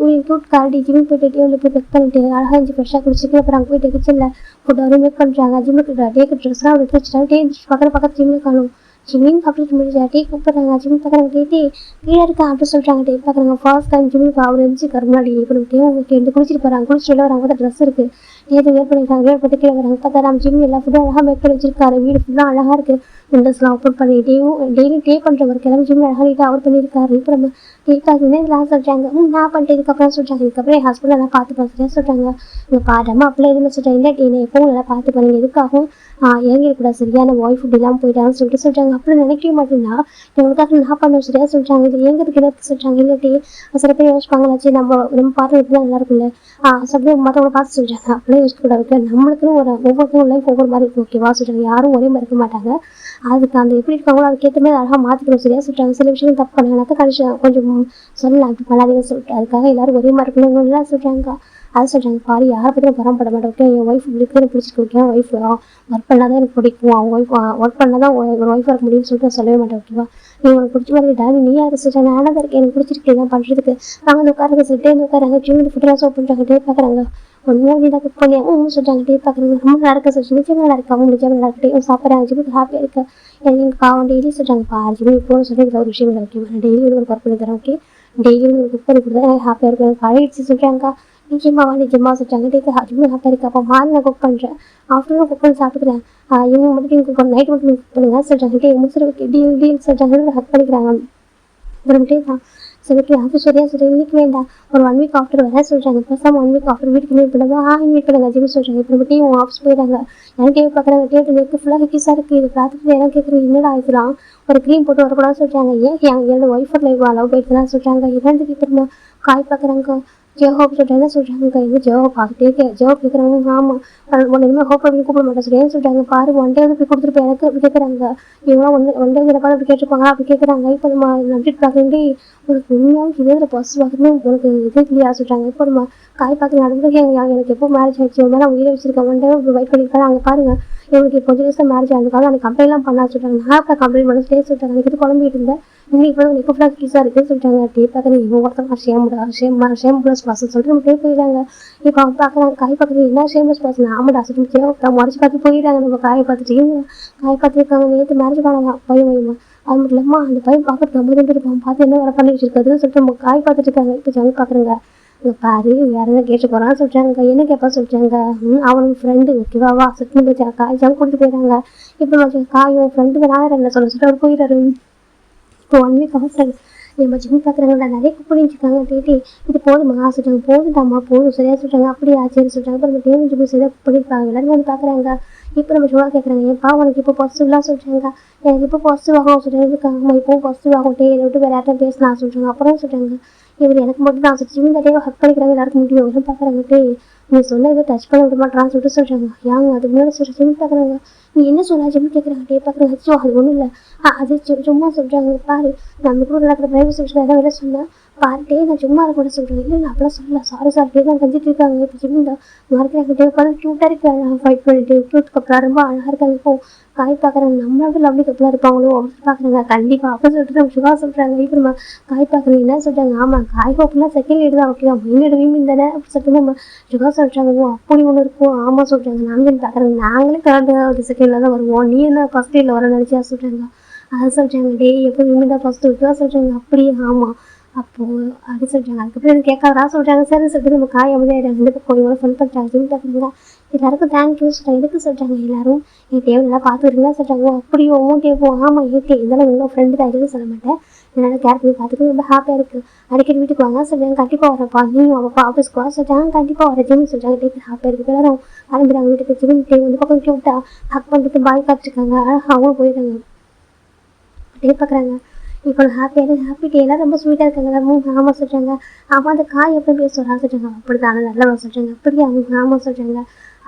க்யூட் கார்டி ஜிம்மி போய்ட்டு டேவில் போய் பெக் பண்ணிட்டு அழகாக இருந்துச்சு ஃப்ரெஷ்ஷாக குடிச்சிட்டு அப்புறம் அங்கே போய்ட்டு கிச்சனில் ஃபுட் அவரையும் மேக் பண்ணுறாங்க. ஜிம்முக்கு டேக்கு ட்ரெஸ்லாம் எடுத்து வச்சுட்டாங்க. பக்கத்து ஜிம்மில் காணும் ஜிம்மின்னு சாப்பிட்டு முடிஞ்சா டீ கூப்பிட்றாங்க. ஜிம் பார்க்குறாங்க டே கீழே இருக்கா அப்படின்னு சொல்கிறாங்க. டே பார்க்குறாங்க ஃபர்ஸ்ட் டைம் ஜிம்மி அவர் எழுந்திருக்காரு முன்னாடி. இப்போ நமக்கு ரெண்டு குளிச்சுட்டு போகிறாங்க. குளிச்சுட்டு வெளில வராங்க. ட்ரெஸ் இருக்குது நேற்று வேர் பண்ணியிருக்காங்க. வேர் போட்டு கீழே வராங்க. பார்த்தா நம்ம ஜிம் எல்லா ஃபுட்டும் அழகாக மேக் பண்ணி வச்சிருக்காரு. வீடு ஃபுல்லாக அழகாக இருக்குது. விண்டோஸ்லாம் ஓப்பன் பண்ணி டெய்லி டே பண்ணுற ஒர்க் எல்லாமே ஜிம் அழகாக நீட்டாக அவர் பண்ணியிருக்காரு. இப்போ நம்ம டே பார்க்குறேன் இதெல்லாம் சொல்கிறாங்க. நான் பண்ணிட்டு இதுக்கப்புறம் சொல்கிறாங்க. இதுக்கப்புறம் என் ஹஸ்பண்ட் எல்லாம் பார்த்து பார்த்துட்டே சொல்கிறாங்க. இங்கே பாடாமல் அப்படியே எதுவுமே சொல்கிறாங்க. இல்லை என்னை எப்பவும் நல்லா பார்த்து பண்ணுங்க எதுக்காகவும் இறங்கிடக்கூடாது சரியான ஒய்ஃப் இப்படி இல்லாமல் போயிட்டான்னு சொல்கிறாங்க. அப்படி நினைக்கவே மாட்டேன்னா இவங்களுக்காக நான் பண்ண சரியா சொல்கிறாங்க. இது எங்களுக்கு என்ன சொல்கிறாங்க. இல்லாட்டி சில பேர் யோசிப்பாங்களாச்சு நம்ம பார்த்து எப்படி நல்லா இருக்குல்ல அப்படியே மற்றவங்களை பார்த்து சொல்கிறாங்க. அப்படியே யோசிக்கக்கூடாது. நம்மளுக்குன்னு ஒவ்வொருத்தரும் லைஃப் ஒவ்வொரு மாதிரி இருக்கும். ஓகேவா சொல்கிறாங்க. யாரும் ஒரே மாதிரி இருக்க மாட்டாங்க. அதுக்கு அந்த எப்படி இருக்காங்களோ அதுக்கேற்ற மாதிரி அழகாக மாற்றிக்கணும் சரியா சொல்கிறாங்க. சில விஷயம் தப்பு பண்ணாங்கனாக்கா கடைசி கொஞ்சம் சொல்லலாம் அப்படி பண்ணாதீங்கன்னு சொல்லிட்டு அதுக்காக எல்லாரும் ஒரே மாதிரி இருக்கணும்னு சொல்கிறாங்க. அது சொல்கிறாங்க. பாரு யாரை பற்றியும் பரம்பட மாட்டேன். ஓகே என் ஒய்ஃப் இப்படி எனக்கு பிடிச்சிருக்கு. என் ஒய்ஃப் ஒர்க் பண்ணால் தான் எனக்கு பிடிக்கும். அவங்க ஒய்ஃப் ஒர்க் பண்ணால் தான் ஒரு ஒய்ஃபாக இருக்க முடியும்னு சொல்லிட்டு நான் சொல்லவே மாட்டேன். ஓகேவா நீ உனக்கு பிடிச்ச மாதிரி டாடி நீ யாரை சொல்கிறாங்க. நானாக தான் இருக்கேன் எனக்கு பிடிச்சிருக்கு எல்லாம் பண்ணுறதுக்கு நாங்கள் வந்து உட்காருங்க சொல்லிட்டு வந்து உட்காராங்க. ஜிம் ஃபுட்டெல்லாம் சோப் பண்ணுறாங்க. டே பார்க்குறாங்க ஒன்றுமே நீ தான் குக் பண்ணி சொல்கிறாங்க. டே பார்க்குறாங்க ரொம்ப நல்லா இருக்க சொல்லி நிச்சயமாக நல்லா இருக்கா அவங்க நிச்சயமாக நல்லா இருக்கு சாப்பிட்றாங்க. ஜிம்முக்கு ஹாப்பியாக இருக்கா எனக்கு பாவம் டெய்லி சொல்கிறாங்க. பாரு ஜிம் இப்போன்னு சொல்லி இதில் ஒரு விஷயம் இல்லை. ஓகே நான் டெய்லி வந்து ஒரு ஒர்க் பண்ணி தரேன். ஓகே டெய்லி வந்து குக் பண்ணி கொடுத்தா எனக்கு ஹாப்பியாக இருக்கும். எனக்கு பழகிடுச்சு சொல்கிறாங்க. நிஜமாக சொல்லிட்டாங்க. டேக்கு ஹஸ்பண்ட் ஹாப்பியாக இருக்குது. அப்போ மார்னிங் நான் குக் பண்ணுறேன். ஆஃப்டர்நூன் குக் பண்ணி சாப்பிட்டுக்கிறேன். இவங்க மட்டும் நீங்கள் குக் பண்ண நைட் மட்டும் நீங்கள் குக் பண்ணுங்க சொல்கிறாங்க. டே முடிச்சிருக்க டீல் சொல்கிறாங்க. ஹக் பண்ணிக்கிறாங்க. அப்புறமேட்டே தான் சொல்லிட்டு அது சரியா சொல்லி இன்னைக்கு வேண்டாம் ஒரு 1 வீக் ஆஃப்டர் வர சொல்கிறாங்க. பேசாமல் 1 வீக் ஆஃப்டர் வீட்டுக்கு இன்வைட் பண்ணுங்க. இன்வைட் பண்ணுங்க ஜிம் சொல்கிறாங்க. அப்புறமேட்டே இவங்க ஆஃபீஸ் போயிடுறாங்க. எனக்கு டேவ் பார்க்குறாங்க. டேவ் நெக்கு ஃபுல்லாக கிஸாக இருக்குது. இது பார்த்துட்டு எல்லாம் கேட்குறேன் என்னடா ஆகிக்கலாம் ஒரு க்ரீம் போட்டு வரக்கூடாதுன்னு சொல்கிறாங்க. ஏன் என்னோட ஒய்ஃபர் லைஃப் லவ் போயிட்டுதான் சொல்கிறாங்க. இரண்டுக்கு திரும்ப காய் பார்க்குறாங்க. ஜோஹோப் சொல்லிட்டு என்ன சொல்கிறாங்க. இது ஜோஹோப் ஜோஹோப் கேட்குறாங்க. ஆமாம் ஒன்று இனிமேல் ஹோப் அப்படின்னு கூப்பிட மாட்டேன் சொல்லி ஏன்னு சொல்கிறாங்க. பாரு 1 டே வந்து இப்படி கொடுத்துருப்பேன் எனக்கு அப்படி கேட்குறாங்க. இவங்க ஒன் டே இதை பார்த்து அப்படி கேட்டிருப்பாங்க அப்படி கேட்குறாங்க. இப்போ நம்ம நம்பிட்டு பார்க்குறேன் உனக்கு உண்மையாக இதே பாசிட்டிவ் பார்க்கணும் உனக்கு இது இல்லையா சொல்கிறாங்க. இப்போ நம்ம காய் பார்க்குற நடந்தது எனக்கு எப்போ மேரேஜ் ஆகிடுச்சு ஒரு மேலே உயிரை வச்சிருக்கேன். 1 டே இப்படி வெயிட் பண்ணியிருக்காங்க. அங்கே பாருங்கள் இவங்களுக்கு இப்போ 5 வருஷம் மேரேஜ் ஆனதுக்காக அன்றைக்கி கம்ப்ளைண்ட்லாம் பண்ணா சொல்கிறாங்க. நான் இப்போ கம்ப்ளைண்ட் பண்ண ஸ்டே சொல்லிட்டாங்க. அன்றைக்கி குழம்பிட்டு இருந்தேன் இன்னைக்கு இப்போ நெக்கு ஃபுல்லாக கீஸாக இருக்குன்னு சொல்லிட்டாங்க. டே பார்க்குறது இவங்க ஒருத்தவங்க ஷேம் ப்ளஸ் பர்சன் சொல்லிட்டு நம்ம டே போயிடுறாங்க. இப்போ அவங்க பார்க்குறாங்க காய் பார்க்குறது என்ன ஷேம்லெஸ் பர்சன் ஆமாடா சொல்லிட்டு முறைச்சி பார்த்து போயிடுறாங்க. நம்ம காயை பார்த்துட்டு காய் பார்த்துருக்காங்க. நேற்று மேரேஜ் பண்ணாங்க பையன் வைமா அது மட்டும் இல்லாமல் அந்த பையன் பார்க்குறது நம்ம 2 இருப்பான் பார்த்து என்ன வேலை பண்ணி வச்சிருக்காதுன்னு சொல்லிட்டு நம்ம காய் பார்த்துட்டு இருக்காங்க. இப்போ ஜங்க பார்க்குறேங்க பாரு வேறு எதாவது கேட்டு போகிறான்னு சொல்லிட்டாங்க. என்ன கேட்பா சொல்லிட்டாங்க. அவனுக்கு ஃப்ரெண்டு ஓகேவா சுட்டு போச்சாங்க. காய் ஜங்க கொடுத்து போயிட்டாங்க. இப்போ காய் உன் ஃப்ரெண்டுக்கு நான் என்ன சொல்லிட்டு அவர் போயிட்டாரு. இப்போ 1 வீக் ஆஃப்டர் நம்ம ஜிம் பார்க்குறாங்க. நிறைய குக் பண்ணி வச்சுருக்காங்க. டேட்டி இது போதுமா சொல்லிட்டாங்க. போதுட்டாமா போதும் சரியா சொல்லிட்டாங்க. அப்படியா சரி சொல்லிட்டாங்க. அப்புறம் நம்ம டேபிள் ஜிம் சரியாக குக் பண்ணியிருக்காங்க. எல்லாரும் வந்து பார்க்குறாங்க. இப்போ நம்ம சும்மா கேட்குறாங்க. ஏன்ப்பா உனக்கு இப்போ பாசிட்டிவ்லாம் சொல்லிட்டாங்க. எனக்கு இப்போ பாசிட்டிவ் ஆகும் சொல்லிட்டு ஆமாம் இப்போ பாசிட்டிவ் ஆகும் டே விட்டு வேறு யார்ட்டும் பேசலாம் சொல்லிட்டாங்க. அப்புறம் சொல்லிட்டாங்க இவர் எனக்கு மட்டும் தான் சொல்லிட்டு இந்த டேவை ஹக் பண்ணிக்கிறாங்க. எல்லாருக்கும் முடியும் எல்லாம் பார்க்குறாங்க. டே நீ சொன்ன இதை டச் பண்ண விட மாட்டான்னு சொல்லிட்டு சொல்கிறாங்க. யாங்க அதுக்கு முன்னாடி சொல்கிற ஜிம் பார்க்குறாங்க. நீ என்ன சொல்கிறா ஜிம் கேட்குறாங்க. டே பார்க்குறாங்க. அது ஒன்றும் இல்லை அது சும்மா சொல்கிறாங்க. பாரு நம்ம கூட நடக்கிற ப்ரைவேட் சொல்லிட்டு எதாவது வேலை சொன்னேன் பாருட்டே நான் சும்மா இருக்க கூட சொல்கிறேன். இல்லை நான் அப்படிலாம் சொல்லல சாரி டே தான் கஞ்சிட்டு இருக்காங்க. இப்போ ஜிம் தான் மறக்கிறாங்க. டே பார்த்து க்யூட்டாக இருக்கு அழகாக ஃபைட் பண்ணிட்டு க்யூட் கப்பலாக ரொம்ப அழகாக இருக்காங்க. இப்போ காய் பார்க்குறாங்க. நம்மளோட லவ்லி கப்பலாக இருப்பாங்களோ அப்படின்னு பார்க்குறாங்க. கண்டிப்பாக அப்போ சொல்லிட்டு நம்ம சுகா சொல்கிறாங்க. இப்போ நம்ம காய் பார்க்குறீங்க என்ன சொல்கிறாங்க. ஆமாம் காய் ஹோப்லாம் செகண்ட் லீடு தான் ஓகேவா மெயின் லீடு வீமின் தானே அப்படி சொல்லிட்டு நம்ம சுகா சொல்கிறாங்க. ஓ அப்படி ஒன்று இருக்கும் ஆமாம் சொல்கிறாங்க. நாங்களும் பார்க்குறாங்க. நாங்களே ஒரு செகண்டில் தான் வருவோம் நீ என்ன ஃபஸ்ட் லீடில் வர நினச்சா சொல்கிறாங்க. அதை சொல்கிறாங்க. டே எப்போ வீமின் தான் ஃபஸ்ட்டு ஓகேவா சொல்கிறாங்க. அப்படியே ஆமாம் அப்போது அப்படி சொல்கிறாங்க. அதுக்கப்புறம் எனக்கு கேட்காதா சொல்கிறாங்க. சரி சொல்லிட்டு நம்ம காய் அமைதியாக 2 பக்கம் இவ்வளோ ஃபன் பண்ணுறாங்க. ஜிம் பார்க்குறாங்க. எல்லாருக்கும் தேங்க்யூ சொல்கிறாங்க. எதுக்கு சொல்கிறாங்க எல்லாரும் என் டேவை நல்லா பார்த்துக்கிறீங்களா சொல்கிறாங்க. அப்படியோ உன் டேவோ ஆமாம் ஏகே இதெல்லாம் உங்கள் ஃப்ரெண்டு தான் எதுவும் சொல்ல மாட்டேன் என்னால் கேர் பண்ணி பார்த்துட்டு ரொம்ப ஹாப்பியாக இருக்குது அடிக்கடி வீட்டுக்கு வாங்க சொல்கிறாங்க. கண்டிப்பாக வரப்பா நீயும் அவப்பா ஆஃபீஸ்க்கு வா சொல்கிறாங்க. கண்டிப்பாக வர ஜிம் சொல்கிறாங்க. டேக்கு ஹாப்பியாக இருக்குது. எல்லாரும் கிளம்புறாங்க வீட்டுக்கு. ஜிம் டே வந்து பக்கம் க்யூட்டாக ஹக் பண்ணிட்டு பாய் காப்பிச்சிருக்காங்க. அவங்களும் போயிடுறாங்க. டே பார்க்குறாங்க. இப்போ ஹாப்பி டே எல்லாம் ரொம்ப ஸ்வீட்டாக இருக்காங்க. எல்லாரும் ஆமாம் சொல்கிறாங்க. ஆமாம் அந்த காய் எப்படி பேசுகிறாங்க சொல்கிறாங்க. அப்படி தானே நல்லவா சொல்கிறாங்க. அப்படியே அவங்க ஆமாம் சொல்கிறாங்க.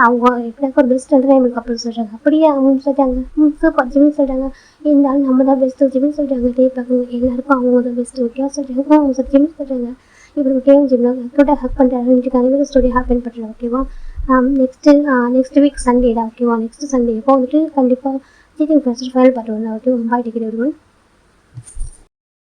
அவங்க எப்படியாக்க ஒரு பெஸ்ட் என்டர்டைன்மெண்ட் கப்பல் சொல்கிறாங்க. அப்படியே அவங்க சொல்கிறாங்க. சூப்பர் ஜிம்னு சொல்கிறாங்க. இருந்தாலும் நம்ம தான் பெஸ்ட்டு ஜிம்னு சொல்கிறாங்க. டே பார்க்குங்க எல்லாருக்கும் அவங்க தான் பெஸ்ட்டு ஓகேவா சொல்கிறாங்க. அவங்க சார் ஜிம்னு சொல்கிறாங்க. இப்போ டேவும் ஜிம்மில் க்யூட்டாக ஹக் பண்ணுறாங்க. இது ஸ்டோரி ஹேப்பன் பண்ணுறாங்க. ஓகேவா நெக்ஸ்ட் வீக் சண்டே தான் ஓகேவா. நெக்ஸ்ட் சண்டே இப்போ வந்துட்டு கண்டிப்பாக சீக்கிரம் ஃபஸ்ட்டு ஃபைல் பார்த்து வரலாம். ஓகேவா பாய் டேக் கேர் எவ்ரிவன்.